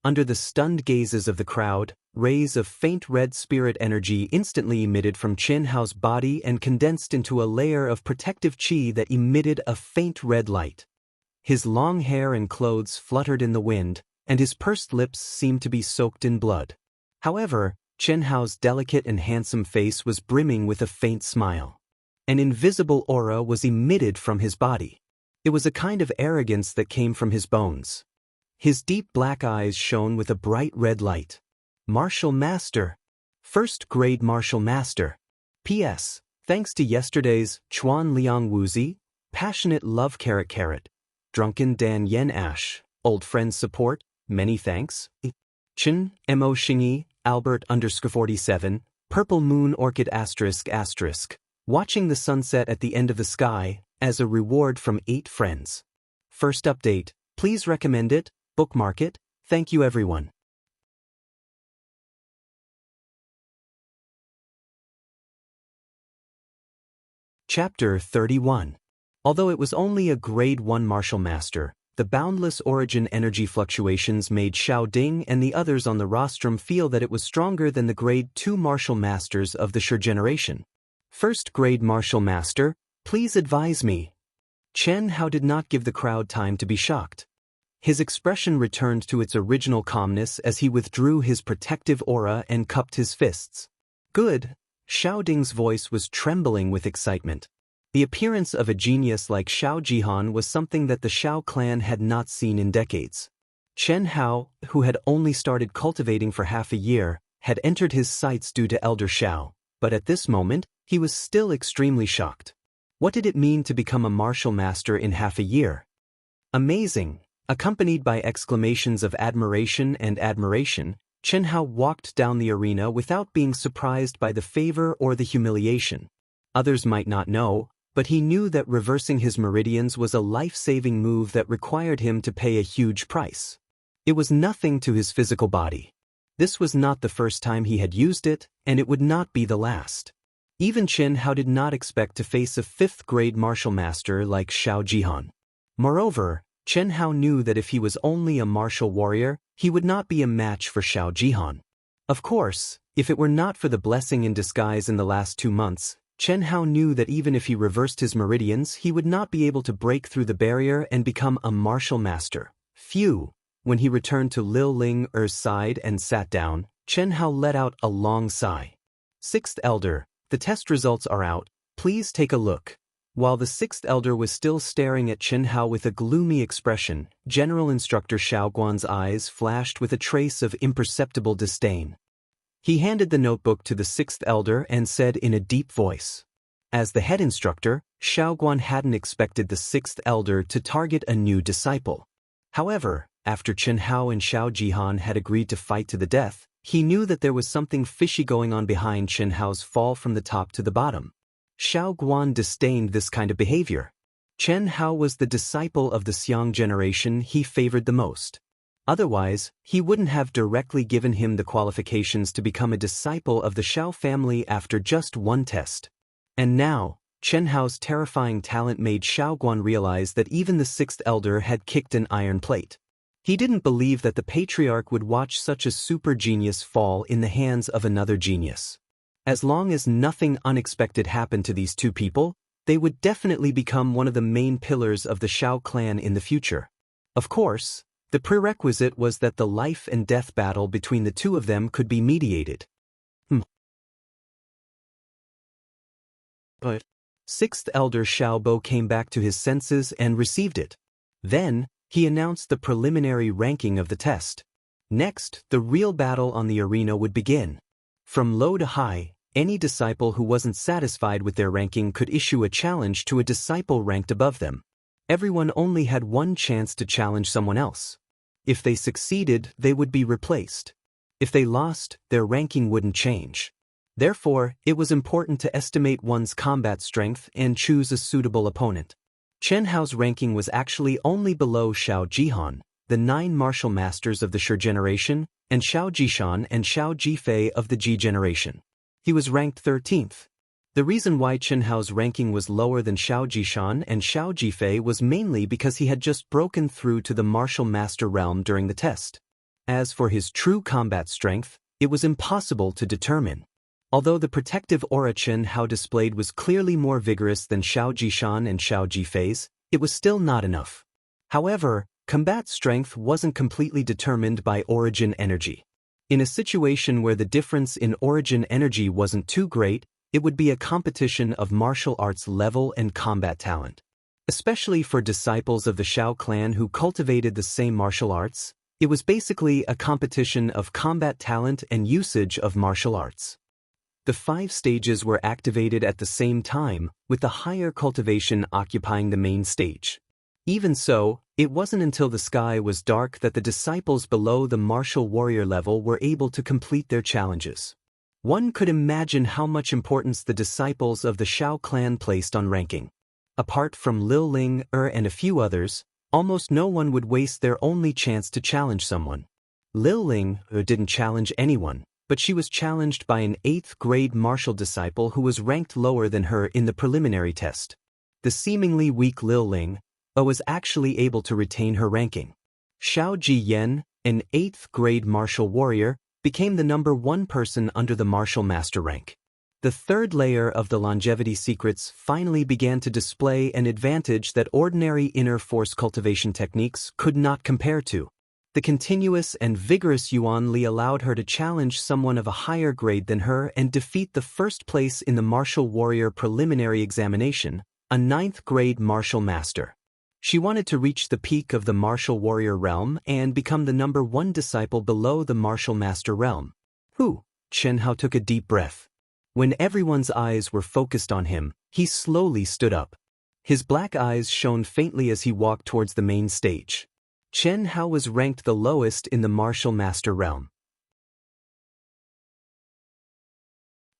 Under the stunned gazes of the crowd, rays of faint red spirit energy instantly emitted from Chen Hao's body and condensed into a layer of protective qi that emitted a faint red light. His long hair and clothes fluttered in the wind, and his pursed lips seemed to be soaked in blood. However, Chen Hao's delicate and handsome face was brimming with a faint smile. An invisible aura was emitted from his body. It was a kind of arrogance that came from his bones. His deep black eyes shone with a bright red light. Martial Master. First-grade Martial Master. P.S. Thanks to yesterday's Chuan Liang Wuzi, passionate love carrot, drunken Dan Yen Ash, old friend support, many thanks. Chen, Mo Xingyi, Albert _47, Purple Moon Orchid ***, watching the sunset at the end of the sky, as a reward from 8 friends. First update, please recommend it, bookmark it, thank you everyone. Chapter 31. Although it was only a Grade 1 martial master, the boundless origin energy fluctuations made Xiao Ding and the others on the rostrum feel that it was stronger than the Grade 2 martial masters of the Shi generation. First grade martial master, please advise me. Chen Hao did not give the crowd time to be shocked. His expression returned to its original calmness as he withdrew his protective aura and cupped his fists. Good. Xiao Ding's voice was trembling with excitement. The appearance of a genius like Xiao Jihan was something that the Xiao clan had not seen in decades. Chen Hao, who had only started cultivating for half a year, had entered his sights due to Elder Xiao, but at this moment, he was still extremely shocked. What did it mean to become a martial master in half a year? Amazing! Accompanied by exclamations of admiration and admiration, Chen Hao walked down the arena without being surprised by the favor or the humiliation. Others might not know, but he knew that reversing his meridians was a life-saving move that required him to pay a huge price. It was nothing to his physical body. This was not the first time he had used it, and it would not be the last. Even Chen Hao did not expect to face a 5th-grade martial master like Xiao Jihan. Moreover, Chen Hao knew that if he was only a martial warrior, he would not be a match for Xiao Jihan. Of course, if it were not for the blessing in disguise in the last 2 months, Chen Hao knew that even if he reversed his meridians, he would not be able to break through the barrier and become a martial master. Phew! When he returned to Lil Ling's side and sat down, Chen Hao let out a long sigh. 6th Elder, the test results are out, please take a look. While the 6th Elder was still staring at Chen Hao with a gloomy expression, General Instructor Xiao Guan's eyes flashed with a trace of imperceptible disdain. He handed the notebook to the 6th Elder and said in a deep voice. As the head instructor, Xiao Guan hadn't expected the 6th Elder to target a new disciple. However, after Chen Hao and Xiao Jihan had agreed to fight to the death, He knew that there was something fishy going on behind Chen Hao's fall from the top to the bottom. Xiao Guan disdained this kind of behavior. Chen Hao was the disciple of the Xiang generation he favored the most. Otherwise, he wouldn't have directly given him the qualifications to become a disciple of the Xiao family after just one test. And now, Chen Hao's terrifying talent made Xiao Guan realize that even the sixth elder had kicked an iron plate. He didn't believe that the patriarch would watch such a super genius fall in the hands of another genius. As long as nothing unexpected happened to these two people, they would definitely become one of the main pillars of the Xiao clan in the future. Of course, the prerequisite was that the life and death battle between the two of them could be mediated. But sixth elder Xiaobo came back to his senses and received it. Then, he announced the preliminary ranking of the test. Next, the real battle on the arena would begin. From low to high, any disciple who wasn't satisfied with their ranking could issue a challenge to a disciple ranked above them. Everyone only had one chance to challenge someone else. If they succeeded, they would be replaced. If they lost, their ranking wouldn't change. Therefore, it was important to estimate one's combat strength and choose a suitable opponent. Chen Hao's ranking was actually only below Xiao Jihan, the 9 martial masters of the Shi generation, and Xiao Jishan and Xiao Jifei of the Ji generation. He was ranked 13th. The reason why Chen Hao's ranking was lower than Xiao Jishan and Xiao Jifei was mainly because he had just broken through to the martial master realm during the test. As for his true combat strength, it was impossible to determine. Although the protective aura Chen Hao displayed was clearly more vigorous than Xiao Jishan and Xiao Jifei's, it was still not enough. However, combat strength wasn't completely determined by origin energy. In a situation where the difference in origin energy wasn't too great, it would be a competition of martial arts level and combat talent. Especially for disciples of the Xiao clan who cultivated the same martial arts, it was basically a competition of combat talent and usage of martial arts. The 5 stages were activated at the same time, with the higher cultivation occupying the main stage. Even so, it wasn't until the sky was dark that the disciples below the martial warrior level were able to complete their challenges. One could imagine how much importance the disciples of the Xiao clan placed on ranking. Apart from Lil Ling, and a few others, almost no one would waste their only chance to challenge someone. Lil Ling didn't challenge anyone, but she was challenged by an 8th grade martial disciple who was ranked lower than her in the preliminary test. The seemingly weak Lil Ling was actually able to retain her ranking. Xiao Jiyan, an 8th grade martial warrior, became the number 1 person under the martial master rank. The 3rd layer of the longevity secrets finally began to display an advantage that ordinary inner force cultivation techniques could not compare to. The continuous and vigorous Yuan Li allowed her to challenge someone of a higher grade than her and defeat the first place in the martial warrior preliminary examination, a 9th grade martial master. She wanted to reach the peak of the martial warrior realm and become the number 1 disciple below the martial master realm. Chen Hao took a deep breath. When everyone's eyes were focused on him, he slowly stood up. His black eyes shone faintly as he walked towards the main stage. Chen Hao was ranked the lowest in the martial master realm.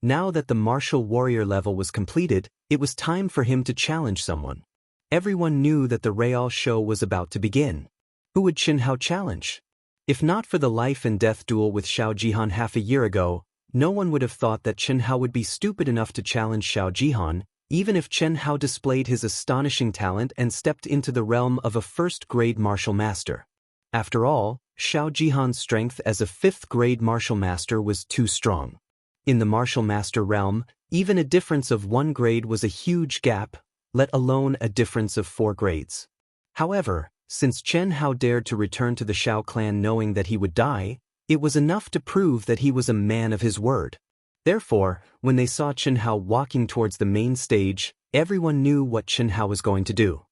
Now that the martial warrior level was completed, it was time for him to challenge someone. Everyone knew that the real show was about to begin. Who would Chen Hao challenge? If not for the life and death duel with Xiao Jihan half a year ago, no one would have thought that Chen Hao would be stupid enough to challenge Xiao Jihan, even if Chen Hao displayed his astonishing talent and stepped into the realm of a 1st grade martial master. After all, Xiao Jihan's strength as a 5th grade martial master was too strong. In the martial master realm, even a difference of 1 grade was a huge gap, let alone a difference of 4 grades. However, since Chen Hao dared to return to the Xiao clan knowing that he would die, it was enough to prove that he was a man of his word. Therefore, when they saw Chen Hao walking towards the main stage, everyone knew what Chen Hao was going to do.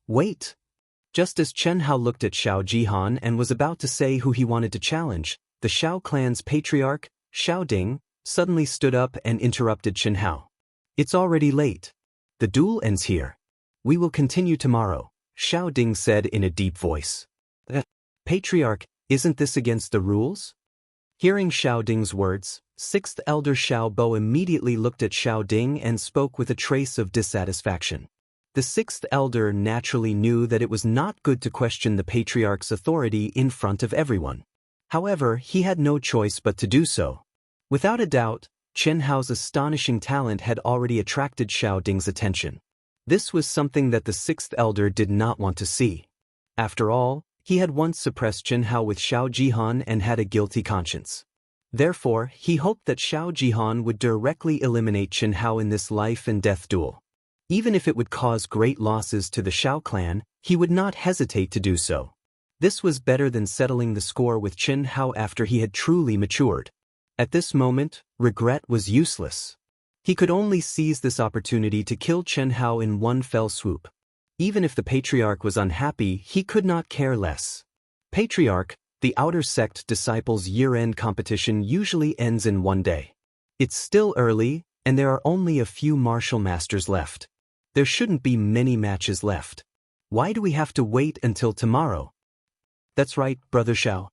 Wait. Just as Chen Hao looked at Xiao Jihan and was about to say who he wanted to challenge, the Xiao clan's patriarch, Xiao Ding, suddenly stood up and interrupted Chen Hao. It's already late. The duel ends here. We will continue tomorrow, Xiao Ding said in a deep voice. Patriarch, isn't this against the rules? Hearing Xiao Ding's words, sixth elder Xiao Bo immediately looked at Xiao Ding and spoke with a trace of dissatisfaction. The sixth elder naturally knew that it was not good to question the patriarch's authority in front of everyone. However, he had no choice but to do so. Without a doubt, Chen Hao's astonishing talent had already attracted Xiao Ding's attention. This was something that the sixth elder did not want to see. After all, he had once suppressed Chen Hao with Xiao Jihan and had a guilty conscience. Therefore, he hoped that Xiao Jihan would directly eliminate Chen Hao in this life and death duel. Even if it would cause great losses to the Xiao clan, he would not hesitate to do so. This was better than settling the score with Chen Hao after he had truly matured. At this moment, regret was useless. He could only seize this opportunity to kill Chen Hao in one fell swoop. Even if the Patriarch was unhappy, he could not care less. Patriarch, the outer sect disciples' year-end competition usually ends in one day. It's still early, and there are only a few martial masters left. There shouldn't be many matches left. Why do we have to wait until tomorrow? That's right, Brother Xiao.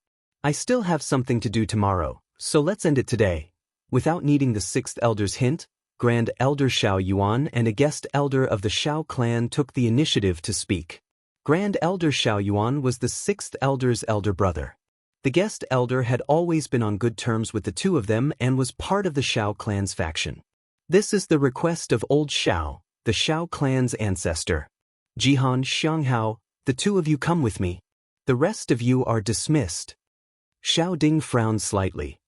I still have something to do tomorrow, so let's end it today. Without needing the sixth elder's hint, Grand Elder Xiao Yuan and a guest elder of the Xiao clan took the initiative to speak. Grand Elder Xiao Yuan was the sixth elder's elder brother. The guest elder had always been on good terms with the two of them and was part of the Xiao clan's faction. This is the request of old Xiao, the Xiao clan's ancestor. Jihan, Xianghao, the two of you come with me. The rest of you are dismissed. Xiao Ding frowned slightly.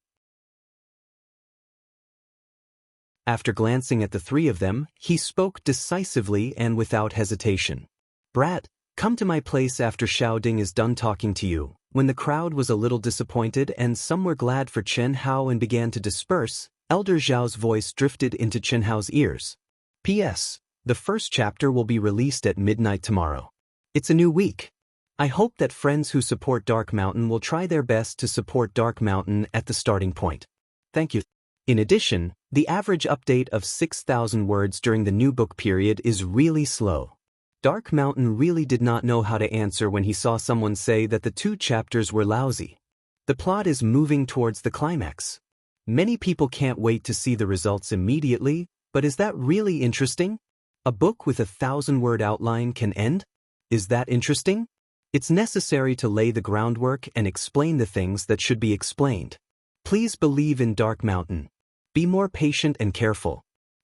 After glancing at the three of them, he spoke decisively and without hesitation. Brat, come to my place after Xiao Ding is done talking to you. When the crowd was a little disappointed and some were glad for Chen Hao and began to disperse, Elder Zhao's voice drifted into Chen Hao's ears. P.S. The first chapter will be released at midnight tomorrow. It's a new week. I hope that friends who support Dark Mountain will try their best to support Dark Mountain at the starting point. Thank you. In addition, the average update of 6,000 words during the new book period is really slow. Dark Mountain really did not know how to answer when he saw someone say that the 2 chapters were lousy. The plot is moving towards the climax. Many people can't wait to see the results immediately, but is that really interesting? A book with a 1,000-word outline can end? Is that interesting? It's necessary to lay the groundwork and explain the things that should be explained. Please believe in Dark Mountain. Be more patient and careful.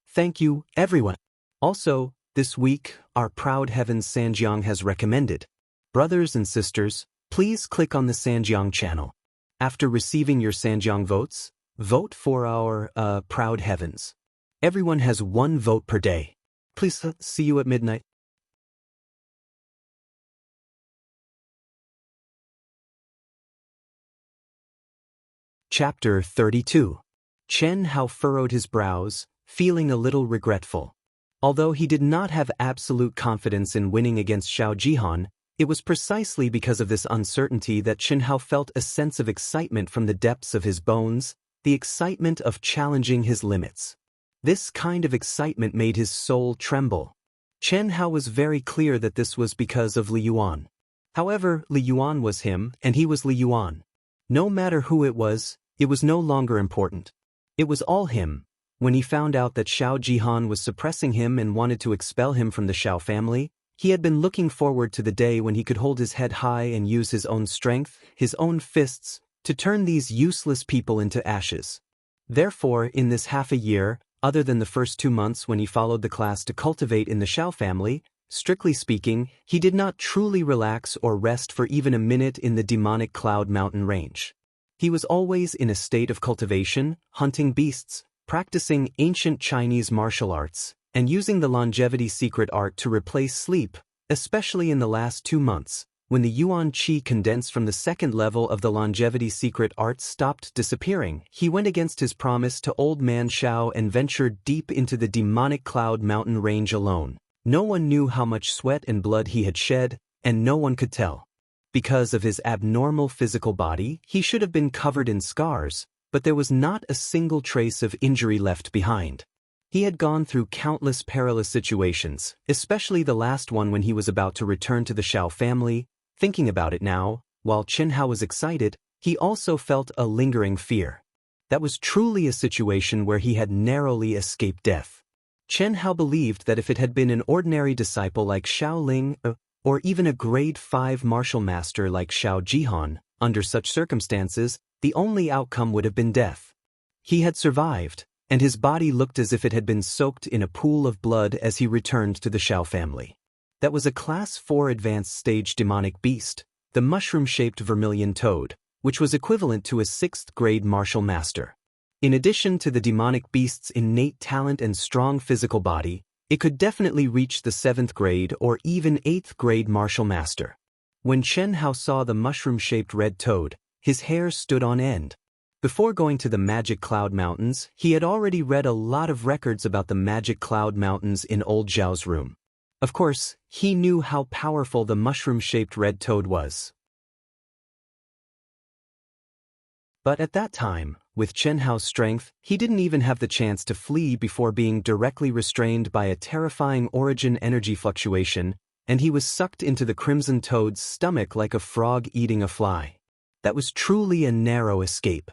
Thank you, everyone. Also, this week, our Proud Heavens Sanjiang has recommended. Brothers and sisters, please click on the Sanjiang channel. After receiving your Sanjiang votes, vote for our Proud Heavens. Everyone has 1 vote per day. Please see you at midnight. Chapter 32. Chen Hao furrowed his brows, feeling a little regretful. Although he did not have absolute confidence in winning against Xiao Jihan, it was precisely because of this uncertainty that Chen Hao felt a sense of excitement from the depths of his bones, the excitement of challenging his limits. This kind of excitement made his soul tremble. Chen Hao was very clear that this was because of Li Yuan. However, Li Yuan was him, and he was Li Yuan. No matter who it was no longer important. It was all him. When he found out that Xiao Jihan was suppressing him and wanted to expel him from the Xiao family, he had been looking forward to the day when he could hold his head high and use his own strength, his own fists, to turn these useless people into ashes. Therefore, in this half a year, other than the first 2 months when he followed the class to cultivate in the Xiao family, strictly speaking, he did not truly relax or rest for even a minute in the demonic Cloud Mountain range. He was always in a state of cultivation, hunting beasts, practicing ancient Chinese martial arts, and using the longevity secret art to replace sleep, especially in the last 2 months, when the Yuan Qi condensed from the 2nd level of the longevity secret art stopped disappearing. He went against his promise to Old Man Xiao and ventured deep into the demonic Cloud Mountain range alone. No one knew how much sweat and blood he had shed, and no one could tell. Because of his abnormal physical body, he should have been covered in scars, but there was not a single trace of injury left behind. He had gone through countless perilous situations, especially the last one when he was about to return to the Xiao family. Thinking about it now, while Chen Hao was excited, he also felt a lingering fear. That was truly a situation where he had narrowly escaped death. Chen Hao believed that if it had been an ordinary disciple like Xiao Ling, or even a grade 5 martial master like Xiao Jihan, under such circumstances, the only outcome would have been death. He had survived, and his body looked as if it had been soaked in a pool of blood as he returned to the Xiao family. That was a Class 4 advanced stage demonic beast, the mushroom-shaped vermilion toad, which was equivalent to a 6th grade martial master. In addition to the demonic beast's innate talent and strong physical body, it could definitely reach the 7th grade or even 8th grade martial master. When Chen Hao saw the mushroom-shaped red toad, his hair stood on end. Before going to the Magic Cloud Mountains, he had already read a lot of records about the Magic Cloud Mountains in Old Zhao's room. Of course, he knew how powerful the mushroom-shaped red toad was. But at that time, with Chen Hao's strength, he didn't even have the chance to flee before being directly restrained by a terrifying origin energy fluctuation, and he was sucked into the Crimson Toad's stomach like a frog eating a fly. That was truly a narrow escape.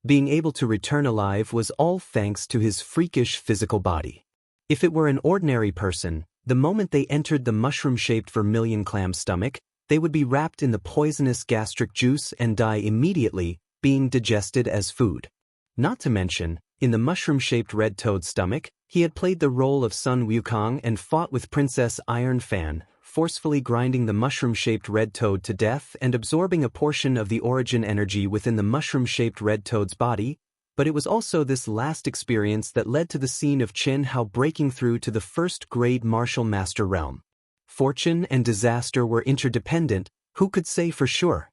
Being able to return alive was all thanks to his freakish physical body. If it were an ordinary person, the moment they entered the mushroom-shaped vermilion clam's stomach, they would be wrapped in the poisonous gastric juice and die immediately, being digested as food. Not to mention, in the mushroom-shaped red toad's stomach, he had played the role of Sun Wukong and fought with Princess Iron Fan, forcefully grinding the mushroom-shaped red toad to death and absorbing a portion of the origin energy within the mushroom-shaped red toad's body, but it was also this last experience that led to the scene of Chen Hao breaking through to the 1st grade martial master realm. Fortune and disaster were interdependent, who could say for sure?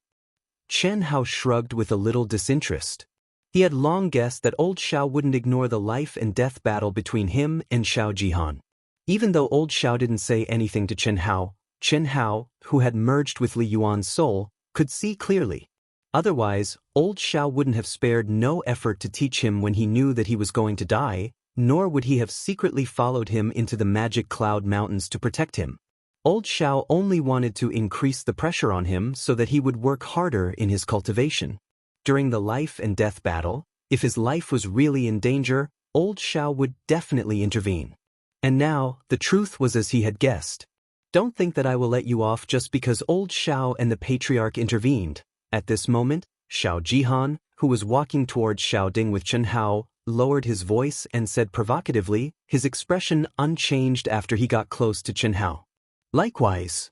Chen Hao shrugged with a little disinterest. He had long guessed that old Xiao wouldn't ignore the life and death battle between him and Xiao Jihan. Even though old Xiao didn't say anything to Chen Hao, who had merged with Li Yuan's soul, could see clearly. Otherwise, old Xiao wouldn't have spared no effort to teach him when he knew that he was going to die, nor would he have secretly followed him into the Magic Cloud Mountains to protect him. Old Xiao only wanted to increase the pressure on him so that he would work harder in his cultivation. During the life and death battle, if his life was really in danger, old Xiao would definitely intervene. And now, the truth was as he had guessed. Don't think that I will let you off just because old Xiao and the patriarch intervened. At this moment, Xiao Jihan, who was walking towards Xiao Ding with Chen Hao, lowered his voice and said provocatively, his expression unchanged after he got close to Chen Hao. Likewise,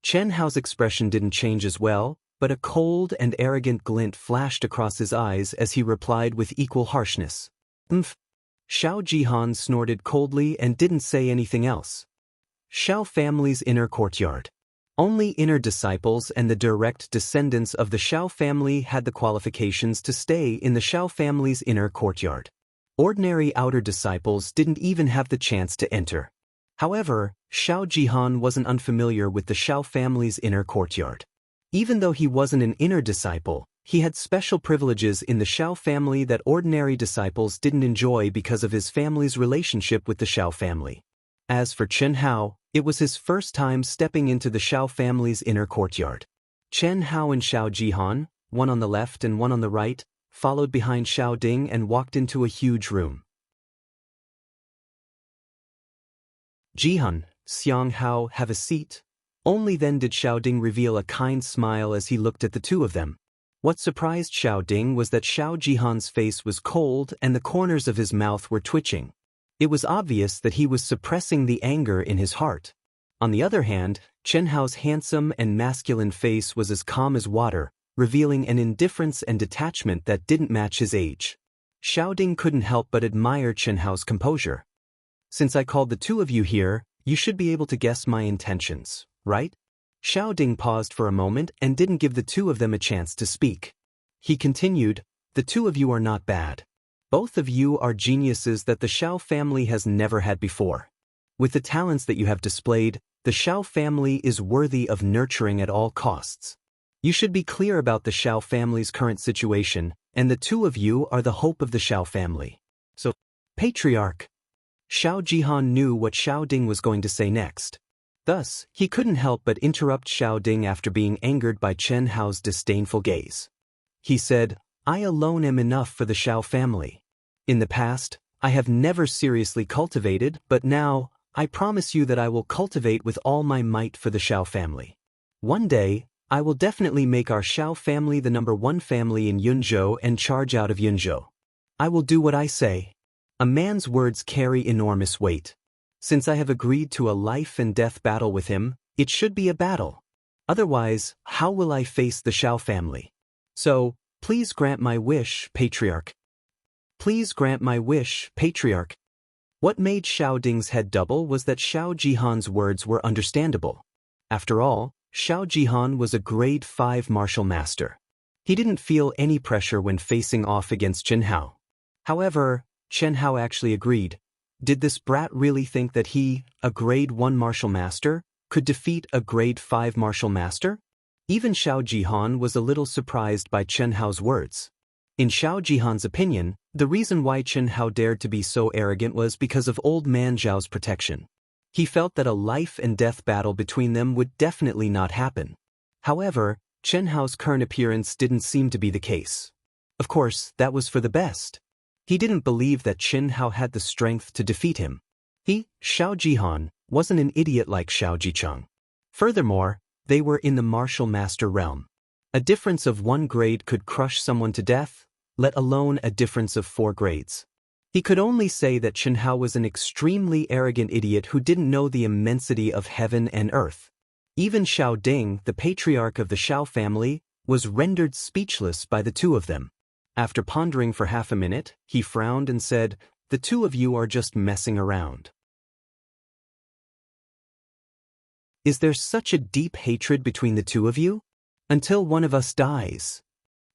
Chen Hao's expression didn't change as well, but a cold and arrogant glint flashed across his eyes as he replied with equal harshness. Xiao Jihan snorted coldly and didn't say anything else. Xiao family's inner courtyard. Only inner disciples and the direct descendants of the Xiao family had the qualifications to stay in the Xiao family's inner courtyard. Ordinary outer disciples didn't even have the chance to enter. However, Xiao Jihan wasn't unfamiliar with the Xiao family's inner courtyard. Even though he wasn't an inner disciple, he had special privileges in the Xiao family that ordinary disciples didn't enjoy because of his family's relationship with the Xiao family. As for Chen Hao, it was his first time stepping into the Xiao family's inner courtyard. Chen Hao and Xiao Jihan, one on the left and one on the right, followed behind Xiao Ding and walked into a huge room. Jihan, Xiang Hao, have a seat. Only then did Xiao Ding reveal a kind smile as he looked at the two of them. What surprised Xiao Ding was that Xiao Jihan's face was cold and the corners of his mouth were twitching. It was obvious that he was suppressing the anger in his heart. On the other hand, Chen Hao's handsome and masculine face was as calm as water, revealing an indifference and detachment that didn't match his age. Xiao Ding couldn't help but admire Chen Hao's composure. Since I called the two of you here, you should be able to guess my intentions, right? Xiao Ding paused for a moment and didn't give the two of them a chance to speak. He continued, the two of you are not bad. Both of you are geniuses that the Xiao family has never had before. With the talents that you have displayed, the Xiao family is worthy of nurturing at all costs. You should be clear about the Xiao family's current situation, and the two of you are the hope of the Xiao family. So, Patriarch. Xiao Jihan knew what Xiao Ding was going to say next. Thus, he couldn't help but interrupt Xiao Ding after being angered by Chen Hao's disdainful gaze. He said, I alone am enough for the Xiao family. In the past, I have never seriously cultivated, but now, I promise you that I will cultivate with all my might for the Xiao family. One day, I will definitely make our Xiao family the #1 family in Yunzhou and charge out of Yunzhou. I will do what I say. A man's words carry enormous weight. Since I have agreed to a life and death battle with him, it should be a battle. Otherwise, how will I face the Xiao family? So, please grant my wish, Patriarch. Please grant my wish, Patriarch. What made Xiao Ding's head double was that Xiao Jihan's words were understandable. After all, Xiao Jihan was a grade 5 martial master. He didn't feel any pressure when facing off against Chen Hao. However, Chen Hao actually agreed. Did this brat really think that he, a grade 1 martial master, could defeat a grade 5 martial master? Even Xiao Jihan was a little surprised by Chen Hao's words. In Xiao Jihan's opinion, the reason why Chen Hao dared to be so arrogant was because of old man Zhao's protection. He felt that a life and death battle between them would definitely not happen. However, Chen Hao's current appearance didn't seem to be the case. Of course, that was for the best. He didn't believe that Chen Hao had the strength to defeat him. He, Xiao Jihan, wasn't an idiot like Xiao Jicheng. Furthermore, they were in the martial master realm. A difference of 1 grade could crush someone to death, let alone a difference of 4 grades. He could only say that Chen Hao was an extremely arrogant idiot who didn't know the immensity of heaven and earth. Even Xiao Ding, the patriarch of the Xiao family, was rendered speechless by the two of them. After pondering for half a minute, he frowned and said, "The two of you are just messing around. Is there such a deep hatred between the two of you? Until one of us dies."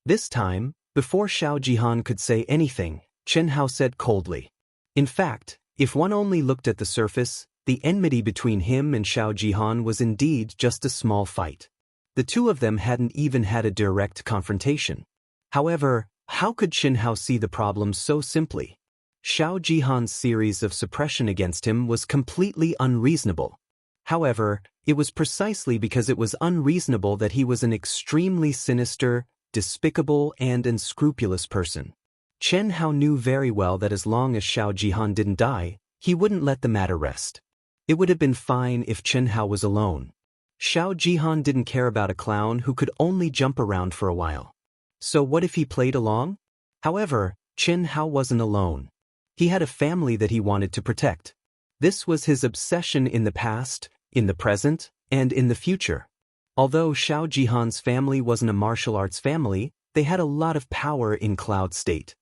This time, before Xiao Jihan could say anything, Chen Hao said coldly. In fact, if one only looked at the surface, the enmity between him and Xiao Jihan was indeed just a small fight. The two of them hadn't even had a direct confrontation. However, how could Chen Hao see the problem so simply? Xiao Jihan's series of suppression against him was completely unreasonable. However, it was precisely because it was unreasonable that he was an extremely sinister, despicable, and unscrupulous person. Chen Hao knew very well that as long as Xiao Jihan didn't die, he wouldn't let the matter rest. It would have been fine if Chen Hao was alone. Xiao Jihan didn't care about a clown who could only jump around for a while. So what if he played along? However, Chen Hao wasn't alone. He had a family that he wanted to protect. This was his obsession in the past, in the present, and in the future. Although Xiao Jihan's family wasn't a martial arts family, they had a lot of power in Cloud State.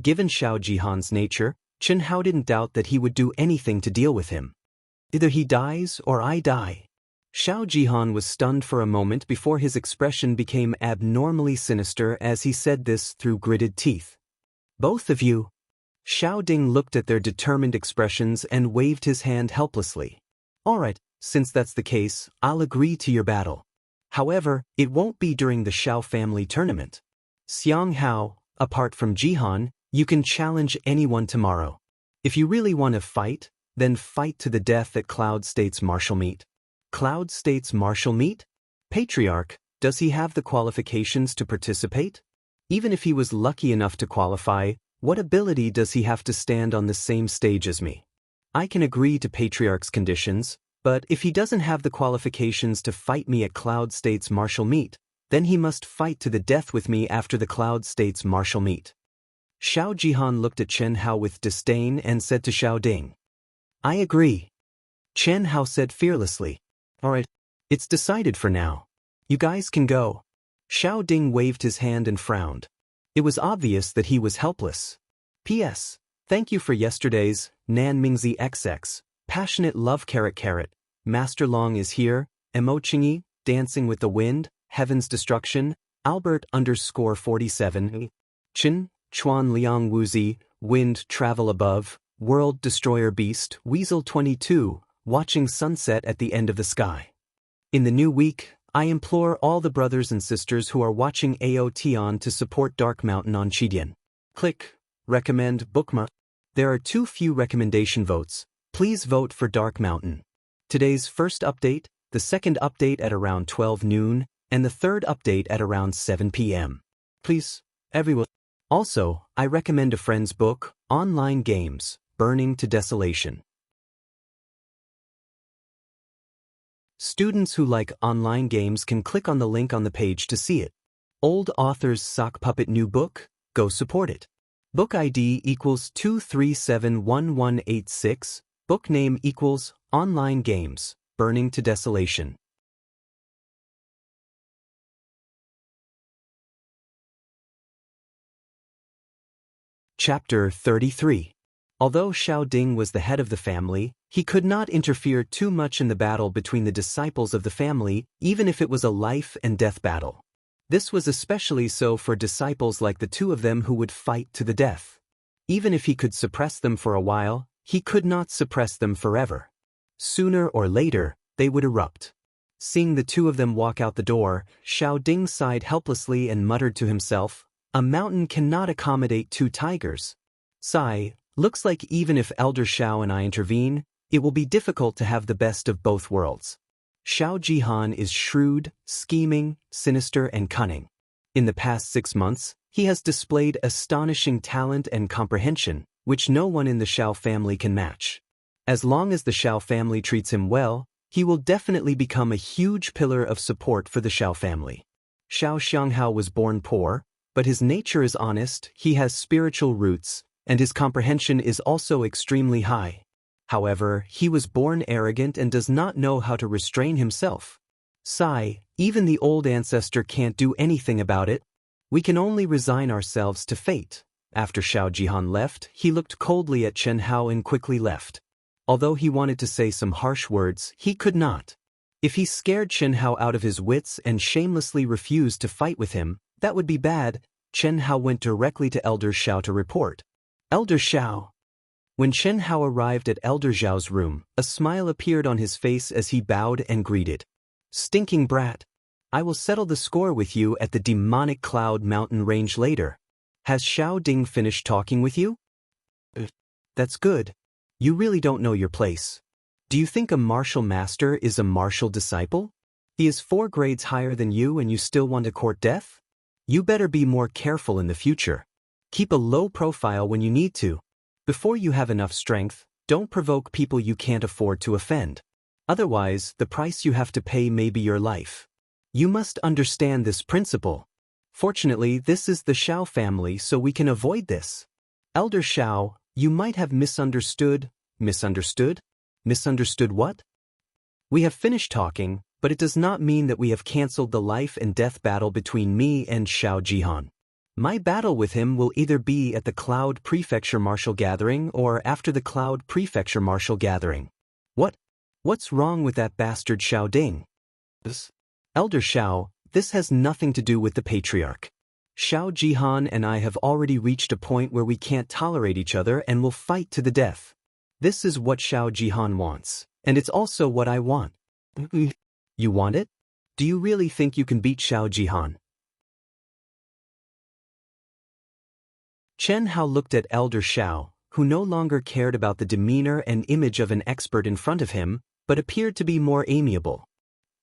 Given Xiao Jihan's nature, Chen Hao didn't doubt that he would do anything to deal with him. Either he dies or I die. Xiao Jihan was stunned for a moment before his expression became abnormally sinister as he said this through gritted teeth. "Both of you." Xiao Ding looked at their determined expressions and waved his hand helplessly. "Alright, since that's the case, I'll agree to your battle. However, it won't be during the Xiao family tournament. Xiang Hao, apart from Jihan, you can challenge anyone tomorrow. If you really want to fight, then fight to the death at Cloud State's martial meet." Cloud State's martial meet? Patriarch, does he have the qualifications to participate? Even if he was lucky enough to qualify, what ability does he have to stand on the same stage as me? I can agree to Patriarch's conditions, but if he doesn't have the qualifications to fight me at Cloud State's martial meet, then he must fight to the death with me after the Cloud State's martial meet. Xiao Jihan looked at Chen Hao with disdain and said to Xiao Ding, "I agree." Chen Hao said fearlessly, "Alright, it's decided for now. You guys can go." Xiao Ding waved his hand and frowned. It was obvious that he was helpless. P.S. Thank you for yesterday's, Nan Mingzi XX, passionate love carrot. Master Long is here, Emochingi, Dancing with the Wind, Heaven's Destruction, Albert_47, Chin, Chuan Liang Wuzi, Wind Travel Above, World Destroyer Beast, Weasel 22, Watching Sunset at the End of the Sky. In the new week, I implore all the brothers and sisters who are watching AOT to support Dark Mountain on Chidian. Click, recommend, bookmark. There are too few recommendation votes. Please vote for Dark Mountain. Today's first update, the second update at around 12 noon, and the third update at around 7 p.m. Please, everyone. Also, I recommend a friend's book, Online Games, Burning to Desolation. Students who like online games can click on the link on the page to see it. Old author's sock puppet new book? Go support it. Book ID equals 2371186. Book name equals Online Games, Burning to Desolation. Chapter 33. Although Xiao Ding was the head of the family, he could not interfere too much in the battle between the disciples of the family, even if it was a life and death battle. This was especially so for disciples like the two of them who would fight to the death. Even if he could suppress them for a while, he could not suppress them forever. Sooner or later, they would erupt. Seeing the two of them walk out the door, Xiao Ding sighed helplessly and muttered to himself, "A mountain cannot accommodate two tigers. Sigh, looks like even if Elder Xiao and I intervene, it will be difficult to have the best of both worlds." Xiao Jihan is shrewd, scheming, sinister and cunning. In the past 6 months, he has displayed astonishing talent and comprehension, which no one in the Xiao family can match. As long as the Xiao family treats him well, he will definitely become a huge pillar of support for the Xiao family. Xiao Xianghao was born poor, but his nature is honest, he has spiritual roots, and his comprehension is also extremely high. However, he was born arrogant and does not know how to restrain himself. Sigh, even the old ancestor can't do anything about it. We can only resign ourselves to fate. After Xiao Jihan left, he looked coldly at Chen Hao and quickly left. Although he wanted to say some harsh words, he could not. If he scared Chen Hao out of his wits and shamelessly refused to fight with him, that would be bad. Chen Hao went directly to Elder Xiao to report. Elder Xiao. When Chen Hao arrived at Elder Xiao's room, a smile appeared on his face as he bowed and greeted. Stinking brat. I will settle the score with you at the demonic cloud mountain range later. Has Xiao Ding finished talking with you? That's good. You really don't know your place. Do you think a martial master is a martial disciple? He is 4 grades higher than you and you still want to court death? You better be more careful in the future. Keep a low profile when you need to. Before you have enough strength, don't provoke people you can't afford to offend. Otherwise, the price you have to pay may be your life. You must understand this principle. Fortunately, this is the Xiao family, so we can avoid this. Elder Xiao, you might have misunderstood. Misunderstood? Misunderstood what? We have finished talking, but it does not mean that we have cancelled the life and death battle between me and Xiao Jihan. My battle with him will either be at the Cloud Prefecture Martial Gathering or after the Cloud Prefecture Martial Gathering. What's wrong with that bastard Xiao Ding? Elder Xiao, this has nothing to do with the Patriarch. Xiao Jihan and I have already reached a point where we can't tolerate each other and will fight to the death. This is what Xiao Jihan wants, and it's also what I want. You want it? Do you really think you can beat Xiao Jihan? Chen Hao looked at Elder Xiao, who no longer cared about the demeanor and image of an expert in front of him, but appeared to be more amiable.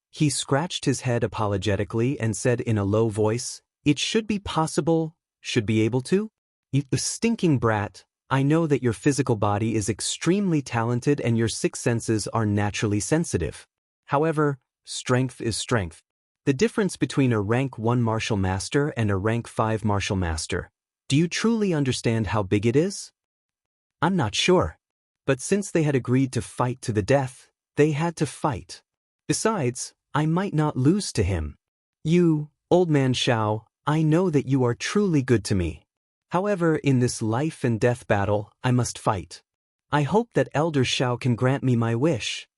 He scratched his head apologetically and said in a low voice, "It should be possible, should be able to? You stinking brat, I know that your physical body is extremely talented and your 6 senses are naturally sensitive. However, strength is strength. The difference between a rank 1 martial master and a rank 5 martial master. Do you truly understand how big it is? I'm not sure. But since they had agreed to fight to the death, they had to fight. Besides, I might not lose to him. You, old man Xiao, I know that you are truly good to me. However, in this life and death battle, I must fight. I hope that Elder Xiao can grant me my wish."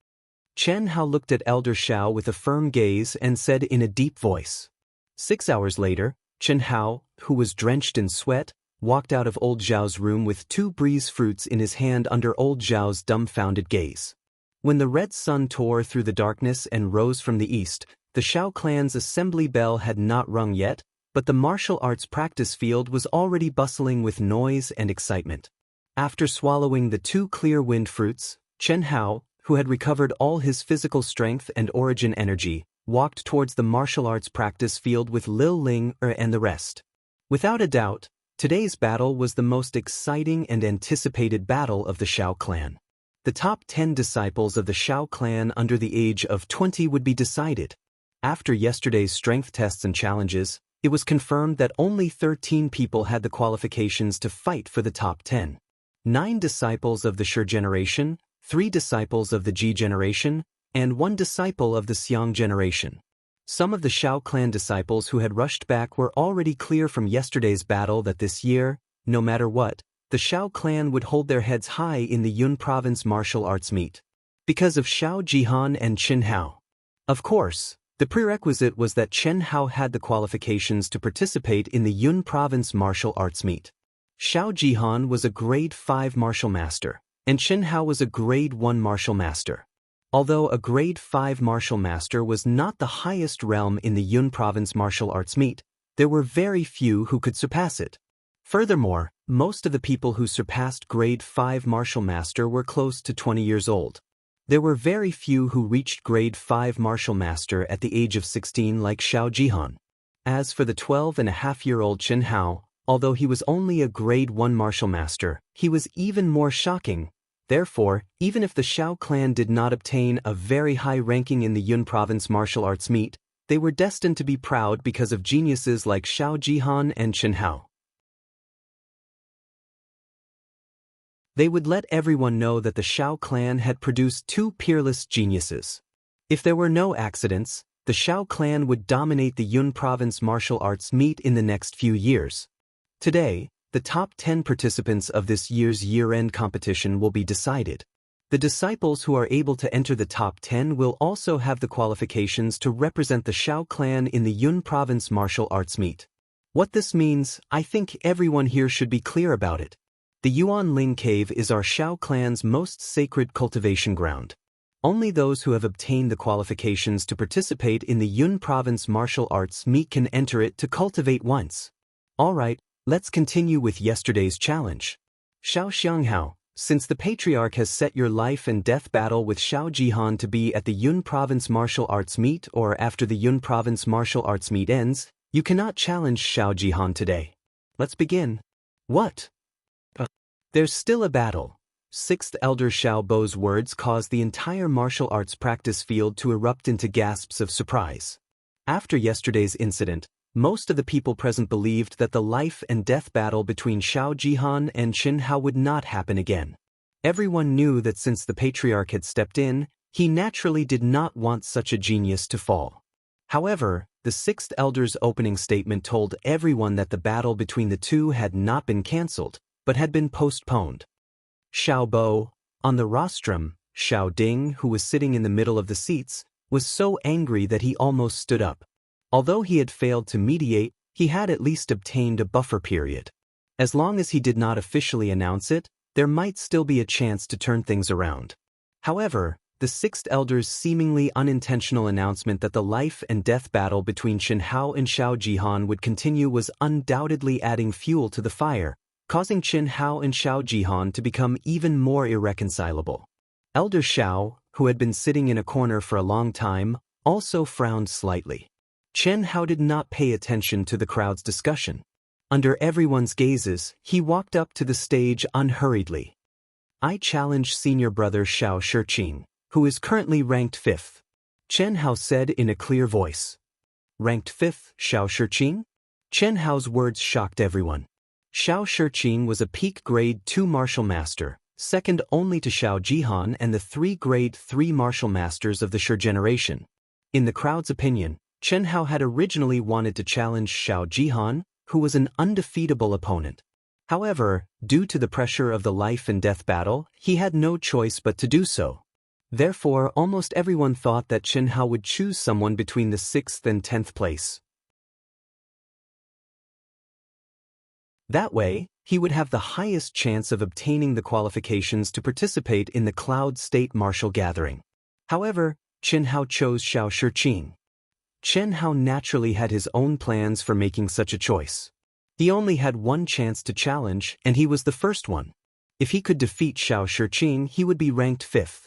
Chen Hao looked at Elder Xiao with a firm gaze and said in a deep voice. 6 hours later, Chen Hao, who was drenched in sweat, walked out of old Zhao's room with 2 breeze fruits in his hand under old Zhao's dumbfounded gaze. When the red sun tore through the darkness and rose from the east, the Xiao clan's assembly bell had not rung yet, but the martial arts practice field was already bustling with noise and excitement. After swallowing the 2 clear wind fruits, Chen Hao, who had recovered all his physical strength and origin energy, walked towards the martial arts practice field with Lil Ling and the rest. Without a doubt, today's battle was the most exciting and anticipated battle of the Xiao clan. The top 10 disciples of the Xiao clan under the age of 20 would be decided. After yesterday's strength tests and challenges, it was confirmed that only 13 people had the qualifications to fight for the top 10. 9 disciples of the Shi generation, 3 disciples of the Ji generation, and 1 disciple of the Xiang generation. Some of the Xiao clan disciples who had rushed back were already clear from yesterday's battle that this year, no matter what, the Xiao clan would hold their heads high in the Yun province martial arts meet. Because of Xiao Jihan and Chen Hao. Of course, the prerequisite was that Chen Hao had the qualifications to participate in the Yun province martial arts meet. Xiao Jihan was a grade 5 martial master, and Chen Hao was a grade 1 martial master. Although a grade 5 martial master was not the highest realm in the Yun province martial arts meet, there were very few who could surpass it. Furthermore, most of the people who surpassed grade 5 martial master were close to 20 years old. There were very few who reached grade 5 martial master at the age of 16 like Xiao Jihan. As for the 12-and-a-half-year-old Chen Hao, although he was only a grade 1 martial master, he was even more shocking. Therefore, even if the Xiao clan did not obtain a very high ranking in the Yun province martial arts meet, they were destined to be proud because of geniuses like Xiao Jihan and Chen Hao. They would let everyone know that the Xiao clan had produced 2 peerless geniuses. If there were no accidents, the Xiao clan would dominate the Yun province martial arts meet in the next few years. Today, the top 10 participants of this year's year-end competition will be decided. The disciples who are able to enter the top 10 will also have the qualifications to represent the Xiao clan in the Yun province martial arts meet. What this means, I think everyone here should be clear about it. The Yuanling Cave is our Xiao clan's most sacred cultivation ground. Only those who have obtained the qualifications to participate in the Yun province martial arts meet can enter it to cultivate once. Alright, let's continue with yesterday's challenge. Xiao Xianghao, since the patriarch has set your life and death battle with Xiao Jihan to be at the Yun province martial arts meet or after the Yun province martial arts meet ends, you cannot challenge Xiao Jihan today. Let's begin. What? There's still a battle. 6th Elder Xiao Bo's words caused the entire martial arts practice field to erupt into gasps of surprise. After yesterday's incident, most of the people present believed that the life and death battle between Xiao Jihan and Chen Hao would not happen again. Everyone knew that since the patriarch had stepped in, he naturally did not want such a genius to fall. However, the 6th Elder's opening statement told everyone that the battle between the two had not been cancelled, but had been postponed. Xiao Bo, on the rostrum, Xiao Ding, who was sitting in the middle of the seats, was so angry that he almost stood up. Although he had failed to mediate, he had at least obtained a buffer period. As long as he did not officially announce it, there might still be a chance to turn things around. However, the 6th Elder's seemingly unintentional announcement that the life and death battle between Chen Hao and Xiao Jihan would continue was undoubtedly adding fuel to the fire, causing Chen Hao and Xiao Jihan to become even more irreconcilable. Elder Xiao, who had been sitting in a corner for a long time, also frowned slightly. Chen Hao did not pay attention to the crowd's discussion. Under everyone's gazes, he walked up to the stage unhurriedly. I challenge senior brother Xiao Shiqing, who is currently ranked 5th. Chen Hao said in a clear voice. Ranked 5th, Xiao Shiqing? Chen Hao's words shocked everyone. Xiao Shiqing was a peak grade 2 martial master, second only to Xiao Jihan and the 3 grade 3 martial masters of the Shi generation. In the crowd's opinion, Chen Hao had originally wanted to challenge Xiao Jihan, who was an undefeatable opponent. However, due to the pressure of the life and death battle, he had no choice but to do so. Therefore, almost everyone thought that Chen Hao would choose someone between the 6th and 10th place. That way, he would have the highest chance of obtaining the qualifications to participate in the Cloud State Martial Gathering. However, Chen Hao chose Xiao Shiqing. Chen Hao naturally had his own plans for making such a choice. He only had one chance to challenge, and he was the first one. If he could defeat Xiao Shiqing, he would be ranked 5th.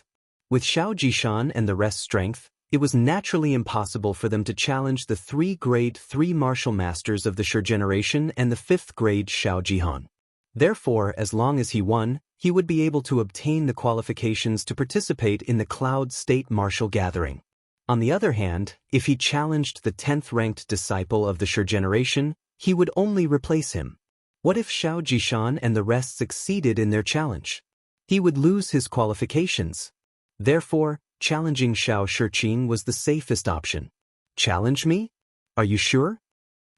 With Xiao Jishan and the rest's strength, It was naturally impossible for them to challenge the 3 grade 3 martial masters of the Shi generation and the 5th grade Xiao Jihan. Therefore, as long as he won, he would be able to obtain the qualifications to participate in the Cloud State Martial Gathering. On the other hand, if he challenged the 10th-ranked disciple of the Shi generation, he would only replace him. What if Xiao Jishan and the rest succeeded in their challenge? He would lose his qualifications. Therefore, challenging Xiao Shiqing was the safest option. Challenge me? Are you sure?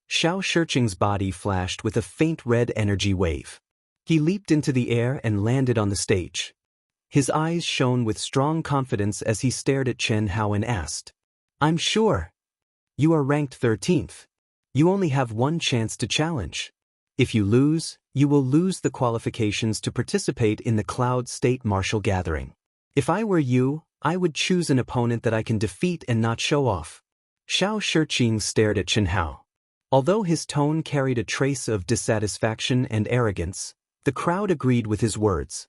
Xiao Shiqing's body flashed with a faint red energy wave. He leaped into the air and landed on the stage. His eyes shone with strong confidence as he stared at Chen Hao and asked, "I'm sure. You are ranked 13th. You only have one chance to challenge. If you lose, you will lose the qualifications to participate in the Cloud State Martial Gathering. If I were you, I would choose an opponent that I can defeat and not show off." Xiao Shiqing stared at Chen Hao. Although his tone carried a trace of dissatisfaction and arrogance, the crowd agreed with his words.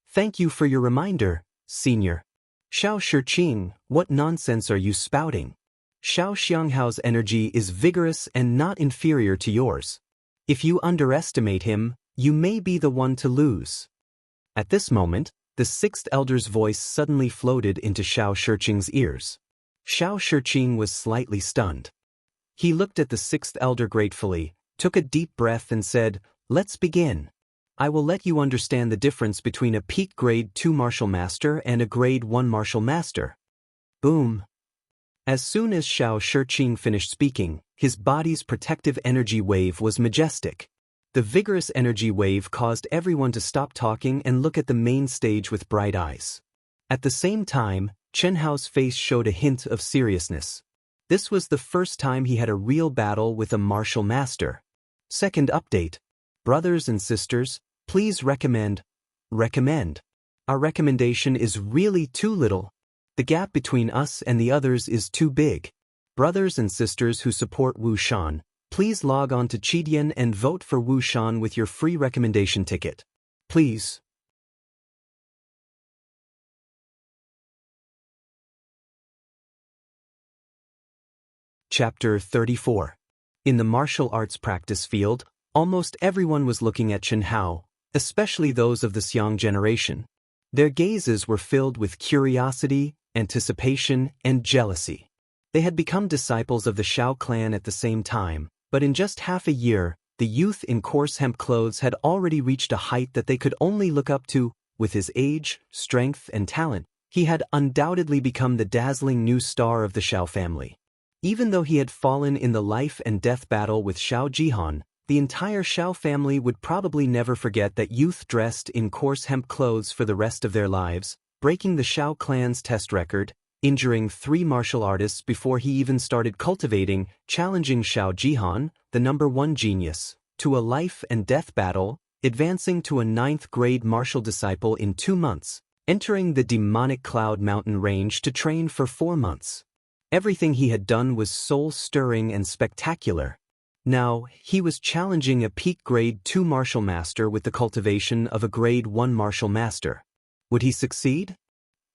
"Thank you for your reminder, senior." "Xiao Shiqing, what nonsense are you spouting? Xiao Xianghao's energy is vigorous and not inferior to yours. If you underestimate him, you may be the one to lose." At this moment, the 6th elder's voice suddenly floated into Xiao Shiqing's ears. Xiao Shiqing was slightly stunned. He looked at the 6th elder gratefully, took a deep breath and said, "Let's begin. I will let you understand the difference between a peak grade 2 martial master and a grade 1 martial master." Boom. As soon as Xiao Shiqing finished speaking, his body's protective energy wave was majestic. The vigorous energy wave caused everyone to stop talking and look at the main stage with bright eyes. At the same time, Chen Hao's face showed a hint of seriousness. This was the first time he had a real battle with a martial master. Second update. Brothers and sisters, please recommend. Our recommendation is really too little. The gap between us and the others is too big. Brothers and sisters who support Wu Shan, please log on to Qidian and vote for Wu Shan with your free recommendation ticket. Please. Chapter 34. In the martial arts practice field, almost everyone was looking at Chen Hao, especially those of the Xiang generation. Their gazes were filled with curiosity, anticipation, and jealousy. They had become disciples of the Xiao clan at the same time, but in just half a year, the youth in coarse hemp clothes had already reached a height that they could only look up to. With his age, strength, and talent, he had undoubtedly become the dazzling new star of the Xiao family. Even though he had fallen in the life and death battle with Xiao Jihan, the entire Xiao family would probably never forget that youth dressed in coarse hemp clothes for the rest of their lives, breaking the Xiao clan's test record, injuring 3 martial artists before he even started cultivating, challenging Xiao Jihan, the #1 genius, to a life and death battle, advancing to a 9th grade martial disciple in 2 months, entering the demonic Cloud Mountain range to train for 4 months. Everything he had done was soul-stirring and spectacular. Now, he was challenging a peak grade 2 martial master with the cultivation of a grade 1 martial master. Would he succeed?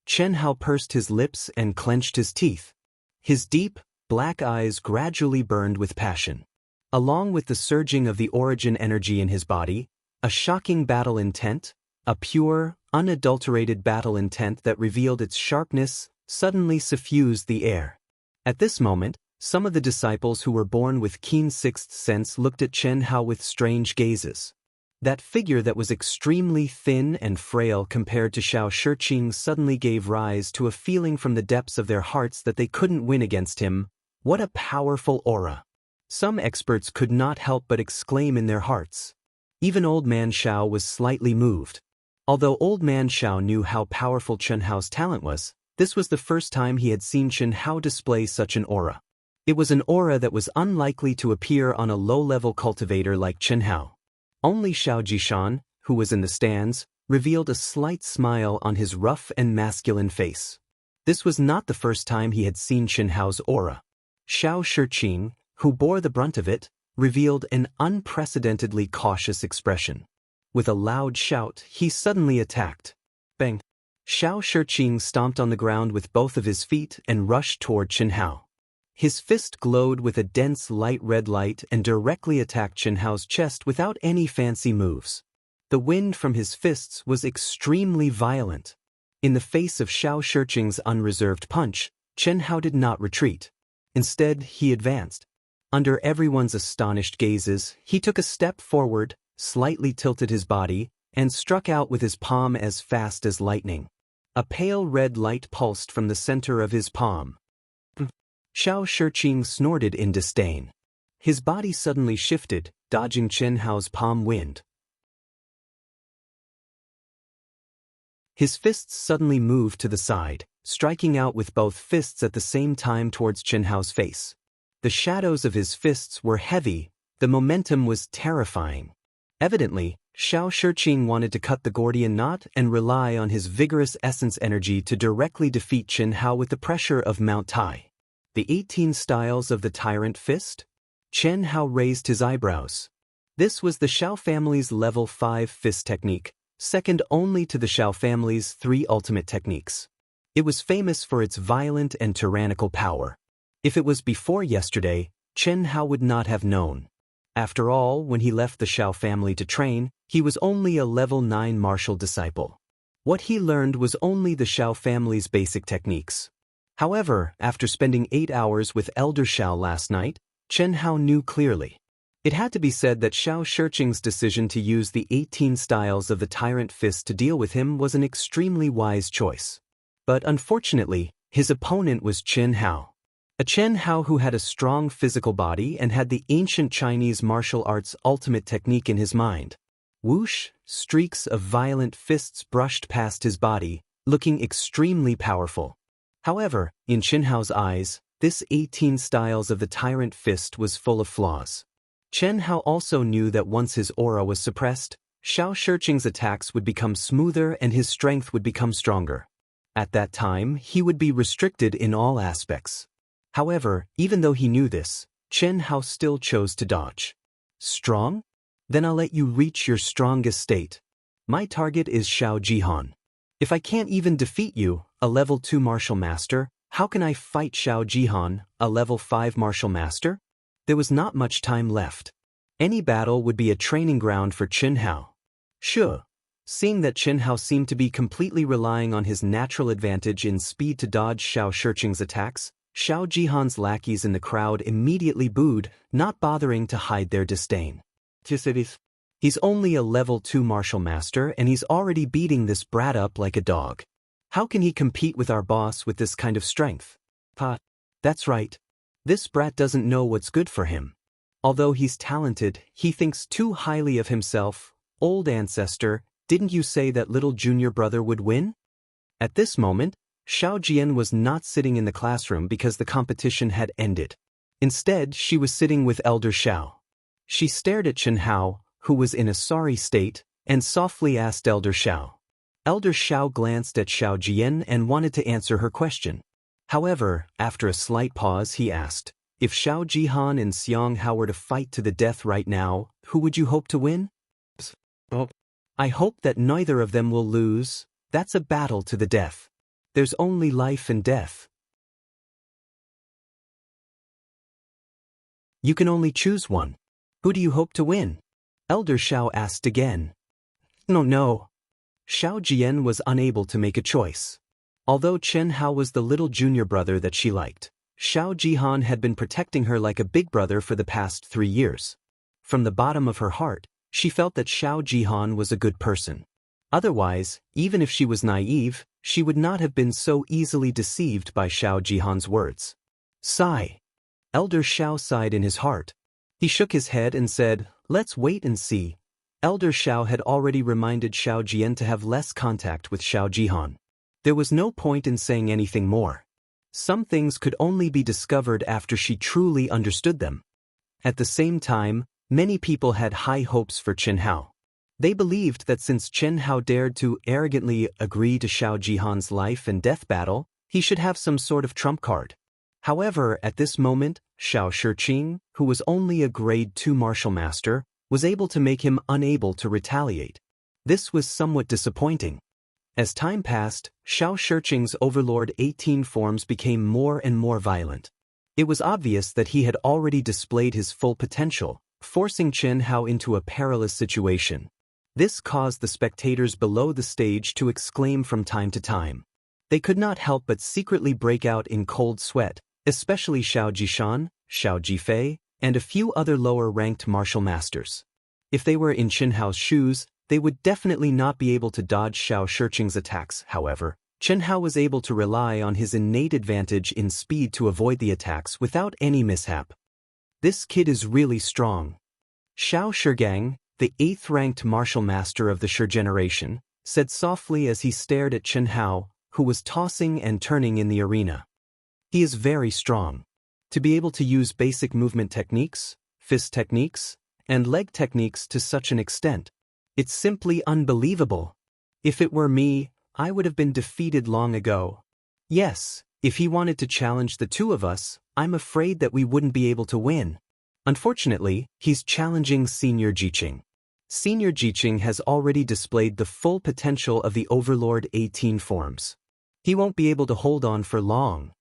Chen Hao pursed his lips and clenched his teeth. His deep, black eyes gradually burned with passion. Along with the surging of the origin energy in his body, a shocking battle intent, a pure, unadulterated battle intent that revealed its sharpness, suddenly suffused the air. At this moment, some of the disciples who were born with keen sixth sense looked at Chen Hao with strange gazes. That figure that was extremely thin and frail compared to Xiao Shiqing suddenly gave rise to a feeling from the depths of their hearts that they couldn't win against him. What a powerful aura! Some experts could not help but exclaim in their hearts. Even Old Man Xiao was slightly moved. Although Old Man Xiao knew how powerful Chen Hao's talent was, this was the first time he had seen Chen Hao display such an aura. It was an aura that was unlikely to appear on a low-level cultivator like Chen Hao. Only Xiao Jishan, who was in the stands, revealed a slight smile on his rough and masculine face. This was not the first time he had seen Chen Hao's aura. Xiao Shiqing, who bore the brunt of it, revealed an unprecedentedly cautious expression. With a loud shout, he suddenly attacked. Bang! Xiao Shiqing stomped on the ground with both of his feet and rushed toward Chen Hao. His fist glowed with a dense light red light and directly attacked Chen Hao's chest without any fancy moves. The wind from his fists was extremely violent. In the face of Xiao Shiqing's unreserved punch, Chen Hao did not retreat. Instead, he advanced. Under everyone's astonished gazes, he took a step forward, slightly tilted his body, and struck out with his palm as fast as lightning. A pale red light pulsed from the center of his palm. Xiao Shiqing snorted in disdain. His body suddenly shifted, dodging Chen Hao's palm wind. His fists suddenly moved to the side, striking out with both fists at the same time towards Chen Hao's face. The shadows of his fists were heavy, the momentum was terrifying. Evidently, Xiao Shiqing wanted to cut the Gordian knot and rely on his vigorous essence energy to directly defeat Chen Hao with the pressure of Mount Tai. The 18 styles of the Tyrant Fist? Chen Hao raised his eyebrows. This was the Xiao family's level 5 fist technique, second only to the Xiao family's 3 ultimate techniques. It was famous for its violent and tyrannical power. If it was before yesterday, Chen Hao would not have known. After all, when he left the Xiao family to train, he was only a level 9 martial disciple. What he learned was only the Xiao family's basic techniques. However, after spending 8 hours with Elder Xiao last night, Chen Hao knew clearly. It had to be said that Xiao Shiqing's decision to use the 18 styles of the Tyrant Fist to deal with him was an extremely wise choice. But unfortunately, his opponent was Chen Hao. A Chen Hao who had a strong physical body and had the ancient Chinese martial arts ultimate technique in his mind. Whoosh, streaks of violent fists brushed past his body, looking extremely powerful. However, in Chen Hao's eyes, this 18 styles of the Tyrant Fist was full of flaws. Chen Hao also knew that once his aura was suppressed, Xiao Shiqing's attacks would become smoother and his strength would become stronger. At that time, he would be restricted in all aspects. However, even though he knew this, Chen Hao still chose to dodge. Strong? Then I'll let you reach your strongest state. My target is Xiao Jihan. If I can't even defeat you, a level 2 martial master, how can I fight Xiao Jihan, a level 5 martial master? There was not much time left. Any battle would be a training ground for Chen Hao. Sure. Seeing that Chen Hao seemed to be completely relying on his natural advantage in speed to dodge Xiao Shiqing's attacks, Xiao Jihan's lackeys in the crowd immediately booed, not bothering to hide their disdain. He's only a level 2 martial master and he's already beating this brat up like a dog. How can he compete with our boss with this kind of strength? That's right. This brat doesn't know what's good for him. Although he's talented, he thinks too highly of himself. Old ancestor, didn't you say that little junior brother would win? At this moment, Xiao Jian was not sitting in the classroom because the competition had ended. Instead, she was sitting with Elder Xiao. She stared at Chen Hao, who was in a sorry state, and softly asked Elder Xiao. Elder Xiao glanced at Xiao Jian and wanted to answer her question. However, after a slight pause he asked, if Xiao Jihan and Xiang Hao were to fight to the death right now, who would you hope to win? I hope that neither of them will lose. That's a battle to the death. There's only life and death. You can only choose one. Who do you hope to win? Elder Xiao asked again. No. Xiao Jian was unable to make a choice. Although Chen Hao was the little junior brother that she liked, Xiao Jihan had been protecting her like a big brother for the past 3 years. From the bottom of her heart, she felt that Xiao Jihan was a good person. Otherwise, even if she was naive, she would not have been so easily deceived by Xiao Jihan's words. Sigh. Elder Xiao sighed in his heart. He shook his head and said, let's wait and see. Elder Xiao had already reminded Xiao Jian to have less contact with Xiao Jihan. There was no point in saying anything more. Some things could only be discovered after she truly understood them. At the same time, many people had high hopes for Chen Hao. They believed that since Chen Hao dared to arrogantly agree to Xiao Jihan's life and death battle, he should have some sort of trump card. However, at this moment, Xiao Shiqing, who was only a grade 2 martial master, was able to make him unable to retaliate. This was somewhat disappointing. As time passed, Xiao Shiqing's overlord 18 forms became more and more violent. It was obvious that he had already displayed his full potential, forcing Chen Hao into a perilous situation. This caused the spectators below the stage to exclaim from time to time. They could not help but secretly break out in cold sweat, especially Xiao Jishan, Xiao Jifei, and a few other lower-ranked martial masters. If they were in Chen Hao's shoes, they would definitely not be able to dodge Xiao Shiqing's attacks. However, Chen Hao was able to rely on his innate advantage in speed to avoid the attacks without any mishap. This kid is really strong. Xiao Shigang, the 8th-ranked martial master of the Shi generation, said softly as he stared at Chen Hao, who was tossing and turning in the arena. He is very strong. To be able to use basic movement techniques, fist techniques, and leg techniques to such an extent, it's simply unbelievable. If it were me, I would have been defeated long ago. Yes, if he wanted to challenge the two of us, I'm afraid that we wouldn't be able to win. Unfortunately, he's challenging Senior Jiqing. Senior Jiqing has already displayed the full potential of the Overlord 18 forms. He won't be able to hold on for long.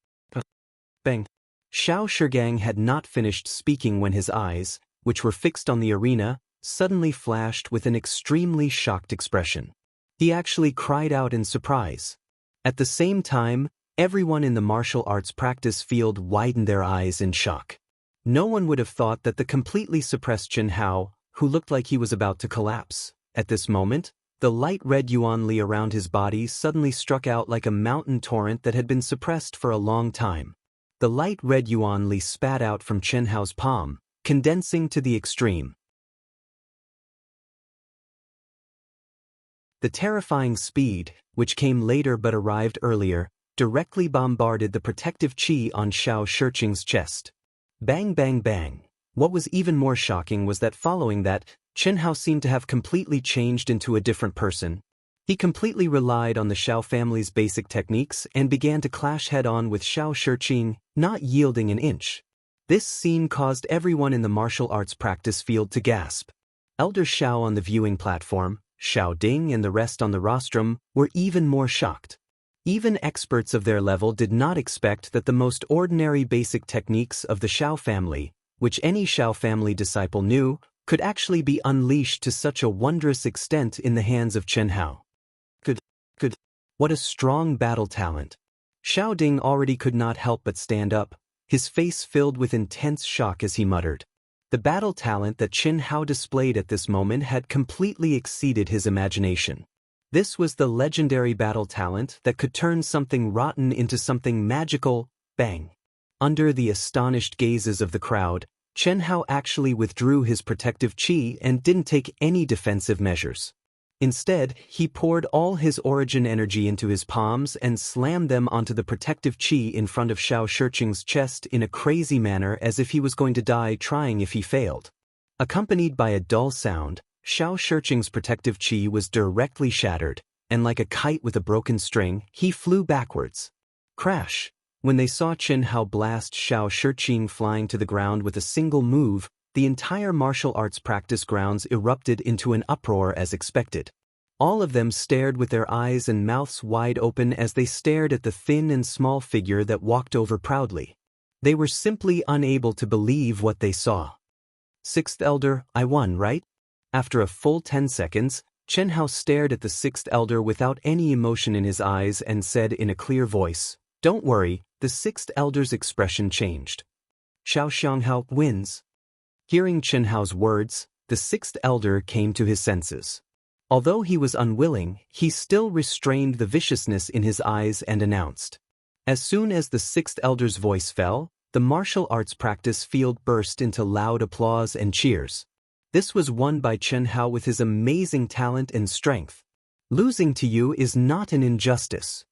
Bang. Xiao Shigang had not finished speaking when his eyes, which were fixed on the arena, suddenly flashed with an extremely shocked expression. He actually cried out in surprise. At the same time, everyone in the martial arts practice field widened their eyes in shock. No one would have thought that the completely suppressed Chen Hao, who looked like he was about to collapse. At this moment, the light red yuan li around his body suddenly struck out like a mountain torrent that had been suppressed for a long time. The light red yuan li spat out from Chen Hao's palm, condensing to the extreme. The terrifying speed, which came later but arrived earlier, directly bombarded the protective chi on Xiao Shiqing's chest. Bang bang bang. What was even more shocking was that following that, Chen Hao seemed to have completely changed into a different person. He completely relied on the Xiao family's basic techniques and began to clash head-on with Xiao Shiqing, not yielding an inch. This scene caused everyone in the martial arts practice field to gasp. Elder Xiao on the viewing platform, Xiao Ding and the rest on the rostrum, were even more shocked. Even experts of their level did not expect that the most ordinary basic techniques of the Xiao family, which any Xiao family disciple knew, could actually be unleashed to such a wondrous extent in the hands of Chen Hao. Good. What a strong battle talent. Xiao Ding already could not help but stand up, his face filled with intense shock as he muttered. The battle talent that Chen Hao displayed at this moment had completely exceeded his imagination. This was the legendary battle talent that could turn something rotten into something magical. Bang. Under the astonished gazes of the crowd, Chen Hao actually withdrew his protective chi and didn't take any defensive measures. Instead, he poured all his origin energy into his palms and slammed them onto the protective chi in front of Xiao Shiqing's chest in a crazy manner as if he was going to die trying if he failed. Accompanied by a dull sound, Xiao Shiqing's protective chi was directly shattered, and like a kite with a broken string, he flew backwards. Crash! When they saw Chen Hao blast Xiao Shiqing flying to the ground with a single move, the entire martial arts practice grounds erupted into an uproar as expected. All of them stared with their eyes and mouths wide open as they stared at the thin and small figure that walked over proudly. They were simply unable to believe what they saw. Sixth Elder, I won, right? After a full 10 seconds, Chen Hao stared at the Sixth Elder without any emotion in his eyes and said in a clear voice, "Don't worry." The Sixth Elder's expression changed. Xiao Xianghao wins. Hearing Chen Hao's words, the Sixth Elder came to his senses. Although he was unwilling, he still restrained the viciousness in his eyes and announced. As soon as the Sixth Elder's voice fell, the martial arts practice field burst into loud applause and cheers. This was won by Chen Hao with his amazing talent and strength. Losing to you is not an injustice.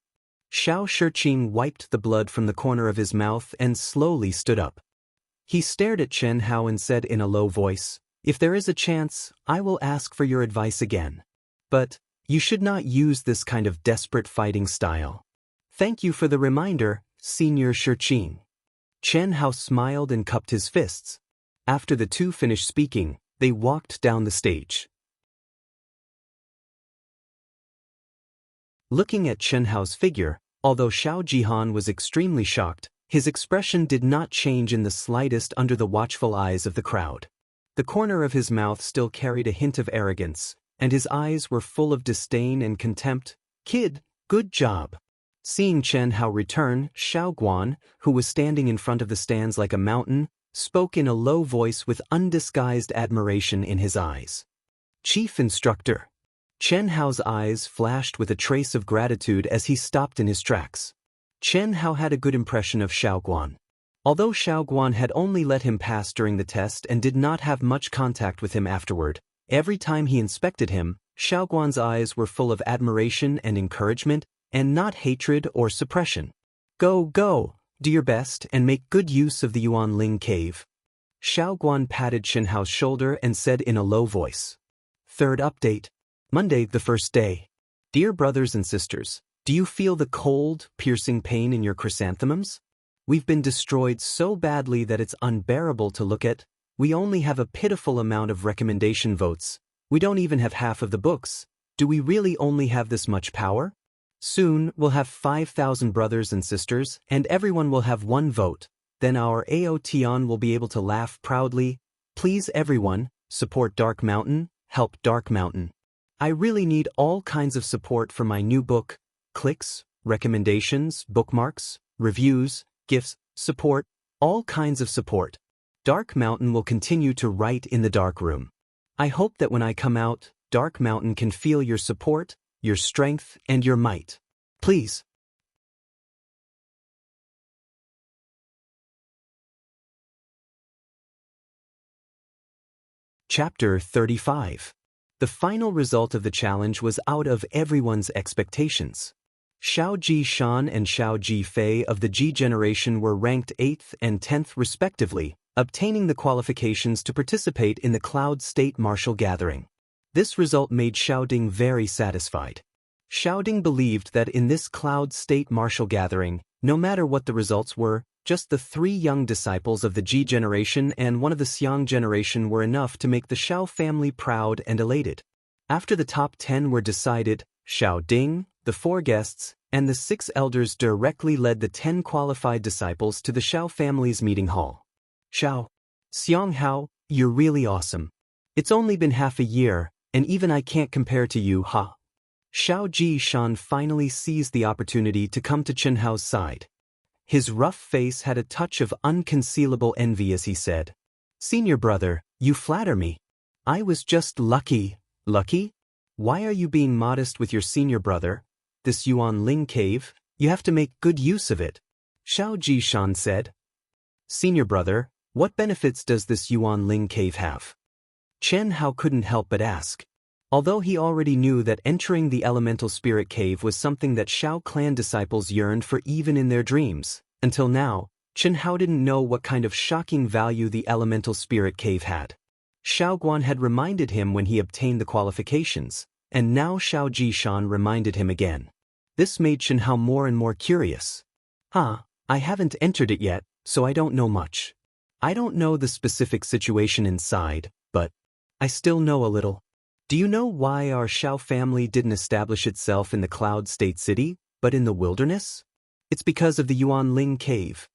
Xiao Shiqing wiped the blood from the corner of his mouth and slowly stood up. He stared at Chen Hao and said in a low voice, "If there is a chance, I will ask for your advice again. But, you should not use this kind of desperate fighting style. Thank you for the reminder, Senior Shiqing." Chen Hao smiled and cupped his fists. After the two finished speaking, they walked down the stage. Looking at Chen Hao's figure, although Xiao Jihan was extremely shocked, his expression did not change in the slightest under the watchful eyes of the crowd. The corner of his mouth still carried a hint of arrogance, and his eyes were full of disdain and contempt. "Kid, good job." Seeing Chen Hao return, Xiao Guan, who was standing in front of the stands like a mountain, spoke in a low voice with undisguised admiration in his eyes. "Chief Instructor." Chen Hao's eyes flashed with a trace of gratitude as he stopped in his tracks. Chen Hao had a good impression of Xiao Guan. Although Xiao Guan had only let him pass during the test and did not have much contact with him afterward, every time he inspected him, Xiao Guan's eyes were full of admiration and encouragement, and not hatred or suppression. Go, do your best and make good use of the Yuanling cave." Xiao Guan patted Chen Hao's shoulder and said in a low voice. Third update. Monday, the first day. Dear brothers and sisters, do you feel the cold, piercing pain in your chrysanthemums? We've been destroyed so badly that it's unbearable to look at. We only have a pitiful amount of recommendation votes. We don't even have half of the books. Do we really only have this much power? Soon, we'll have 5,000 brothers and sisters, and everyone will have one vote. Then our Aotion will be able to laugh proudly. Please everyone, support Dark Mountain, help Dark Mountain. I really need all kinds of support for my new book. Clicks, recommendations, bookmarks, reviews, gifts, support, all kinds of support. Dark Mountain will continue to write in the dark room. I hope that when I come out, Dark Mountain can feel your support, your strength, and your might. Please. Chapter 35. The final result of the challenge was out of everyone's expectations. Xiao Ji Shan and Xiao Ji Fei of the Ji generation were ranked 8th and 10th respectively, obtaining the qualifications to participate in the Cloud State Martial Gathering. This result made Xiaoding very satisfied. Xiaoding believed that in this Cloud State Martial Gathering, no matter what the results were, just the 3 young disciples of the Ji generation and one of the Xiang generation were enough to make the Xiao family proud and elated. After the top 10 were decided, Xiao Ding, the 4 guests, and the 6 elders directly led the 10 qualified disciples to the Xiao family's meeting hall. Xiao Xianghao, you're really awesome. It's only been half a year, and even I can't compare to you, ha. Xiao Ji Shan finally seized the opportunity to come to Chen Hao's side. His rough face had a touch of unconcealable envy as he said, "Senior brother, you flatter me. I was just lucky." Lucky? Why are you being modest with your senior brother? This Yuanling cave, you have to make good use of it. Xiao Ji Shan said. Senior brother, what benefits does this Yuanling cave have? Chen Hao couldn't help but ask. Although he already knew that entering the elemental spirit cave was something that Xiao clan disciples yearned for even in their dreams, until now, Chen Hao didn't know what kind of shocking value the elemental spirit cave had. Xiao Guan had reminded him when he obtained the qualifications, and now Xiao Ji Shan reminded him again. This made Chen Hao more and more curious. I haven't entered it yet, so I don't know much. I don't know the specific situation inside, but I still know a little. Do you know why our Xiao family didn't establish itself in the Cloud State City, but in the wilderness? It's because of the Yuanling cave.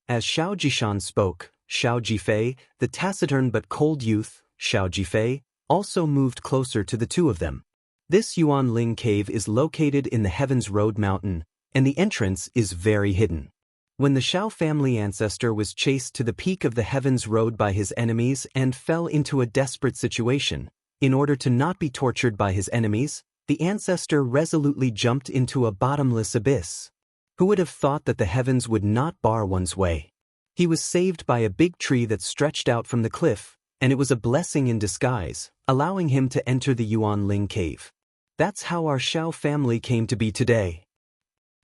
As Xiao Jishan spoke, Xiao Jifei, the taciturn but cold youth, Xiao Jifei, also moved closer to the two of them. This Yuanling cave is located in the Heavens Road Mountain, and the entrance is very hidden. When the Xiao family ancestor was chased to the peak of the Heavens Road by his enemies and fell into a desperate situation, in order to not be tortured by his enemies, the ancestor resolutely jumped into a bottomless abyss. Who would have thought that the heavens would not bar one's way? He was saved by a big tree that stretched out from the cliff, and it was a blessing in disguise, allowing him to enter the Yuanling cave. That's how our Xiao family came to be today.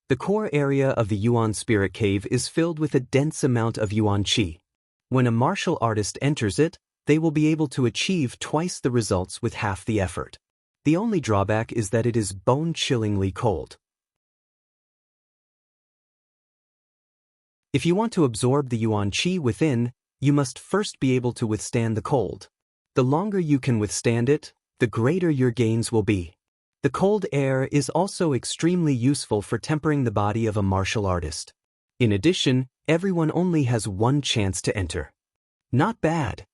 The core area of the Yuan Spirit Cave is filled with a dense amount of Yuan Qi. When a martial artist enters it, they will be able to achieve twice the results with half the effort. The only drawback is that it is bone-chillingly cold. If you want to absorb the Yuan Qi within, you must first be able to withstand the cold. The longer you can withstand it, the greater your gains will be. The cold air is also extremely useful for tempering the body of a martial artist. In addition, everyone only has one chance to enter. Not bad.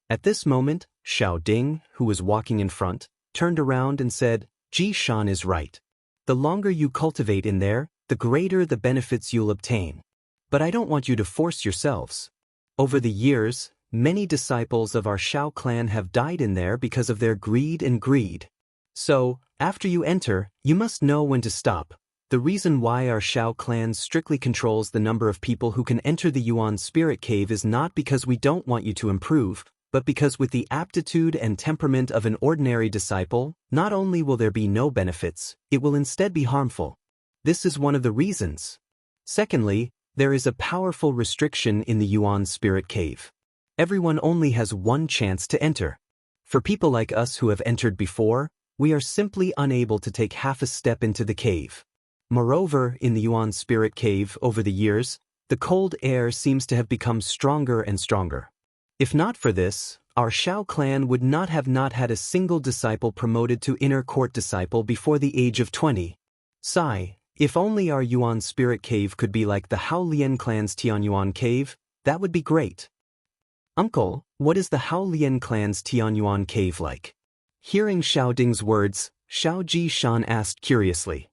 At this moment, Xiao Ding, who was walking in front, turned around and said, Ji Shan is right. The longer you cultivate in there, the greater the benefits you'll obtain. But I don't want you to force yourselves. Over the years, many disciples of our Xiao clan have died in there because of their greed. So, after you enter, you must know when to stop. The reason why our Xiao clan strictly controls the number of people who can enter the Yuan Spirit Cave is not because we don't want you to improve, but because with the aptitude and temperament of an ordinary disciple, not only will there be no benefits, it will instead be harmful. This is one of the reasons. Secondly, there is a powerful restriction in the Yuan Spirit Cave. Everyone only has one chance to enter. For people like us who have entered before, we are simply unable to take half a step into the cave. Moreover, in the Yuan Spirit Cave over the years, the cold air seems to have become stronger and stronger. If not for this, our Xiao clan would not have had a single disciple promoted to inner court disciple before the age of 20. Sigh, if only our Yuan Spirit Cave could be like the Hao Lian clan's Tianyuan Cave, that would be great. Uncle, what is the Hao Lian clan's Tianyuan Cave like? Hearing Xiao Ding's words, Xiao Ji Shan asked curiously.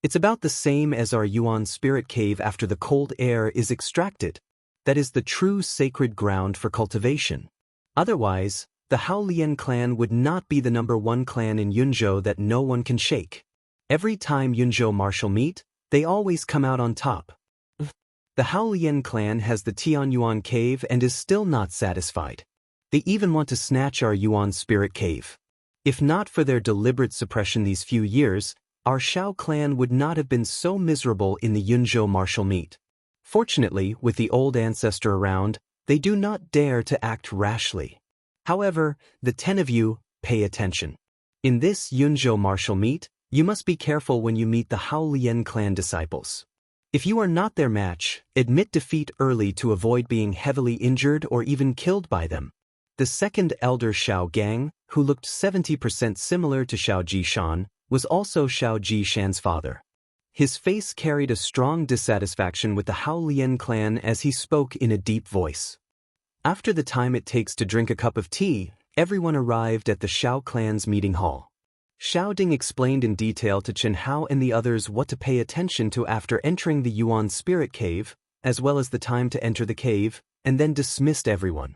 It's about the same as our Yuan Spirit Cave after the cold air is extracted. That is the true sacred ground for cultivation. Otherwise, the Hao Lian clan would not be the #1 clan in Yunzhou that no one can shake. Every time Yunzhou martial meet, they always come out on top. The Hao Lian clan has the Tianyuan Cave and is still not satisfied. They even want to snatch our Yuan Spirit Cave. If not for their deliberate suppression these few years, our Xiao clan would not have been so miserable in the Yunzhou martial meet. Fortunately, with the old ancestor around, they do not dare to act rashly. However, the 10 of you, pay attention. In this Yunzhou martial meet, you must be careful when you meet the Hao Lian clan disciples. If you are not their match, admit defeat early to avoid being heavily injured or even killed by them. The second elder Xiao Gang, who looked 70% similar to Xiao Ji Shan, was also Xiao Ji Shan's father. His face carried a strong dissatisfaction with the Hao Lian clan as he spoke in a deep voice. After the time it takes to drink a cup of tea, everyone arrived at the Xiao clan's meeting hall. Xiao Ding explained in detail to Chen Hao and the others what to pay attention to after entering the Yuan Spirit Cave, as well as the time to enter the cave, and then dismissed everyone.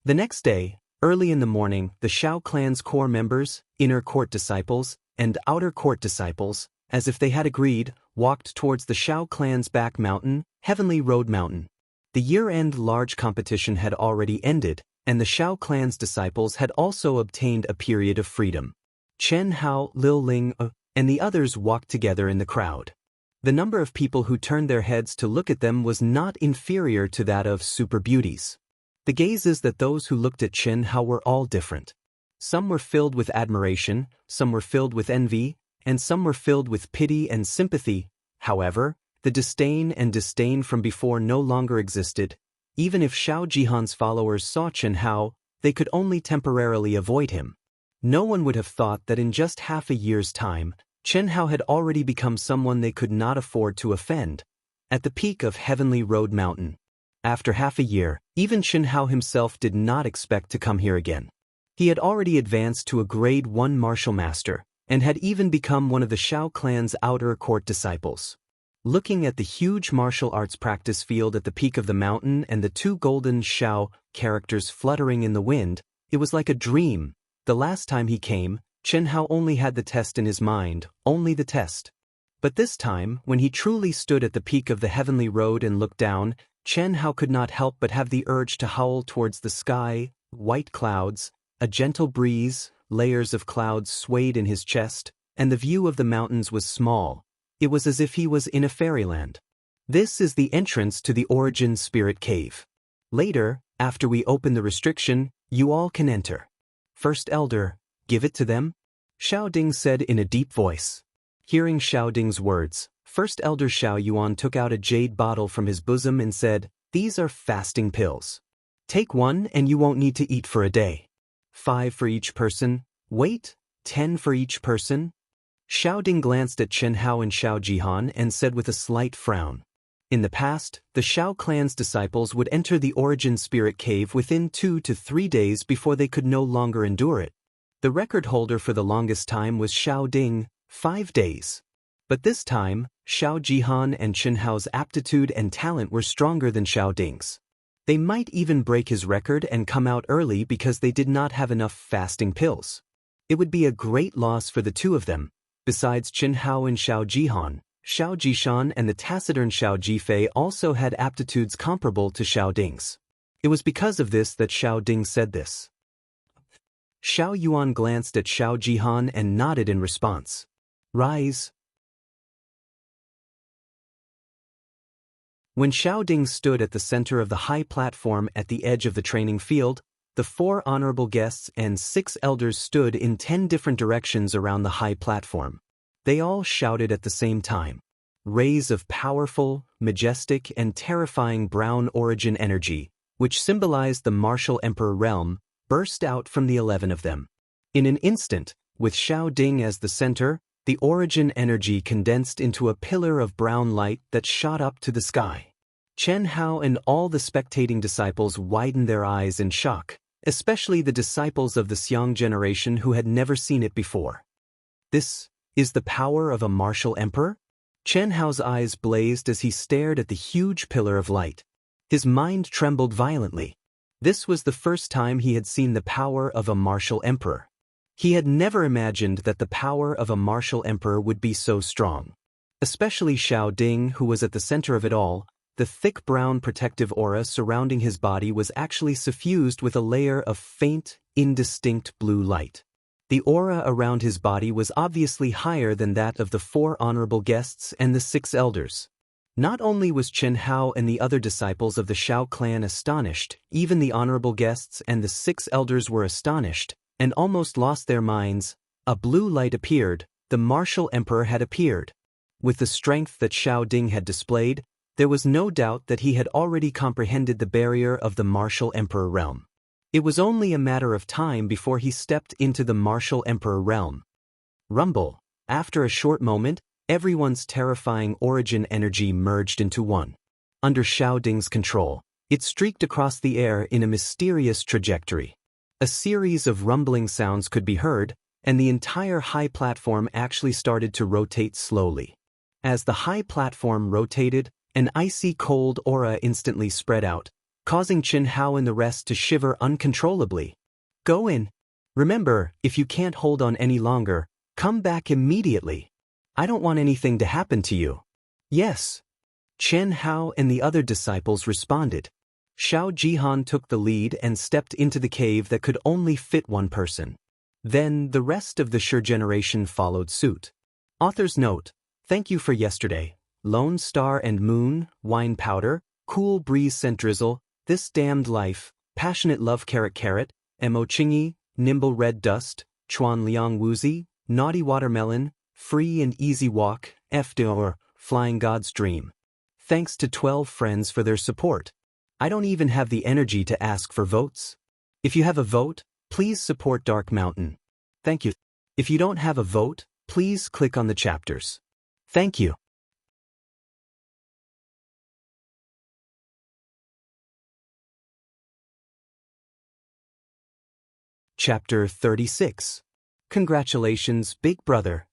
The next day, early in the morning, the Xiao clan's core members, inner court disciples, and outer court disciples, as if they had agreed, walked towards the Xiao clan's back mountain, Heavenly Road Mountain. The year-end large competition had already ended, and the Xiao clan's disciples had also obtained a period of freedom. Chen Hao, Lil Ling, and the others walked together in the crowd. The number of people who turned their heads to look at them was not inferior to that of super beauties. The gazes that those who looked at Chen Hao were all different. Some were filled with admiration, some were filled with envy, and some were filled with pity and sympathy. However, the disdain from before no longer existed. Even if Xiao Jihan's followers saw Chen Hao, they could only temporarily avoid him. No one would have thought that in just half a year's time, Chen Hao had already become someone they could not afford to offend. At the peak of Heavenly Road Mountain. After half a year, even Chen Hao himself did not expect to come here again. He had already advanced to a grade 1 martial master, and had even become one of the Xiao clan's outer court disciples. Looking at the huge martial arts practice field at the peak of the mountain and the 2 golden Xiao characters fluttering in the wind, it was like a dream. The last time he came, Chen Hao only had the test in his mind, only the test. But this time, when he truly stood at the peak of the heavenly road and looked down, Chen Hao could not help but have the urge to howl towards the sky, white clouds, a gentle breeze, layers of clouds swayed in his chest, and the view of the mountains was small. It was as if he was in a fairyland. This is the entrance to the Origin Spirit Cave. Later, after we open the restriction, you all can enter. First Elder, give it to them? Xiao Ding said in a deep voice. Hearing Xiao Ding's words, First Elder Xiao Yuan took out a jade bottle from his bosom and said, "These are fasting pills. Take one and you won't need to eat for a day." 5 for each person. Wait, 10 for each person? Xiao Ding glanced at Chen Hao and Xiao Jihan and said with a slight frown. In the past, the Xiao clan's disciples would enter the Origin Spirit Cave within 2 to 3 days before they could no longer endure it. The record holder for the longest time was Xiao Ding, 5 days. But this time, Xiao Jihan and Chen Hao's aptitude and talent were stronger than Xiao Ding's. They might even break his record and come out early because they did not have enough fasting pills. It would be a great loss for the two of them. Besides Chen Hao and Xiao Jihan, Xiao Jishan and the taciturn Xiao Jifei also had aptitudes comparable to Xiao Ding's. It was because of this that Xiao Ding said this. Xiao Yuan glanced at Xiao Jihan and nodded in response. Rise. When Xiao Ding stood at the center of the high platform at the edge of the training field, the 4 honorable guests and 6 elders stood in 10 different directions around the high platform. They all shouted at the same time. Rays of powerful, majestic, and terrifying brown origin energy, which symbolized the martial emperor realm, burst out from the 11 of them. In an instant, with Xiao Ding as the center, the origin energy condensed into a pillar of brown light that shot up to the sky. Chen Hao and all the spectating disciples widened their eyes in shock, especially the disciples of the Xiang generation who had never seen it before. This is the power of a martial emperor? Chen Hao's eyes blazed as he stared at the huge pillar of light. His mind trembled violently. This was the first time he had seen the power of a martial emperor. He had never imagined that the power of a martial emperor would be so strong. Especially Xiao Ding, who was at the center of it all. The thick brown protective aura surrounding his body was actually suffused with a layer of faint, indistinct blue light. The aura around his body was obviously higher than that of the 4 honorable guests and the 6 elders. Not only was Chen Hao and the other disciples of the Xiao clan astonished, even the honorable guests and the 6 elders were astonished, and almost lost their minds. A blue light appeared, the martial emperor had appeared. With the strength that Xiao Ding had displayed, there was no doubt that he had already comprehended the barrier of the martial emperor realm. It was only a matter of time before he stepped into the martial emperor realm. Rumble. After a short moment, everyone's terrifying origin energy merged into one. Under Xiao Ding's control, it streaked across the air in a mysterious trajectory. A series of rumbling sounds could be heard, and the entire high platform actually started to rotate slowly. As the high platform rotated, an icy cold aura instantly spread out, causing Chen Hao and the rest to shiver uncontrollably. Go in. Remember, if you can't hold on any longer, come back immediately. I don't want anything to happen to you. Yes. Chen Hao and the other disciples responded. Xiao Jihan took the lead and stepped into the cave that could only fit one person. Then the rest of the Shi generation followed suit. Author's note: thank you for yesterday. Lone Star and Moon, Wine Powder, Cool Breeze Scent Drizzle, This Damned Life, Passionate Love Carrot, Mo Chingy, Nimble Red Dust, Chuan Liang Woozy, Naughty Watermelon, Free and Easy Walk, or Flying God's Dream. Thanks to 12 friends for their support. I don't even have the energy to ask for votes. If you have a vote, please support Dark Mountain. Thank you. If you don't have a vote, please click on the chapters. Thank you. Chapter 36. Congratulations, Big Brother.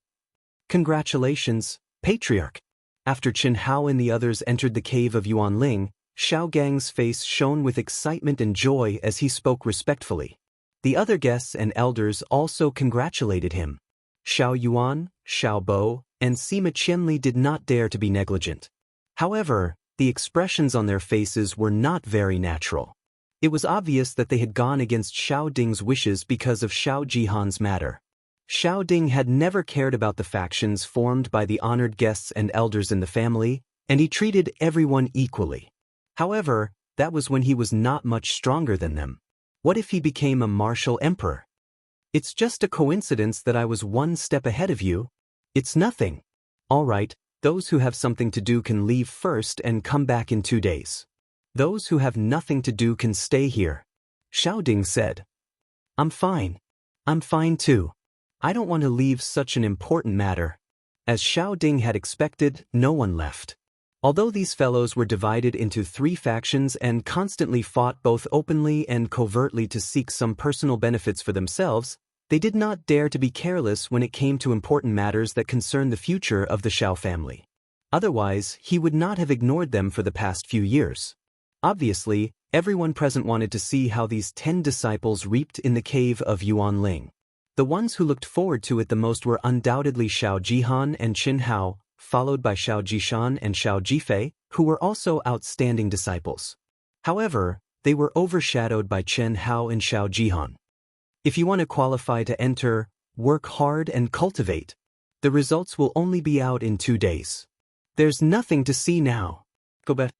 Congratulations, Patriarch. After Chen Hao and the others entered the cave of Yuanling, Xiao Gang's face shone with excitement and joy as he spoke respectfully. The other guests and elders also congratulated him. Xiao Yuan, Xiao Bo, and Sima Qianli did not dare to be negligent. However, the expressions on their faces were not very natural. It was obvious that they had gone against Xiao Ding's wishes because of Xiao Jihan's matter. Xiao Ding had never cared about the factions formed by the honored guests and elders in the family, and he treated everyone equally. However, that was when he was not much stronger than them. What if he became a martial emperor? It's just a coincidence that I was one step ahead of you. It's nothing. All right, those who have something to do can leave first and come back in 2 days. Those who have nothing to do can stay here, Xiao Ding said. I'm fine. I'm fine too. I don't want to leave such an important matter. As Xiao Ding had expected, no one left. Although these fellows were divided into 3 factions and constantly fought both openly and covertly to seek some personal benefits for themselves, they did not dare to be careless when it came to important matters that concerned the future of the Xiao family. Otherwise, he would not have ignored them for the past few years. Obviously, everyone present wanted to see how these 10 disciples reaped in the cave of Yuanling. The ones who looked forward to it the most were undoubtedly Xiao Jihan and Qin Hao, followed by Xiao Jishan and Xiao Jifei, who were also outstanding disciples. However, they were overshadowed by Chen Hao and Xiao Jihan. If you want to qualify to enter, work hard and cultivate. The results will only be out in 2 days. There's nothing to see now. Go back.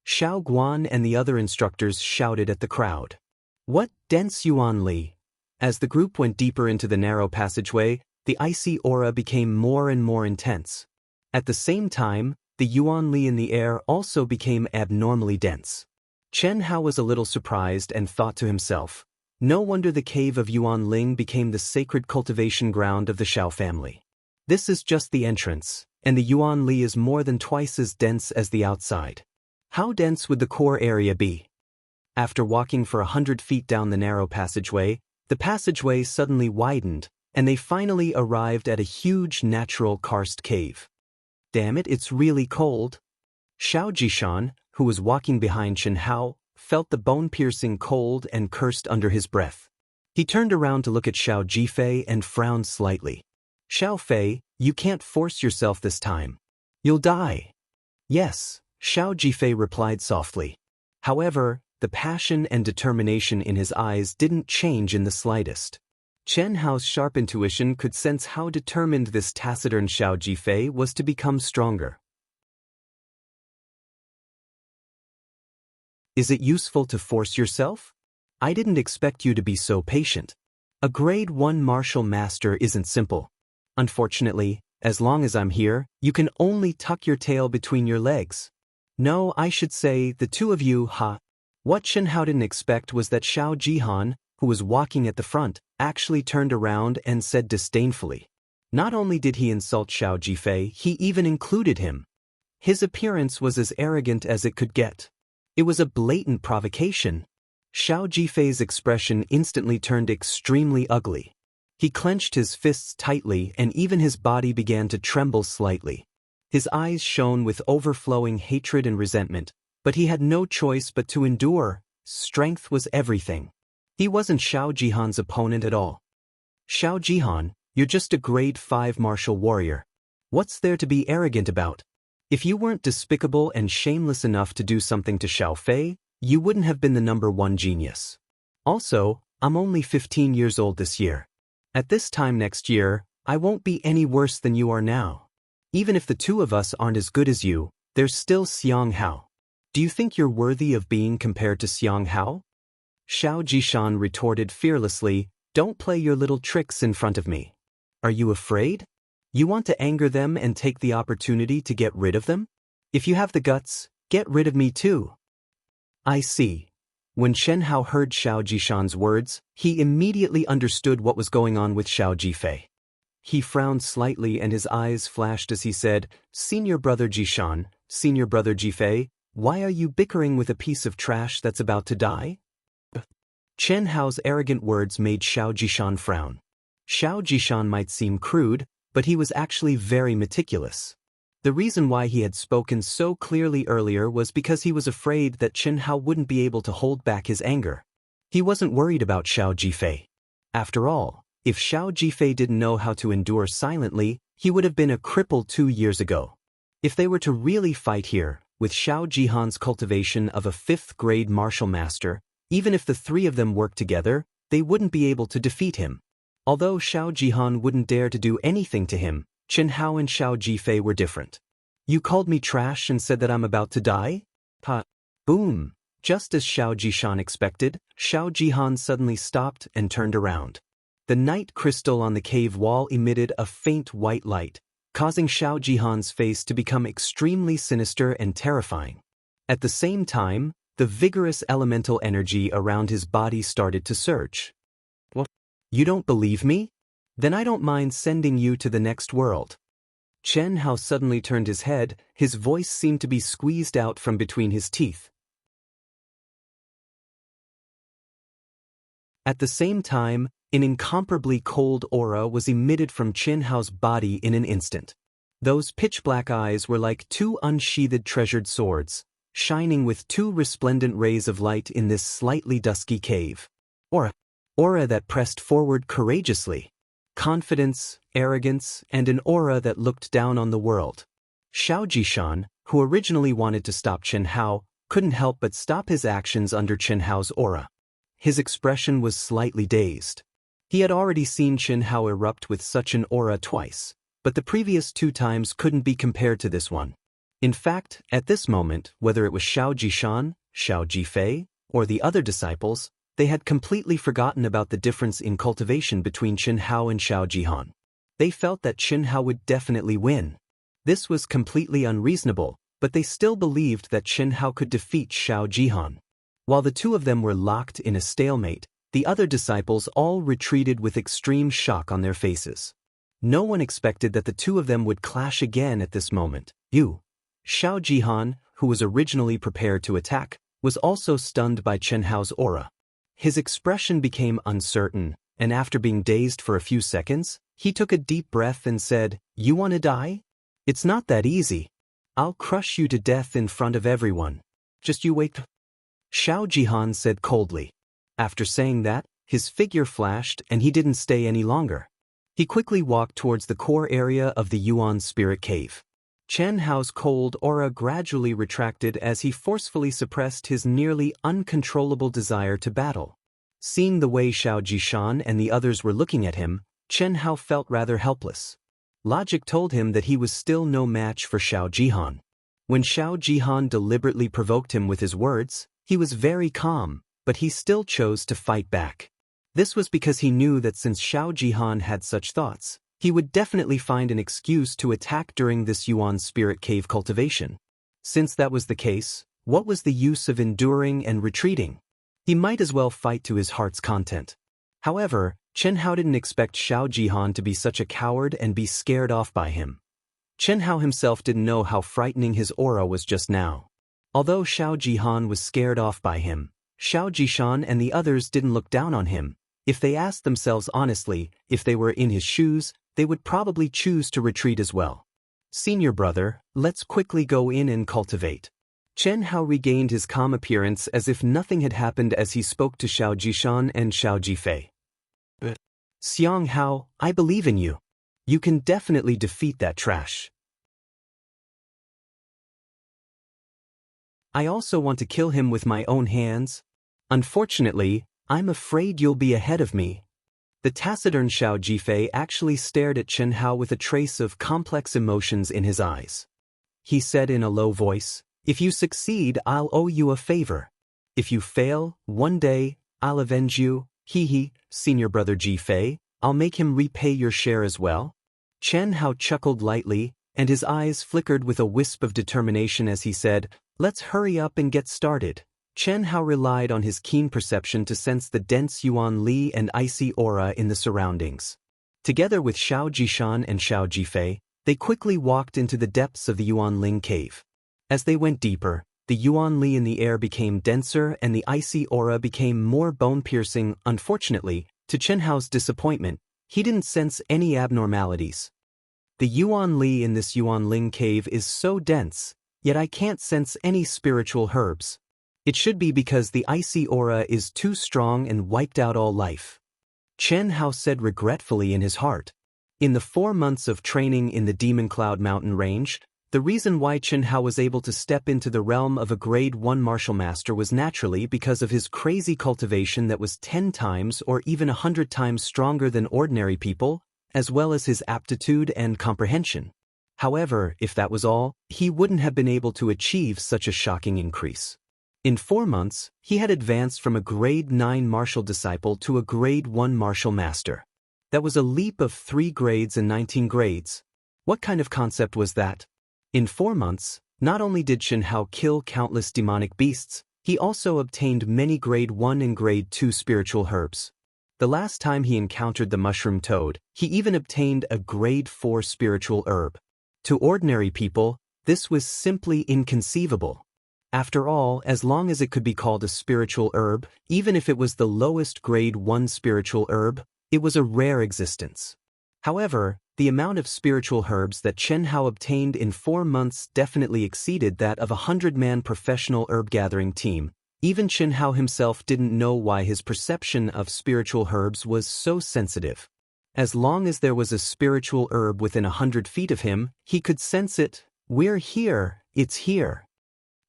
Xiao Guan and the other instructors shouted at the crowd. What dense Yuan Li? As the group went deeper into the narrow passageway, the icy aura became more and more intense. At the same time, the Yuan Li in the air also became abnormally dense. Chen Hao was a little surprised and thought to himself, no wonder the cave of Yuanling became the sacred cultivation ground of the Xiao family. This is just the entrance, and the Yuan Li is more than twice as dense as the outside. How dense would the core area be? After walking for 100 feet down the narrow passageway, the passageway suddenly widened, and they finally arrived at a huge natural karst cave. Damn it, it's really cold. Xiao Jishan, who was walking behind Chen Hao, felt the bone-piercing cold and cursed under his breath. He turned around to look at Xiao Jifei and frowned slightly. Xiao Fei, you can't force yourself this time. You'll die. Yes, Xiao Jifei replied softly. However, the passion and determination in his eyes didn't change in the slightest. Chen Hao's sharp intuition could sense how determined this taciturn Xiao Jifei was to become stronger. Is it useful to force yourself? I didn't expect you to be so patient. A grade 1 martial master isn't simple. Unfortunately, as long as I'm here, you can only tuck your tail between your legs. No, I should say, the two of you, ha. What Chen Hao didn't expect was that Xiao Jihan, who was walking at the front, actually turned around and said disdainfully. Not only did he insult Xiao Jifei, he even included him. His appearance was as arrogant as it could get. It was a blatant provocation. Xiao Jifei's expression instantly turned extremely ugly. He clenched his fists tightly and even his body began to tremble slightly. His eyes shone with overflowing hatred and resentment, but he had no choice but to endure. Strength was everything. He wasn't Xiao Jihan's opponent at all. Xiao Jihan, you're just a grade 5 martial warrior. What's there to be arrogant about? If you weren't despicable and shameless enough to do something to Xiao Fei, you wouldn't have been the #1 genius. Also, I'm only 15 years old this year. At this time next year, I won't be any worse than you are now. Even if the two of us aren't as good as you, there's still Xiang Hao. Do you think you're worthy of being compared to Xiang Hao? Xiao Jishan retorted fearlessly, don't play your little tricks in front of me. Are you afraid? You want to anger them and take the opportunity to get rid of them? If you have the guts, get rid of me too. I see. When Chen Hao heard Xiao Jishan's words, he immediately understood what was going on with Xiao Jifei. He frowned slightly and his eyes flashed as he said, Senior Brother Jishan, Senior Brother Jifei, why are you bickering with a piece of trash that's about to die? Chen Hao's arrogant words made Xiao Jishan frown. Xiao Jishan might seem crude, but he was actually very meticulous. The reason why he had spoken so clearly earlier was because he was afraid that Chen Hao wouldn't be able to hold back his anger. He wasn't worried about Xiao Jifei. After all, if Xiao Jifei didn't know how to endure silently, he would have been a cripple 2 years ago. If they were to really fight here, with Xiao Jihan's cultivation of a 5th grade martial master, even if the 3 of them worked together, they wouldn't be able to defeat him. Although Xiao Jihan wouldn't dare to do anything to him, Chen Hao and Xiao Jifei were different. You called me trash and said that I'm about to die? Ha! Boom! Just as Xiao Jishan expected, Xiao Jihan suddenly stopped and turned around. The night crystal on the cave wall emitted a faint white light, causing Xiao Jihan's face to become extremely sinister and terrifying. At the same time, the vigorous elemental energy around his body started to surge. What? You don't believe me? Then I don't mind sending you to the next world. Chen Hao suddenly turned his head, his voice seemed to be squeezed out from between his teeth. At the same time, an incomparably cold aura was emitted from Chen Hao's body in an instant. Those pitch-black eyes were like two unsheathed treasured swords, shining with two resplendent rays of light in this slightly dusky cave. Aura that pressed forward courageously. Confidence, arrogance, and an aura that looked down on the world. Xiao Jishan, who originally wanted to stop Chen Hao, couldn't help but stop his actions under Chen Hao's aura. His expression was slightly dazed. He had already seen Chen Hao erupt with such an aura twice, but the previous 2 times couldn't be compared to this one. In fact, at this moment, whether it was Xiao Jishan, Xiao Jifei, or the other disciples, they had completely forgotten about the difference in cultivation between Chen Hao and Xiao Jihan. They felt that Chen Hao would definitely win. This was completely unreasonable, but they still believed that Chen Hao could defeat Xiao Jihan. While the 2 of them were locked in a stalemate, the other disciples all retreated with extreme shock on their faces. No one expected that the 2 of them would clash again at this moment. Xiao Jihan, who was originally prepared to attack, was also stunned by Chen Hao's aura. His expression became uncertain, and after being dazed for a few seconds, he took a deep breath and said, "You want to die? It's not that easy. I'll crush you to death in front of everyone. Just you wait." Xiao Jihan said coldly. After saying that, his figure flashed and he didn't stay any longer. He quickly walked towards the core area of the Yuan Spirit Cave. Chen Hao's cold aura gradually retracted as he forcefully suppressed his nearly uncontrollable desire to battle. Seeing the way Xiao Jishan and the others were looking at him, Chen Hao felt rather helpless. Logic told him that he was still no match for Xiao Jihan. When Xiao Jihan deliberately provoked him with his words, he was very calm, but he still chose to fight back. This was because he knew that since Xiao Jihan had such thoughts, he would definitely find an excuse to attack during this Yuan Spirit Cave cultivation. Since that was the case, what was the use of enduring and retreating? He might as well fight to his heart's content. However, Chen Hao didn't expect Xiao Jihan to be such a coward and be scared off by him. Chen Hao himself didn't know how frightening his aura was just now. Although Xiao Jihan was scared off by him, Xiao Jishan and the others didn't look down on him. If they asked themselves honestly, if they were in his shoes, they would probably choose to retreat as well. "Senior brother, let's quickly go in and cultivate." Chen Hao regained his calm appearance as if nothing had happened as he spoke to Xiao Jishan and Xiao Jifei. "Xiang Hao, I believe in you. You can definitely defeat that trash. I also want to kill him with my own hands. Unfortunately, I'm afraid you'll be ahead of me." The taciturn Xiao Jifei actually stared at Chen Hao with a trace of complex emotions in his eyes. He said in a low voice, "If you succeed, I'll owe you a favor. If you fail, one day, I'll avenge you. Senior brother Jifei, I'll make him repay your share as well." Chen Hao chuckled lightly, and his eyes flickered with a wisp of determination as he said, "Let's hurry up and get started." Chen Hao relied on his keen perception to sense the dense Yuan Li and icy aura in the surroundings. Together with Xiao Jishan and Xiao Jifei, they quickly walked into the depths of the Yuan Ling cave. As they went deeper, the Yuan Li in the air became denser and the icy aura became more bone-piercing. Unfortunately, to Chen Hao's disappointment, he didn't sense any abnormalities. "The Yuan Li in this Yuan Ling cave is so dense, yet I can't sense any spiritual herbs. It should be because the icy aura is too strong and wiped out all life," Chen Hao said regretfully in his heart. In the 4 months of training in the Demon Cloud Mountain range, the reason why Chen Hao was able to step into the realm of a Grade 1 martial master was naturally because of his crazy cultivation that was 10 times or even 100 times stronger than ordinary people, as well as his aptitude and comprehension. However, if that was all, he wouldn't have been able to achieve such a shocking increase. In 4 months, he had advanced from a Grade 9 martial disciple to a Grade 1 martial master. That was a leap of 3 grades and 19 grades. What kind of concept was that? In 4 months, not only did Chen Hao kill countless demonic beasts, he also obtained many Grade 1 and Grade 2 spiritual herbs. The last time he encountered the mushroom toad, he even obtained a grade 4 spiritual herb. To ordinary people, this was simply inconceivable. After all, as long as it could be called a spiritual herb, even if it was the lowest grade 1 spiritual herb, it was a rare existence. However, the amount of spiritual herbs that Chen Hao obtained in 4 months definitely exceeded that of a 100-man professional herb-gathering team. Even Chen Hao himself didn't know why his perception of spiritual herbs was so sensitive. As long as there was a spiritual herb within 100 feet of him, he could sense it. We're here, it's here.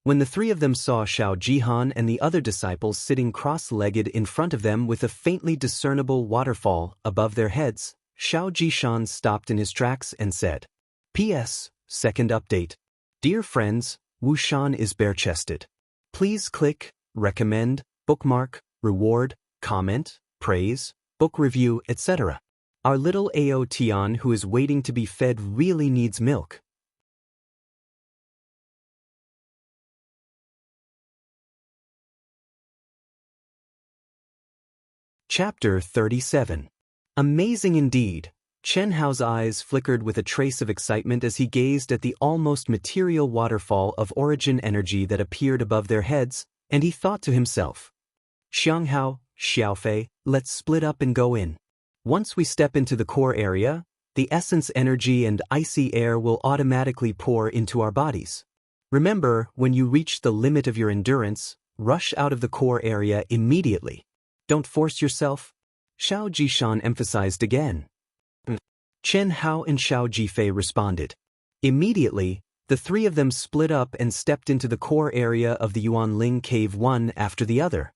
When the three of them saw Xiao Jihan and the other disciples sitting cross-legged in front of them with a faintly discernible waterfall above their heads, Xiao Jishan stopped in his tracks and said, "P.S. Second update. Dear friends, Wu Shan is bare-chested. Please click, recommend, bookmark, reward, comment, praise, book review, etc. Our little Ao Tian who is waiting to be fed really needs milk." Chapter 37. Amazing indeed. Chen Hao's eyes flickered with a trace of excitement as he gazed at the almost material waterfall of origin energy that appeared above their heads, and he thought to himself, "Xianghao, Xiaofei, let's split up and go in. Once we step into the core area, the essence energy and icy air will automatically pour into our bodies. Remember, when you reach the limit of your endurance, rush out of the core area immediately. Don't force yourself." Xiao Jishan emphasized again. Chen Hao and Xiao Jifei responded. Immediately, the three of them split up and stepped into the core area of the Yuanling cave one after the other.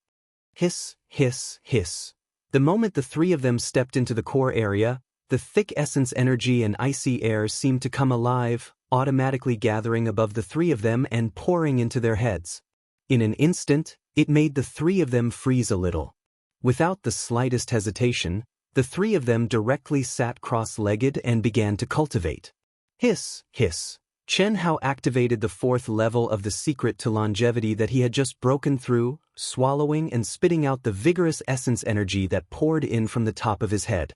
Hiss, hiss, hiss. The moment the three of them stepped into the core area, the thick essence energy and icy air seemed to come alive, automatically gathering above the three of them and pouring into their heads. In an instant, it made the three of them freeze a little. Without the slightest hesitation, the three of them directly sat cross-legged and began to cultivate. Hiss, hiss. Chen Hao activated the 4th level of the secret to longevity that he had just broken through, swallowing and spitting out the vigorous essence energy that poured in from the top of his head.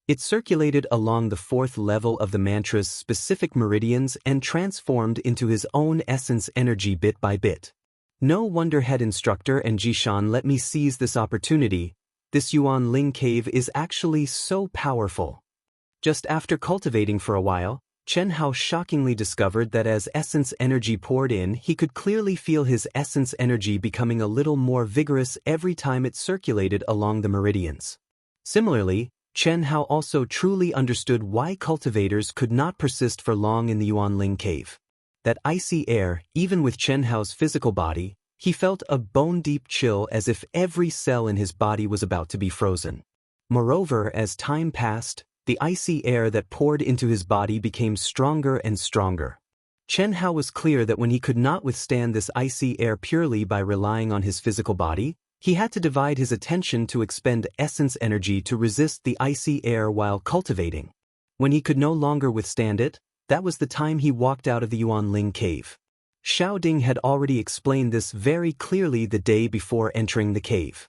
It circulated along the 4th level of the mantra's specific meridians and transformed into his own essence energy bit by bit. No wonder head instructor and Jishan let me seize this opportunity. This Yuanling cave is actually so powerful. Just after cultivating for a while, Chen Hao shockingly discovered that as essence energy poured in, he could clearly feel his essence energy becoming a little more vigorous every time it circulated along the meridians. Similarly, Chen Hao also truly understood why cultivators could not persist for long in the Yuanling cave. That icy air, even with Chen Hao's physical body, he felt a bone-deep chill as if every cell in his body was about to be frozen. Moreover, as time passed, the icy air that poured into his body became stronger and stronger. Chen Hao was clear that when he could not withstand this icy air purely by relying on his physical body, he had to divide his attention to expend essence energy to resist the icy air while cultivating. When he could no longer withstand it, that was the time he walked out of the Yuanling cave. Xiao Ding had already explained this very clearly the day before entering the cave.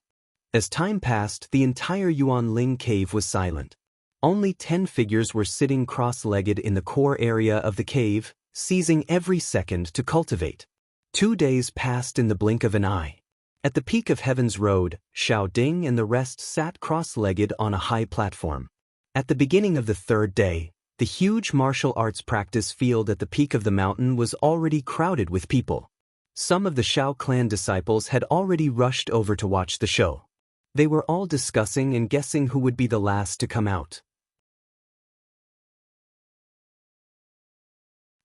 As time passed, the entire Yuanling cave was silent. Only 10 figures were sitting cross-legged in the core area of the cave, seizing every second to cultivate. 2 days passed in the blink of an eye. At the peak of Heaven's Road, Xiao Ding and the rest sat cross-legged on a high platform. At the beginning of the 3rd day, the huge martial arts practice field at the peak of the mountain was already crowded with people. Some of the Xiao clan disciples had already rushed over to watch the show. They were all discussing and guessing who would be the last to come out.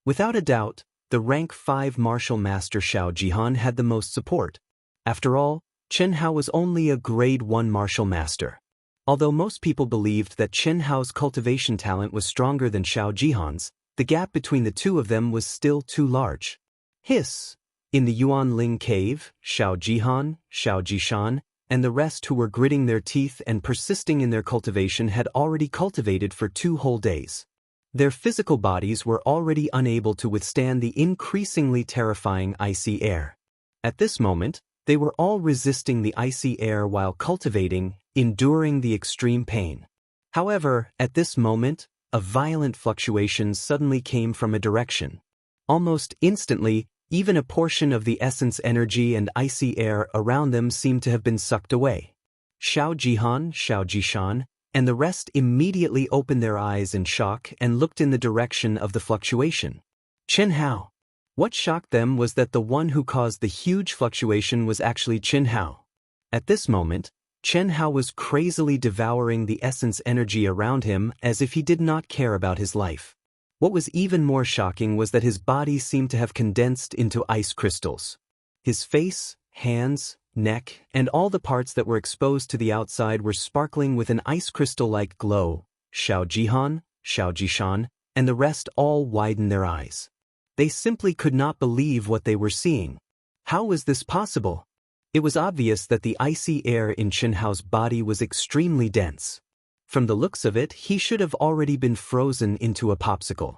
Without a doubt, the rank 5 martial master Xiao Jihan had the most support. After all, Chen Hao was only a grade 1 martial master. Although most people believed that Chen Hao's cultivation talent was stronger than Xiao Jihan's, the gap between the two of them was still too large. Hiss! In the Yuanling cave, Xiao Jihan, Xiao Jishan, and the rest who were gritting their teeth and persisting in their cultivation had already cultivated for 2 whole days. Their physical bodies were already unable to withstand the increasingly terrifying icy air. At this moment, They were all resisting the icy air while cultivating, enduring the extreme pain. However, at this moment, a violent fluctuation suddenly came from a direction. Almost instantly, even a portion of the essence energy and icy air around them seemed to have been sucked away. Xiao Jihan, Xiao Jishan, and the rest immediately opened their eyes in shock and looked in the direction of the fluctuation. Chen Hao. What shocked them was that the one who caused the huge fluctuation was actually Chen Hao. At this moment, Chen Hao was crazily devouring the essence energy around him as if he did not care about his life. What was even more shocking was that his body seemed to have condensed into ice crystals. His face, hands, neck, and all the parts that were exposed to the outside were sparkling with an ice crystal-like glow. Xiao Jihan, Xiao Jishan, and the rest all widened their eyes. They simply could not believe what they were seeing. How was this possible? It was obvious that the icy air in Chen Hao's body was extremely dense. From the looks of it, he should have already been frozen into a popsicle.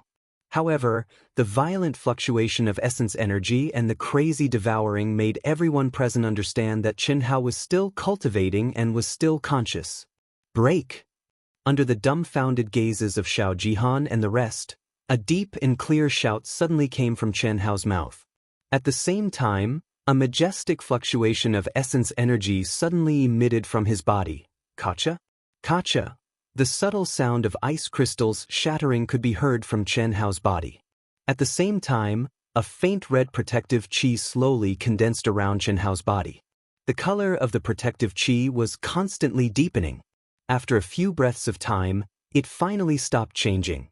However, the violent fluctuation of essence energy and the crazy devouring made everyone present understand that Chen Hao was still cultivating and was still conscious. Break! Under the dumbfounded gazes of Xiao Jihan and the rest, a deep and clear shout suddenly came from Chen Hao's mouth. At the same time, a majestic fluctuation of essence energy suddenly emitted from his body. Kacha? Kacha! The subtle sound of ice crystals shattering could be heard from Chen Hao's body. At the same time, a faint red protective qi slowly condensed around Chen Hao's body. The color of the protective qi was constantly deepening. After a few breaths of time, it finally stopped changing.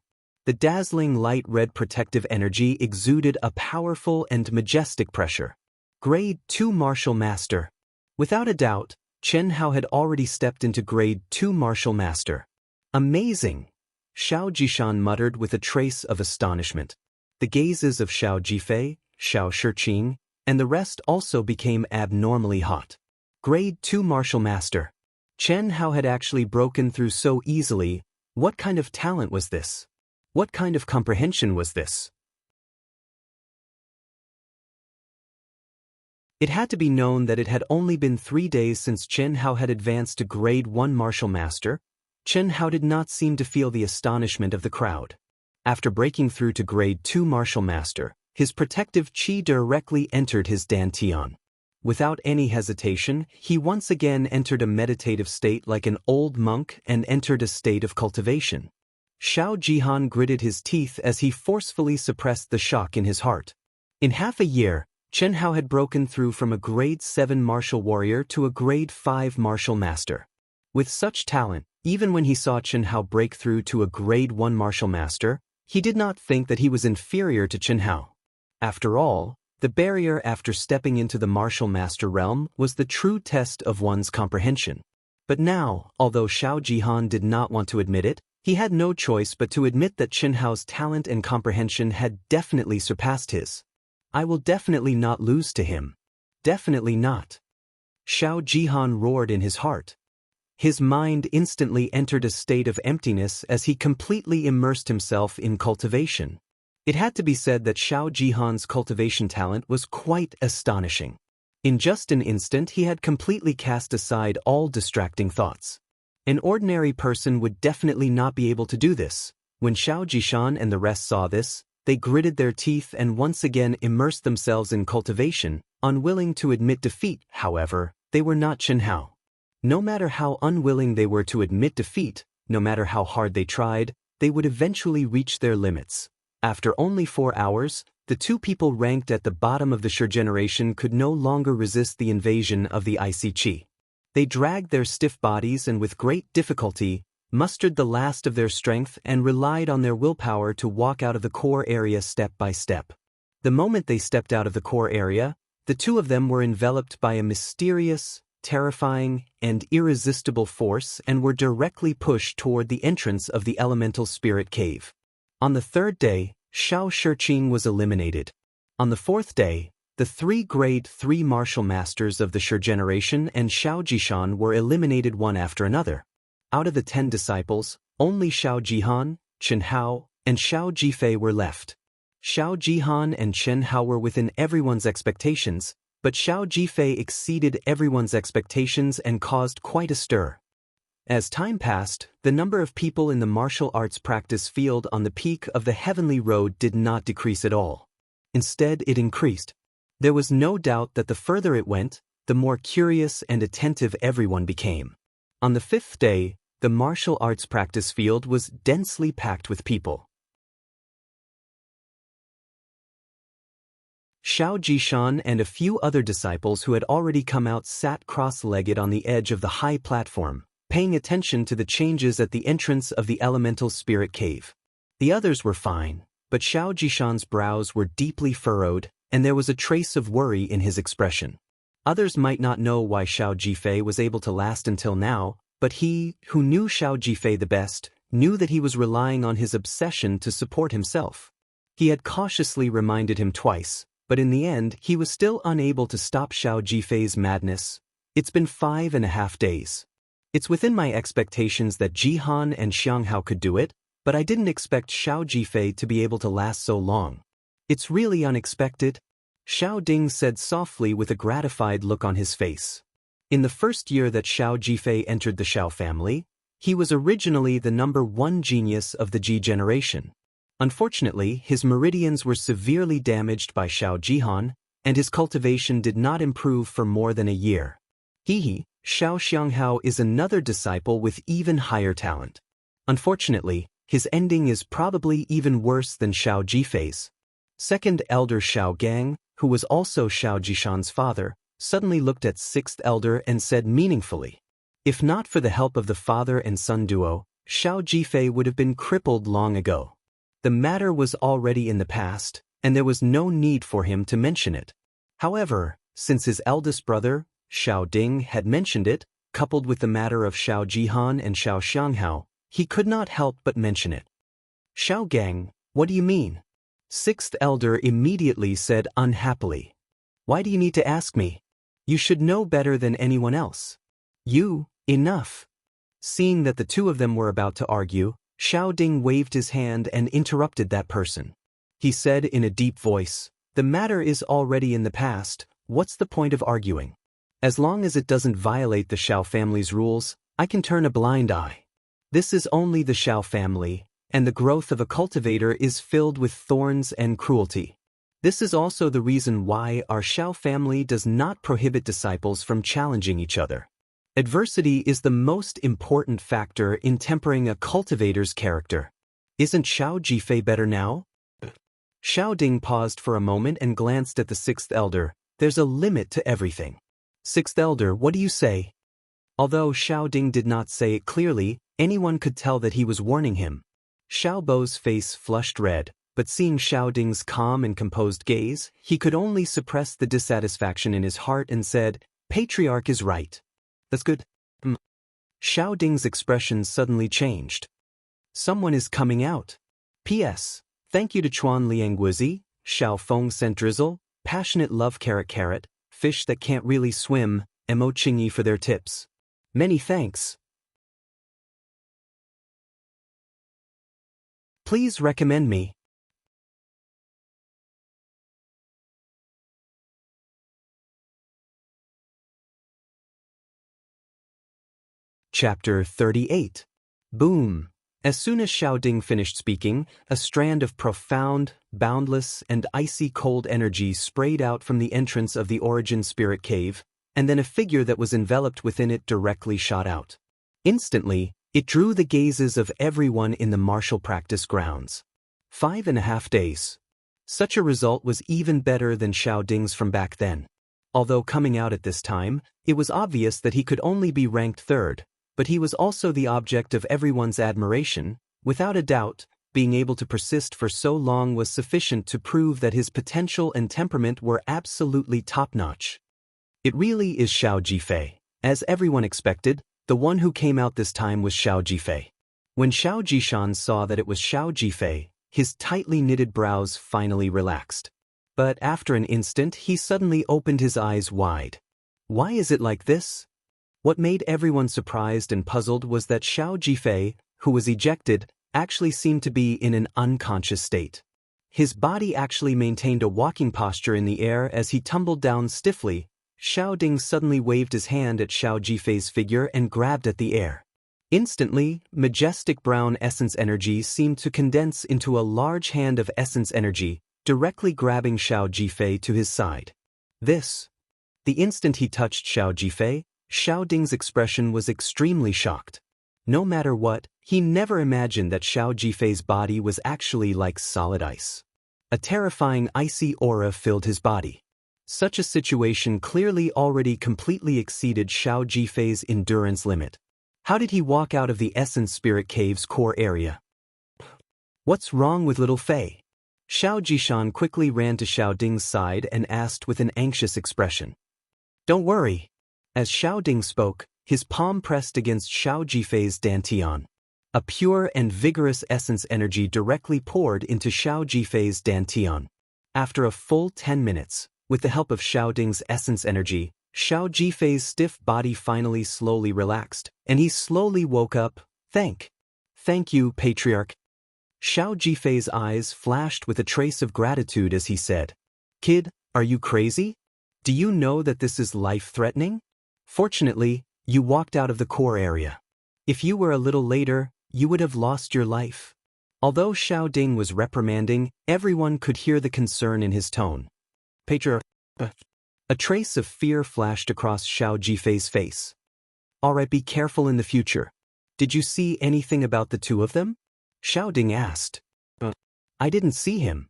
The dazzling light red protective energy exuded a powerful and majestic pressure. Grade 2 Martial Master. Without a doubt, Chen Hao had already stepped into Grade 2 Martial Master. Amazing! Xiao Jishan muttered with a trace of astonishment. The gazes of Xiao Jifei, Xiao Shiqing, and the rest also became abnormally hot. Grade 2 Martial Master. Chen Hao had actually broken through so easily. What kind of talent was this? What kind of comprehension was this? It had to be known that it had only been 3 days since Chen Hao had advanced to Grade 1 Martial Master. Chen Hao did not seem to feel the astonishment of the crowd. After breaking through to Grade 2 Martial Master, his protective qi directly entered his dantian. Without any hesitation, he once again entered a meditative state like an old monk and entered a state of cultivation. Xiao Jihan gritted his teeth as he forcefully suppressed the shock in his heart. In half a year, Chen Hao had broken through from a Grade 7 martial warrior to a Grade 5 martial master. With such talent, even when he saw Chen Hao break through to a Grade 1 martial master, he did not think that he was inferior to Chen Hao. After all, the barrier after stepping into the martial master realm was the true test of one's comprehension. But now, although Xiao Jihan did not want to admit it, he had no choice but to admit that Chen Hao's talent and comprehension had definitely surpassed his. I will definitely not lose to him. Definitely not. Xiao Jihan roared in his heart. His mind instantly entered a state of emptiness as he completely immersed himself in cultivation. It had to be said that Xiao Jihan's cultivation talent was quite astonishing. In just an instant he had completely cast aside all distracting thoughts. An ordinary person would definitely not be able to do this. When Xiao Jishan and the rest saw this, they gritted their teeth and once again immersed themselves in cultivation, unwilling to admit defeat. However, they were not Chen Hao. No matter how unwilling they were to admit defeat, no matter how hard they tried, they would eventually reach their limits. After only 4 hours, the two people ranked at the bottom of the Shi generation could no longer resist the invasion of the icy qi. They dragged their stiff bodies and with great difficulty, mustered the last of their strength and relied on their willpower to walk out of the core area step by step. The moment they stepped out of the core area, the two of them were enveloped by a mysterious, terrifying, and irresistible force and were directly pushed toward the entrance of the elemental spirit cave. On the 3rd day, Xiao Shiqing was eliminated. On the 4th day, the 3 Grade 3 martial masters of the Shi generation and Xiao Jishan were eliminated one after another. Out of the 10 disciples, only Xiao Jihan, Chen Hao, and Xiao Jifei were left. Xiao Jihan and Chen Hao were within everyone's expectations, But Xiao Jifei exceeded everyone's expectations and caused quite a stir. As time passed, the number of people in the martial arts practice field on the peak of the heavenly road did not decrease at all. Instead, it increased. There was no doubt that the further it went, the more curious and attentive everyone became. On the 5th day, the martial arts practice field was densely packed with people. Xiao Jishan and a few other disciples who had already come out sat cross-legged on the edge of the high platform, paying attention to the changes at the entrance of the elemental spirit cave. The others were fine, but Xiao Jishan's brows were deeply furrowed, and there was a trace of worry in his expression. Others might not know why Xiao Jifei was able to last until now, but he, who knew Xiao Jifei the best, knew that he was relying on his obsession to support himself. He had cautiously reminded him twice, but in the end he was still unable to stop Xiao Jifei's madness. It's been 5.5 days. It's within my expectations that Jihan and Xianghao could do it, but I didn't expect Xiao Jifei to be able to last so long. It's really unexpected, Xiao Ding said softly with a gratified look on his face. In the first year that Xiao Jifei entered the Xiao family, he was originally the #1 genius of the Ji generation. Unfortunately, his meridians were severely damaged by Xiao Jihan, and his cultivation did not improve for more than a year. Xiao Xianghao is another disciple with even higher talent. Unfortunately, his ending is probably even worse than Xiao Jifei's. Second elder Xiao Gang, who was also Xiao Jishan's father, suddenly looked at 6th elder and said meaningfully, "If not for the help of the father and son duo, Xiao Jifei would have been crippled long ago." The matter was already in the past, and there was no need for him to mention it. However, since his eldest brother, Xiao Ding, had mentioned it, coupled with the matter of Xiao Jihan and Xiao Xianghao, he could not help but mention it. "Xiao Gang, what do you mean?" 6th elder immediately said unhappily. "Why do you need to ask me? You should know better than anyone else." Enough. Seeing that the two of them were about to argue, Xiao Ding waved his hand and interrupted that person. He said in a deep voice, "The matter is already in the past, what's the point of arguing? As long as it doesn't violate the Xiao family's rules, I can turn a blind eye. This is only the Xiao family, and the growth of a cultivator is filled with thorns and cruelty. This is also the reason why our Xiao family does not prohibit disciples from challenging each other. Adversity is the most important factor in tempering a cultivator's character. Isn't Xiao Jifei better now?" Xiao Ding paused for a moment and glanced at the 6th elder. "There's a limit to everything." 6th elder, what do you say?" Although Xiao Ding did not say it clearly, anyone could tell that he was warning him. Xiao Bo's face flushed red, but seeing Xiao Ding's calm and composed gaze, he could only suppress the dissatisfaction in his heart and said, "Patriarch is right. That's good." Xiao Ding's expression suddenly changed. "Someone is coming out. P.S. Thank you to Chuan Liangguizi, Xiao Feng sent Drizzle, Passionate Love Carrot, Fish That Can't Really Swim, Mo Qingyi for their tips. Many thanks. Please recommend me." Chapter 38. Boom. As soon as Xiao Ding finished speaking, a strand of profound, boundless, and icy cold energy sprayed out from the entrance of the Origin Spirit Cave, and then a figure that was enveloped within it directly shot out. Instantly, it drew the gazes of everyone in the martial practice grounds. 5.5 days. Such a result was even better than Xiao Ding's from back then. Although coming out at this time, it was obvious that he could only be ranked 3rd, but he was also the object of everyone's admiration. Without a doubt, being able to persist for so long was sufficient to prove that his potential and temperament were absolutely top-notch. It really is Xiao Jifei. As everyone expected, the one who came out this time was Xiao Jifei. When Xiao Jishan saw that it was Xiao Jifei, his tightly knitted brows finally relaxed. But after an instant he suddenly opened his eyes wide. Why is it like this? What made everyone surprised and puzzled was that Xiao Jifei, who was ejected, actually seemed to be in an unconscious state. His body actually maintained a walking posture in the air as he tumbled down stiffly. Xiao Ding suddenly waved his hand at Xiao Jifei's figure and grabbed at the air. Instantly, majestic brown essence energy seemed to condense into a large hand of essence energy, directly grabbing Xiao Jifei to his side. The instant he touched Xiao Jifei, Xiao Ding's expression was extremely shocked. No matter what, he never imagined that Xiao Jifei's body was actually like solid ice. A terrifying icy aura filled his body. Such a situation clearly already completely exceeded Xiao Jifei's endurance limit. How did he walk out of the Essence Spirit Cave's core area? What's wrong with little Fei? Xiao Jishan quickly ran to Xiao Ding's side and asked with an anxious expression. Don't worry. As Xiao Ding spoke, his palm pressed against Xiao Jifei's dantian. A pure and vigorous essence energy directly poured into Xiao Jifei's dantian. After a full 10 minutes, with the help of Xiao Ding's essence energy, Xiao Jifei's stiff body finally slowly relaxed, and he slowly woke up. Thank you, Patriarch. Xiao Jifei's eyes flashed with a trace of gratitude as he said, Kid, are you crazy? Do you know that this is life-threatening? Fortunately, you walked out of the core area. If you were a little later, you would have lost your life. Although Xiao Ding was reprimanding, everyone could hear the concern in his tone. Patriarch. A trace of fear flashed across Xiao Jifei's face. Alright, be careful in the future. Did you see anything about the two of them? Xiao Ding asked. I didn't see him.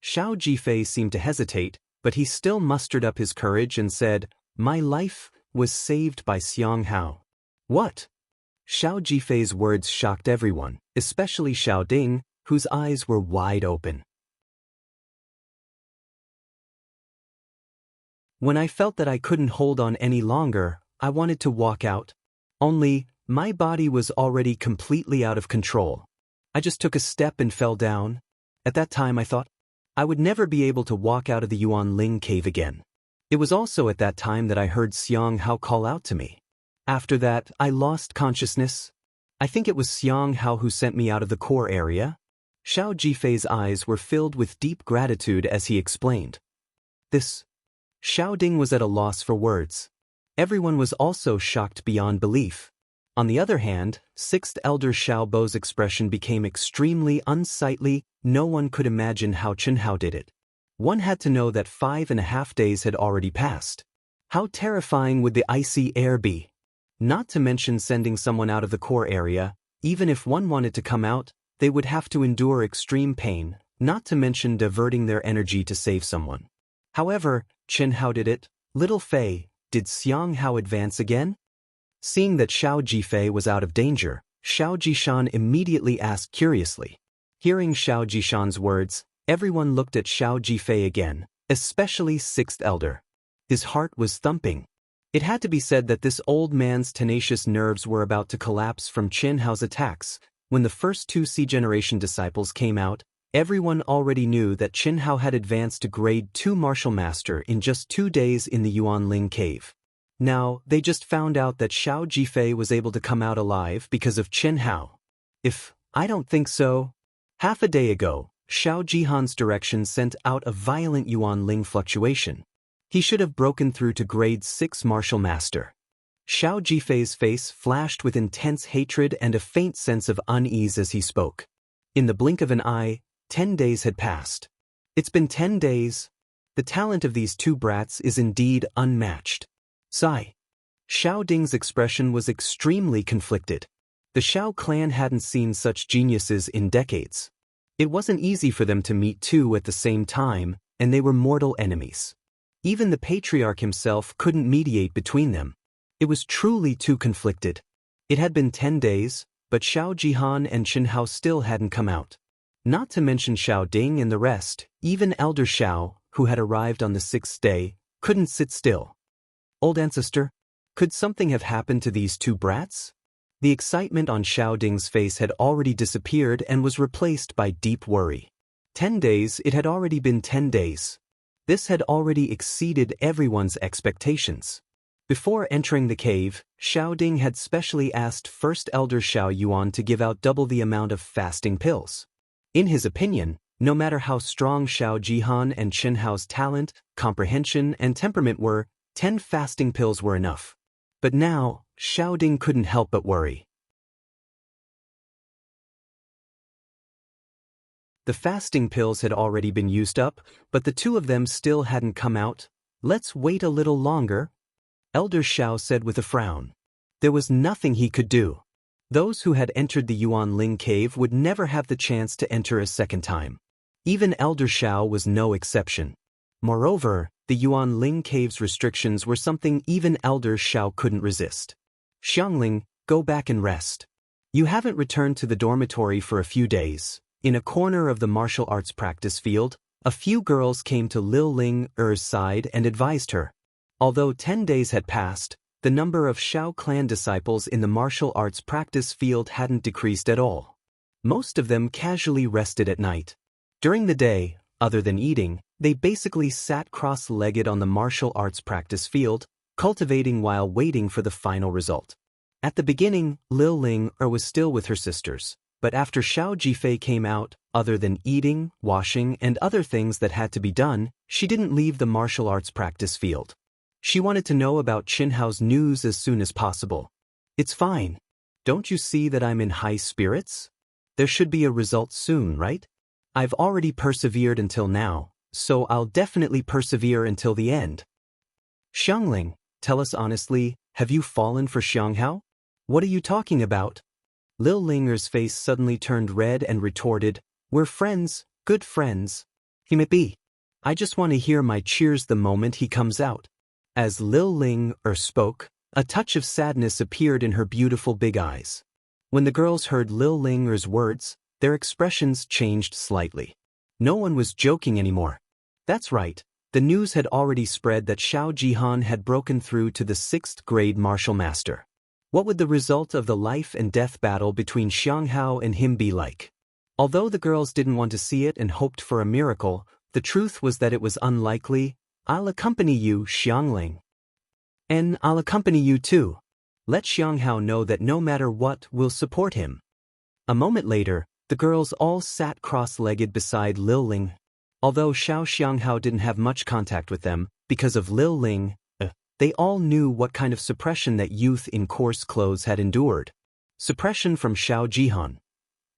Xiao Jifei seemed to hesitate, but he still mustered up his courage and said, My life was saved by Xiang Hao. What? Xiao Jifei's words shocked everyone, especially Xiao Ding, whose eyes were wide open. When I felt that I couldn't hold on any longer, I wanted to walk out. Only, my body was already completely out of control. I just took a step and fell down. At that time I thought, I would never be able to walk out of the Yuan Ling cave again. It was also at that time that I heard Xiang Hao call out to me. After that, I lost consciousness. I think it was Xiang Hao who sent me out of the core area. Xiao Jifei's eyes were filled with deep gratitude as he explained. Xiao Ding was at a loss for words. Everyone was also shocked beyond belief. On the other hand, 6th Elder Xiao Bo's expression became extremely unsightly. No one could imagine how Chen Hao did it. One had to know that 5.5 days had already passed. How terrifying would the icy air be? Not to mention sending someone out of the core area. Even if one wanted to come out, they would have to endure extreme pain, not to mention diverting their energy to save someone. However, Chen Hao did it. Little Fei, did Xiang Hao advance again? Seeing that Xiao Jifei was out of danger, Xiao Jishan immediately asked curiously. Hearing Xiao Jishan's words, everyone looked at Xiao Jifei again, especially 6th Elder. His heart was thumping. It had to be said that this old man's tenacious nerves were about to collapse from Chen Hao's attacks. When the first 2 C-generation disciples came out, everyone already knew that Chen Hao had advanced to grade 2 martial master in just 2 days in the Yuan Ling cave. Now, they just found out that Xiao Jifei was able to come out alive because of Chen Hao. I don't think so. Half a day ago, Xiao Jihan's direction sent out a violent Yuan Ling fluctuation. He should have broken through to grade 6 martial master. Xiao Jifei's face flashed with intense hatred and a faint sense of unease as he spoke. In the blink of an eye, 10 days had passed. It's been 10 days. The talent of these 2 brats is indeed unmatched. Sigh. Xiao Ding's expression was extremely conflicted. The Xiao clan hadn't seen such geniuses in decades. It wasn't easy for them to meet 2 at the same time, and they were mortal enemies. Even the patriarch himself couldn't mediate between them. It was truly too conflicted. It had been 10 days, but Xiao Jihan and Chen Hao still hadn't come out. Not to mention Xiao Ding and the rest, even Elder Xiao, who had arrived on the 6th day, couldn't sit still. Old ancestor, could something have happened to these 2 brats? The excitement on Xiao Ding's face had already disappeared and was replaced by deep worry. 10 days, it had already been 10 days. This had already exceeded everyone's expectations. Before entering the cave, Xiao Ding had specially asked 1st Elder Xiao Yuan to give out double the amount of fasting pills. In his opinion, No matter how strong Xiao Jihan and Chen Hao's talent, comprehension, and temperament were, 10 fasting pills were enough. But now, Xiao Ding couldn't help but worry. The fasting pills had already been used up, but the two of them still hadn't come out. "Let's wait a little longer," Elder Xiao said with a frown. There was nothing he could do. Those who had entered the Yuan Ling cave would never have the chance to enter a second time. Even Elder Xiao was no exception. Moreover, the Yuan Ling cave's restrictions were something even Elder Xiao couldn't resist. "Xiangling, go back and rest. You haven't returned to the dormitory for a few days." In a corner of the martial arts practice field, a few girls came to Lil Ling Er's side and advised her. Although 10 days had passed, the number of Xiao clan disciples in the martial arts practice field hadn't decreased at all. Most of them casually rested at night. During the day, other than eating, they basically sat cross-legged on the martial arts practice field, cultivating while waiting for the final result. At the beginning, Lil Ling was still with her sisters, but after Xiao Jifei came out, other than eating, washing, and other things that had to be done, she didn't leave the martial arts practice field. She wanted to know about Chen Hao's news as soon as possible. "It's fine. Don't you see that I'm in high spirits? There should be a result soon, right? I've already persevered until now, so I'll definitely persevere until the end." "Xiangling, tell us honestly, have you fallen for Xianghao? What are you talking about?" Lil Linger's face suddenly turned red and retorted, "We're friends, good friends. He may be. I just want to hear my cheers the moment he comes out." As Lil Ling spoke, a touch of sadness appeared in her beautiful big eyes. When the girls heard Lil Linger's words, their expressions changed slightly. No one was joking anymore. That's right, the news had already spread that Xiao Jihan had broken through to the 6th grade martial master. What would the result of the life and death battle between Xianghao and him be like? Although the girls didn't want to see it and hoped for a miracle, the truth was that it was unlikely. "I'll accompany you, Xiangling. And I'll accompany you too. Let Xianghao know that no matter what, we'll support him." A moment later, the girls all sat cross-legged beside Lil Ling. Although Xianghao didn't have much contact with them, because of Lil Ling, they all knew what kind of suppression that youth in coarse clothes had endured. Suppression from Xiao Jihan.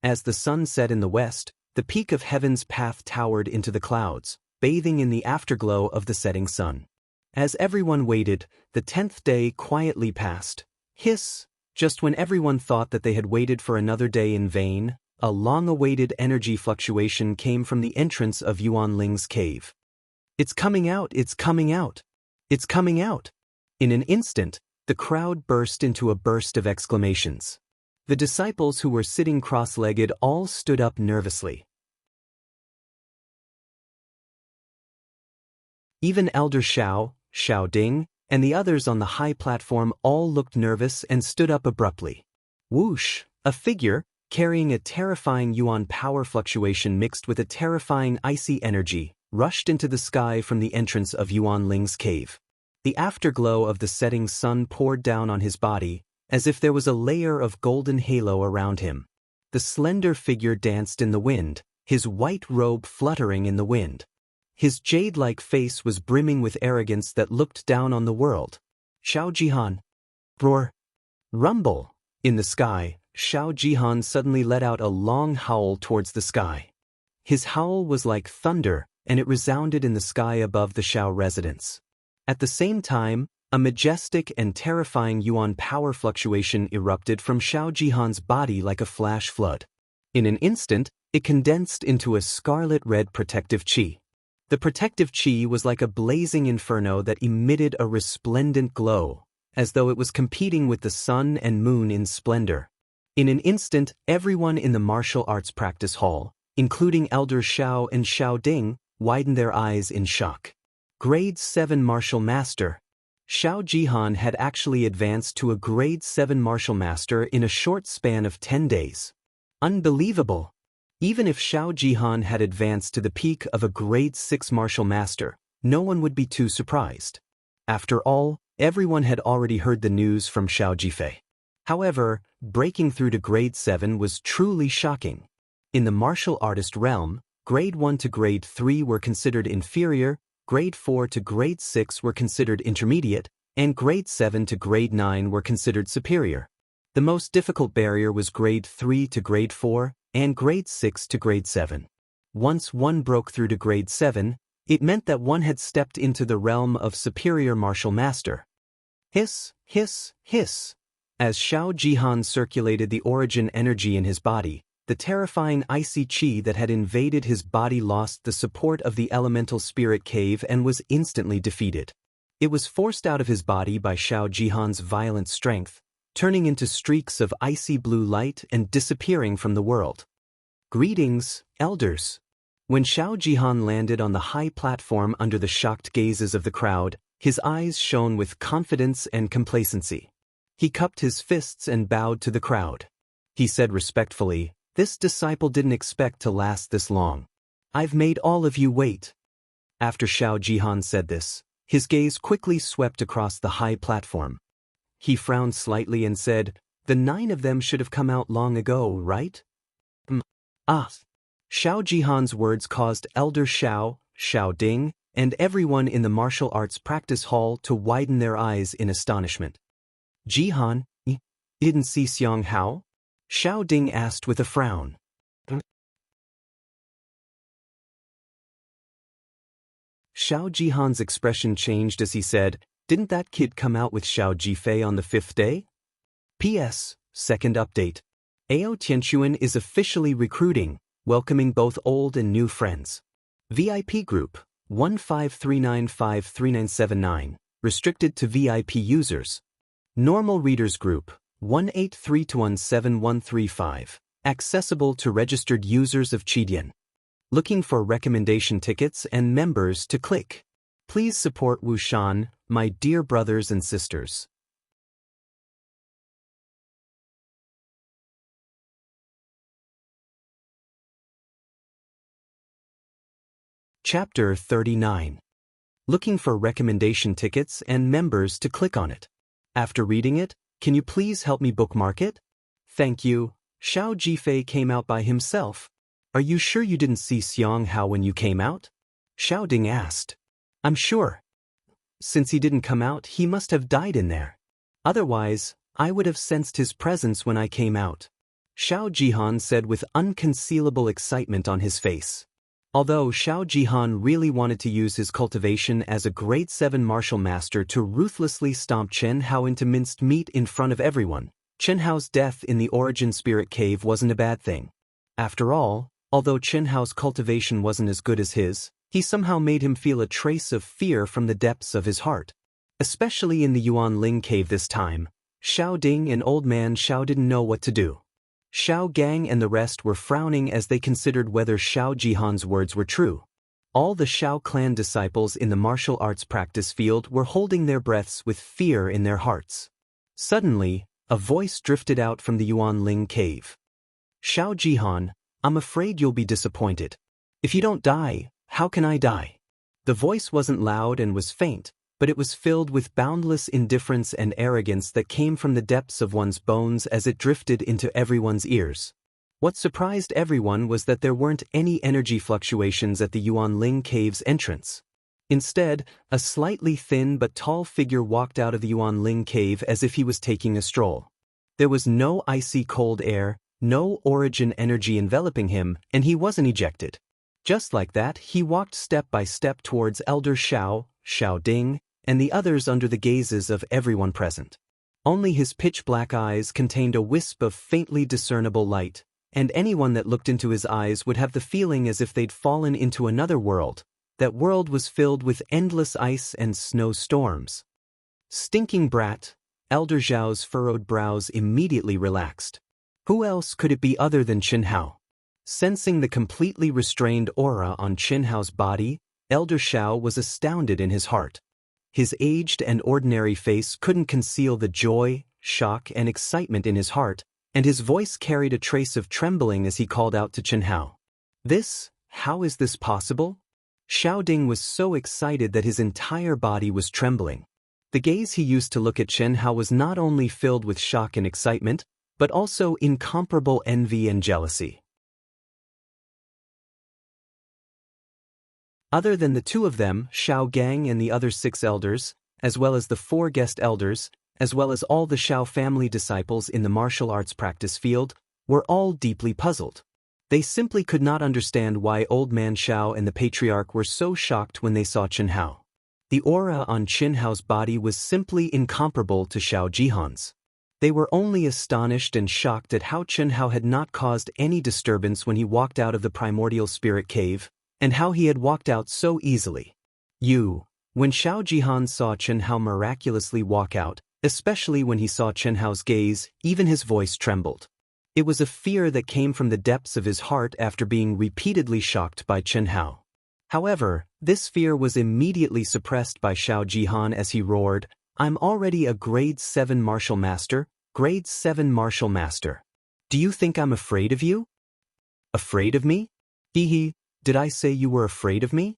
As the sun set in the west, the peak of heaven's path towered into the clouds, bathing in the afterglow of the setting sun. As everyone waited, the 10th day quietly passed. Hiss! Just when everyone thought that they had waited for another day in vain, a long-awaited energy fluctuation came from the entrance of Yuan Ling's cave. "It's coming out! It's coming out! It's coming out!" In an instant, the crowd burst into a burst of exclamations. The disciples who were sitting cross-legged all stood up nervously. Even Elder Xiao, Xiao Ding, and the others on the high platform all looked nervous and stood up abruptly. Whoosh! A figure, carrying a terrifying yuan power fluctuation mixed with a terrifying icy energy, rushed into the sky from the entrance of Yuan Ling's cave. The afterglow of the setting sun poured down on his body, as if there was a layer of golden halo around him. The slender figure danced in the wind, his white robe fluttering in the wind. His jade-like face was brimming with arrogance that looked down on the world. "Xiao Jihan!" Roar! Rumble! In the sky, Xiao Jihan suddenly let out a long howl towards the sky. His howl was like thunder, and it resounded in the sky above the Xiao residence. At the same time, a majestic and terrifying yuan power fluctuation erupted from Xiao Jihan's body like a flash flood. In an instant, it condensed into a scarlet-red protective qi. The protective qi was like a blazing inferno that emitted a resplendent glow, as though it was competing with the sun and moon in splendor. In an instant, everyone in the martial arts practice hall, including Elder Xiao and Xiao Ding, widened their eyes in shock. Grade 7 Martial Master. Xiao Jihan had actually advanced to a Grade 7 Martial Master in a short span of 10 days. Unbelievable! Even if Xiao Jihan had advanced to the peak of a Grade 6 Martial Master, no one would be too surprised. After all, everyone had already heard the news from Xiao Jifei. However, breaking through to Grade 7 was truly shocking. In the martial artist realm, Grade 1 to Grade 3 were considered inferior, Grade 4 to Grade 6 were considered intermediate, and Grade 7 to Grade 9 were considered superior. The most difficult barrier was Grade 3 to Grade 4, and Grade 6 to Grade 7. Once one broke through to Grade 7, it meant that one had stepped into the realm of superior martial master. Hiss, hiss, hiss. As Xiao Jihan circulated the origin energy in his body, the terrifying icy qi that had invaded his body lost the support of the elemental spirit cave and was instantly defeated. It was forced out of his body by Xiao Jihan's violent strength, turning into streaks of icy blue light and disappearing from the world. Greetings, elders. When Xiao Jihan landed on the high platform under the shocked gazes of the crowd, his eyes shone with confidence and complacency. He cupped his fists and bowed to the crowd. He said respectfully, "This disciple didn't expect to last this long. I've made all of you wait." After Xiao Jihan said this, his gaze quickly swept across the high platform. He frowned slightly and said, "The 9 of them should have come out long ago, right?" Xiao Jihan's words caused Elder Xiao, Xiao Ding, and everyone in the martial arts practice hall to widen their eyes in astonishment. "Jihan, you didn't see Xiang Hao?" Xiao Ding asked with a frown. Xiao Jihan's expression changed as he said, "Didn't that kid come out with Xiao Jifei on the 5th day? P.S. Second update. Ao Tianquan is officially recruiting, welcoming both old and new friends. VIP group, 153953979, restricted to VIP users. Normal readers group, 183217135, accessible to registered users of Qidian. Looking for recommendation tickets and members to click. Please support Wuxian, my dear brothers and sisters." Chapter 39. Looking for recommendation tickets and members to click on it. After reading it, can you please help me bookmark it? Thank you. Xiao Jifei came out by himself. Are you sure you didn't see Xiang Hao when you came out? Xiao Ding asked. I'm sure. Since he didn't come out, he must have died in there. Otherwise, I would have sensed his presence when I came out. Xiao Jihan said with unconcealable excitement on his face. Although Xiao Jihan really wanted to use his cultivation as a grade 7 martial master to ruthlessly stomp Chen Hao into minced meat in front of everyone, Chen Hao's death in the origin spirit cave wasn't a bad thing. After all, although Chen Hao's cultivation wasn't as good as his, he somehow made him feel a trace of fear from the depths of his heart. Especially in the Yuan Ling cave this time, Xiao Ding and Old Man Xiao didn't know what to do. Xiao Gang and the rest were frowning as they considered whether Xiao Jihan's words were true. All the Xiao clan disciples in the martial arts practice field were holding their breaths with fear in their hearts. Suddenly, a voice drifted out from the Yuan Ling cave. Xiao Jihan, I'm afraid you'll be disappointed. If you don't die, how can I die? The voice wasn't loud and was faint, but it was filled with boundless indifference and arrogance that came from the depths of one's bones as it drifted into everyone's ears. What surprised everyone was that there weren't any energy fluctuations at the Yuan Ling cave's entrance. Instead, a slightly thin but tall figure walked out of the Yuan Ling cave as if he was taking a stroll. There was no icy cold air, no origin energy enveloping him, and he wasn't ejected. Just like that, he walked step by step towards Elder Xiao, Xiao Ding, and the others under the gazes of everyone present. Only his pitch-black eyes contained a wisp of faintly discernible light, and anyone that looked into his eyes would have the feeling as if they'd fallen into another world. That world was filled with endless ice and snowstorms. Stinking brat, Elder Zhao's furrowed brows immediately relaxed. Who else could it be other than Chen Hao? Sensing the completely restrained aura on Chen Hao's body, Elder Xiao was astounded in his heart. His aged and ordinary face couldn't conceal the joy, shock, and excitement in his heart, and his voice carried a trace of trembling as he called out to Chen Hao. How is this possible? Xiao Ding was so excited that his entire body was trembling. The gaze he used to look at Chen Hao was not only filled with shock and excitement, but also incomparable envy and jealousy. Other than the two of them, Xiao Gang and the other 6 elders, as well as the 4 guest elders, as well as all the Xiao family disciples in the martial arts practice field, were all deeply puzzled. They simply could not understand why Old Man Xiao and the Patriarch were so shocked when they saw Chen Hao. The aura on Chen Hao's body was simply incomparable to Xiao Jihan's. They were only astonished and shocked at how Chen Hao had not caused any disturbance when he walked out of the primordial spirit cave, and how he had walked out so easily. When Xiao Jihan saw Chen Hao miraculously walk out, especially when he saw Chen Hao's gaze, even his voice trembled. It was a fear that came from the depths of his heart after being repeatedly shocked by Chen Hao. However, this fear was immediately suppressed by Xiao Jihan as he roared, "I'm already a grade 7 martial master, grade 7 martial master. Do you think I'm afraid of you? Afraid of me? Hehe, did I say you were afraid of me?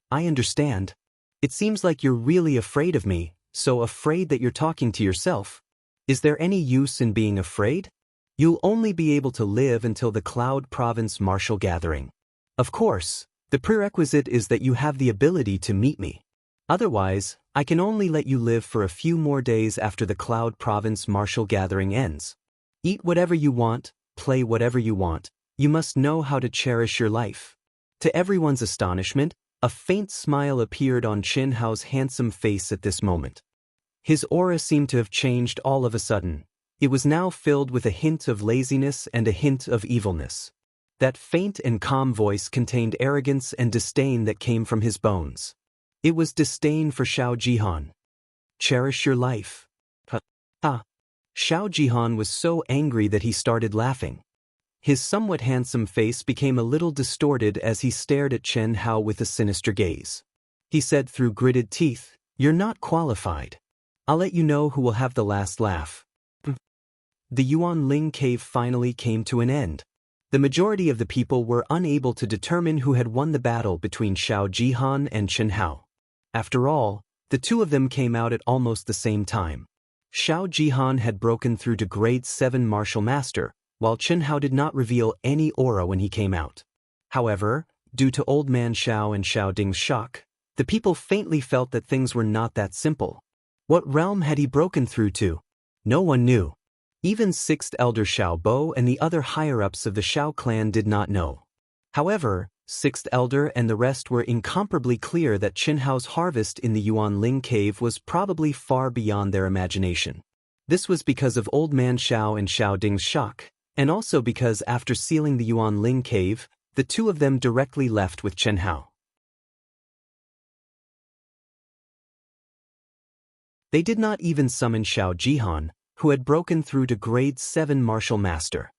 I understand. It seems like you're really afraid of me, so afraid that you're talking to yourself. Is there any use in being afraid? You'll only be able to live until the Cloud Province Martial Gathering. Of course, the prerequisite is that you have the ability to meet me. Otherwise, I can only let you live for a few more days after the Cloud Province Martial Gathering ends. Eat whatever you want, play whatever you want, you must know how to cherish your life." To everyone's astonishment, a faint smile appeared on Chen Hao's handsome face at this moment. His aura seemed to have changed all of a sudden. It was now filled with a hint of laziness and a hint of evilness. That faint and calm voice contained arrogance and disdain that came from his bones. It was disdain for Xiao Jihan. Cherish your life. Ha! Xiao Jihan was so angry that he started laughing. His somewhat handsome face became a little distorted as he stared at Chen Hao with a sinister gaze. He said through gritted teeth, "You're not qualified. I'll let you know who will have the last laugh." The Yuan Ling cave finally came to an end. The majority of the people were unable to determine who had won the battle between Xiao Jihan and Chen Hao. After all, the two of them came out at almost the same time. Xiao Jihan had broken through to grade 7 martial master, while Chen Hao did not reveal any aura when he came out. However, due to Old Man Xiao and Xiao Ding's shock, the people faintly felt that things were not that simple. What realm had he broken through to? No one knew. Even 6th Elder Xiao Bo and the other higher-ups of the Xiao clan did not know. However, 6th Elder and the rest were incomparably clear that Chen Hao's harvest in the Yuan Ling cave was probably far beyond their imagination. This was because of Old Man Xiao and Xiao Ding's shock, and also because after sealing the Yuan Ling cave, the two of them directly left with Chen Hao. They did not even summon Xiao Jihan, who had broken through to grade 7 martial master.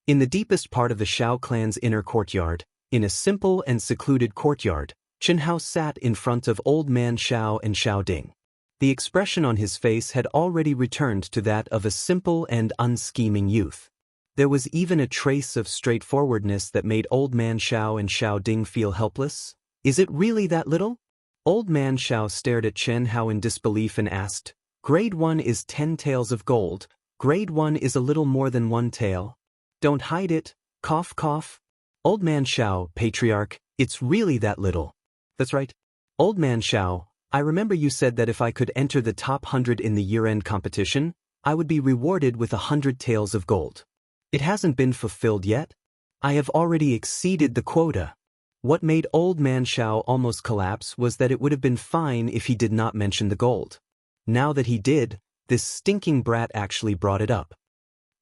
In the deepest part of the Xiao clan's inner courtyard, in a simple and secluded courtyard, Chen Hao sat in front of Old Man Xiao and Xiao Ding. The expression on his face had already returned to that of a simple and unscheming youth. There was even a trace of straightforwardness that made Old Man Xiao and Xiao Ding feel helpless. "Is it really that little?" Old Man Xiao stared at Chen Hao in disbelief and asked, "Grade 1 is 10 taels of gold, grade 1 is a little more than 1 tael. Don't hide it, cough cough." "Old Man Xiao, Patriarch, it's really that little." "That's right. Old Man Xiao, I remember you said that if I could enter the top 100 in the year-end competition, I would be rewarded with 100 taels of gold. It hasn't been fulfilled yet. I have already exceeded the quota." What made Old Man Xiao almost collapse was that it would have been fine if he did not mention the gold. Now that he did, this stinking brat actually brought it up.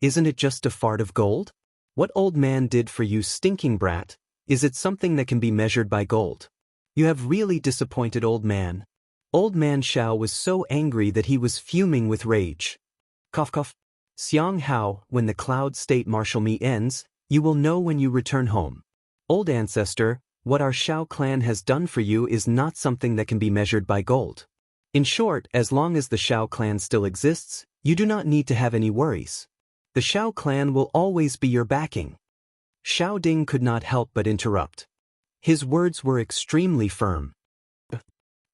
"Isn't it just a fart of gold? What old man did for you, stinking brat? Is it something that can be measured by gold? You have really disappointed Old Man." Old Man Xiao was so angry that he was fuming with rage. Cough cough. "Xiang Hao, when the Cloud State Martial Meet ends, you will know when you return home. Old Ancestor, what our Xiao clan has done for you is not something that can be measured by gold. In short, as long as the Xiao clan still exists, you do not need to have any worries. The Xiao clan will always be your backing." Xiao Ding could not help but interrupt. His words were extremely firm.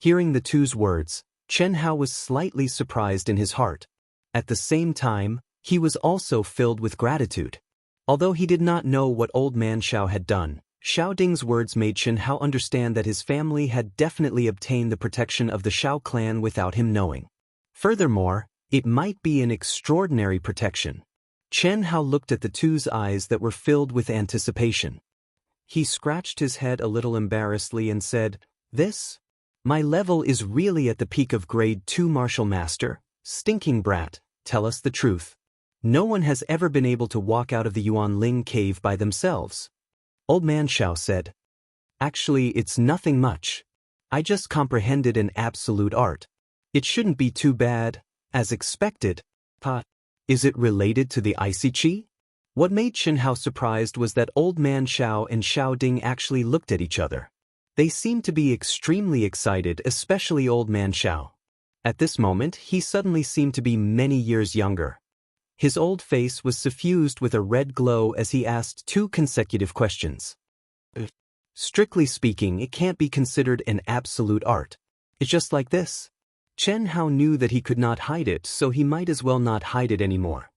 Hearing the two's words, Chen Hao was slightly surprised in his heart. At the same time, he was also filled with gratitude. Although he did not know what Old Man Xiao had done, Xiao Ding's words made Chen Hao understand that his family had definitely obtained the protection of the Xiao clan without him knowing. Furthermore, it might be an extraordinary protection. Chen Hao looked at the two's eyes that were filled with anticipation. He scratched his head a little embarrassedly and said, "This? My level is really at the peak of grade 2 martial master. Stinking brat, tell us the truth. No one has ever been able to walk out of the Yuanling cave by themselves." Old man Xiao said, "Actually, it's nothing much. I just comprehended an absolute art. It shouldn't be too bad, as expected." Is it related to the icy chi? What made Chen Hao surprised was that Old Man Xiao and Xiao Ding actually looked at each other. They seemed to be extremely excited, especially Old Man Xiao. At this moment, he suddenly seemed to be many years younger. His old face was suffused with a red glow as he asked 2 consecutive questions. Strictly speaking, it can't be considered an absolute art. It's just like this. Chen Hao knew that he could not hide it, so he might as well not hide it anymore.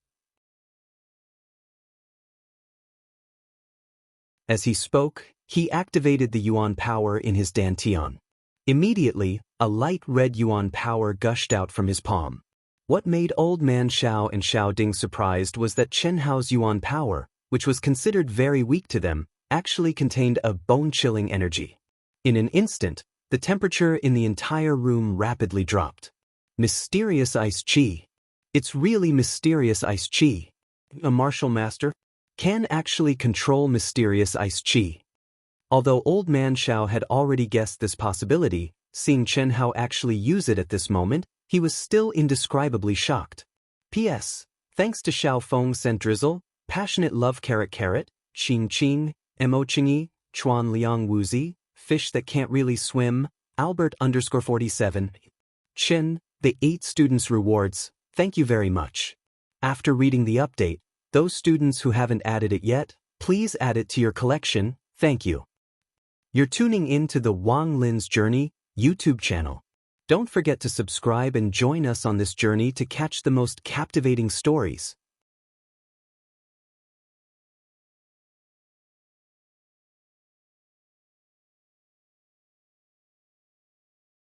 As he spoke, he activated the Yuan power in his dantian. Immediately, a light red Yuan power gushed out from his palm. What made Old Man Xiao and Xiao Ding surprised was that Chen Hao's Yuan power, which was considered very weak to them, actually contained a bone-chilling energy. In an instant, the temperature in the entire room rapidly dropped. Mysterious ice chi. It's really mysterious ice chi. A martial master can actually control mysterious ice chi. Although Old Man Xiao had already guessed this possibility, seeing Chen Hao actually use it at this moment, he was still indescribably shocked. P.S. Thanks to Xiao Feng sent drizzle, passionate love carrot, Qing Qing, Mo Qingyi, Chuan Liang Wuzi, fish that can't really swim, Albert_47. Chen, the 8 students' rewards, thank you very much. After reading the update, those students who haven't added it yet, please add it to your collection, thank you. You're tuning in to the Wang Lin's Journey YouTube channel. Don't forget to subscribe and join us on this journey to catch the most captivating stories.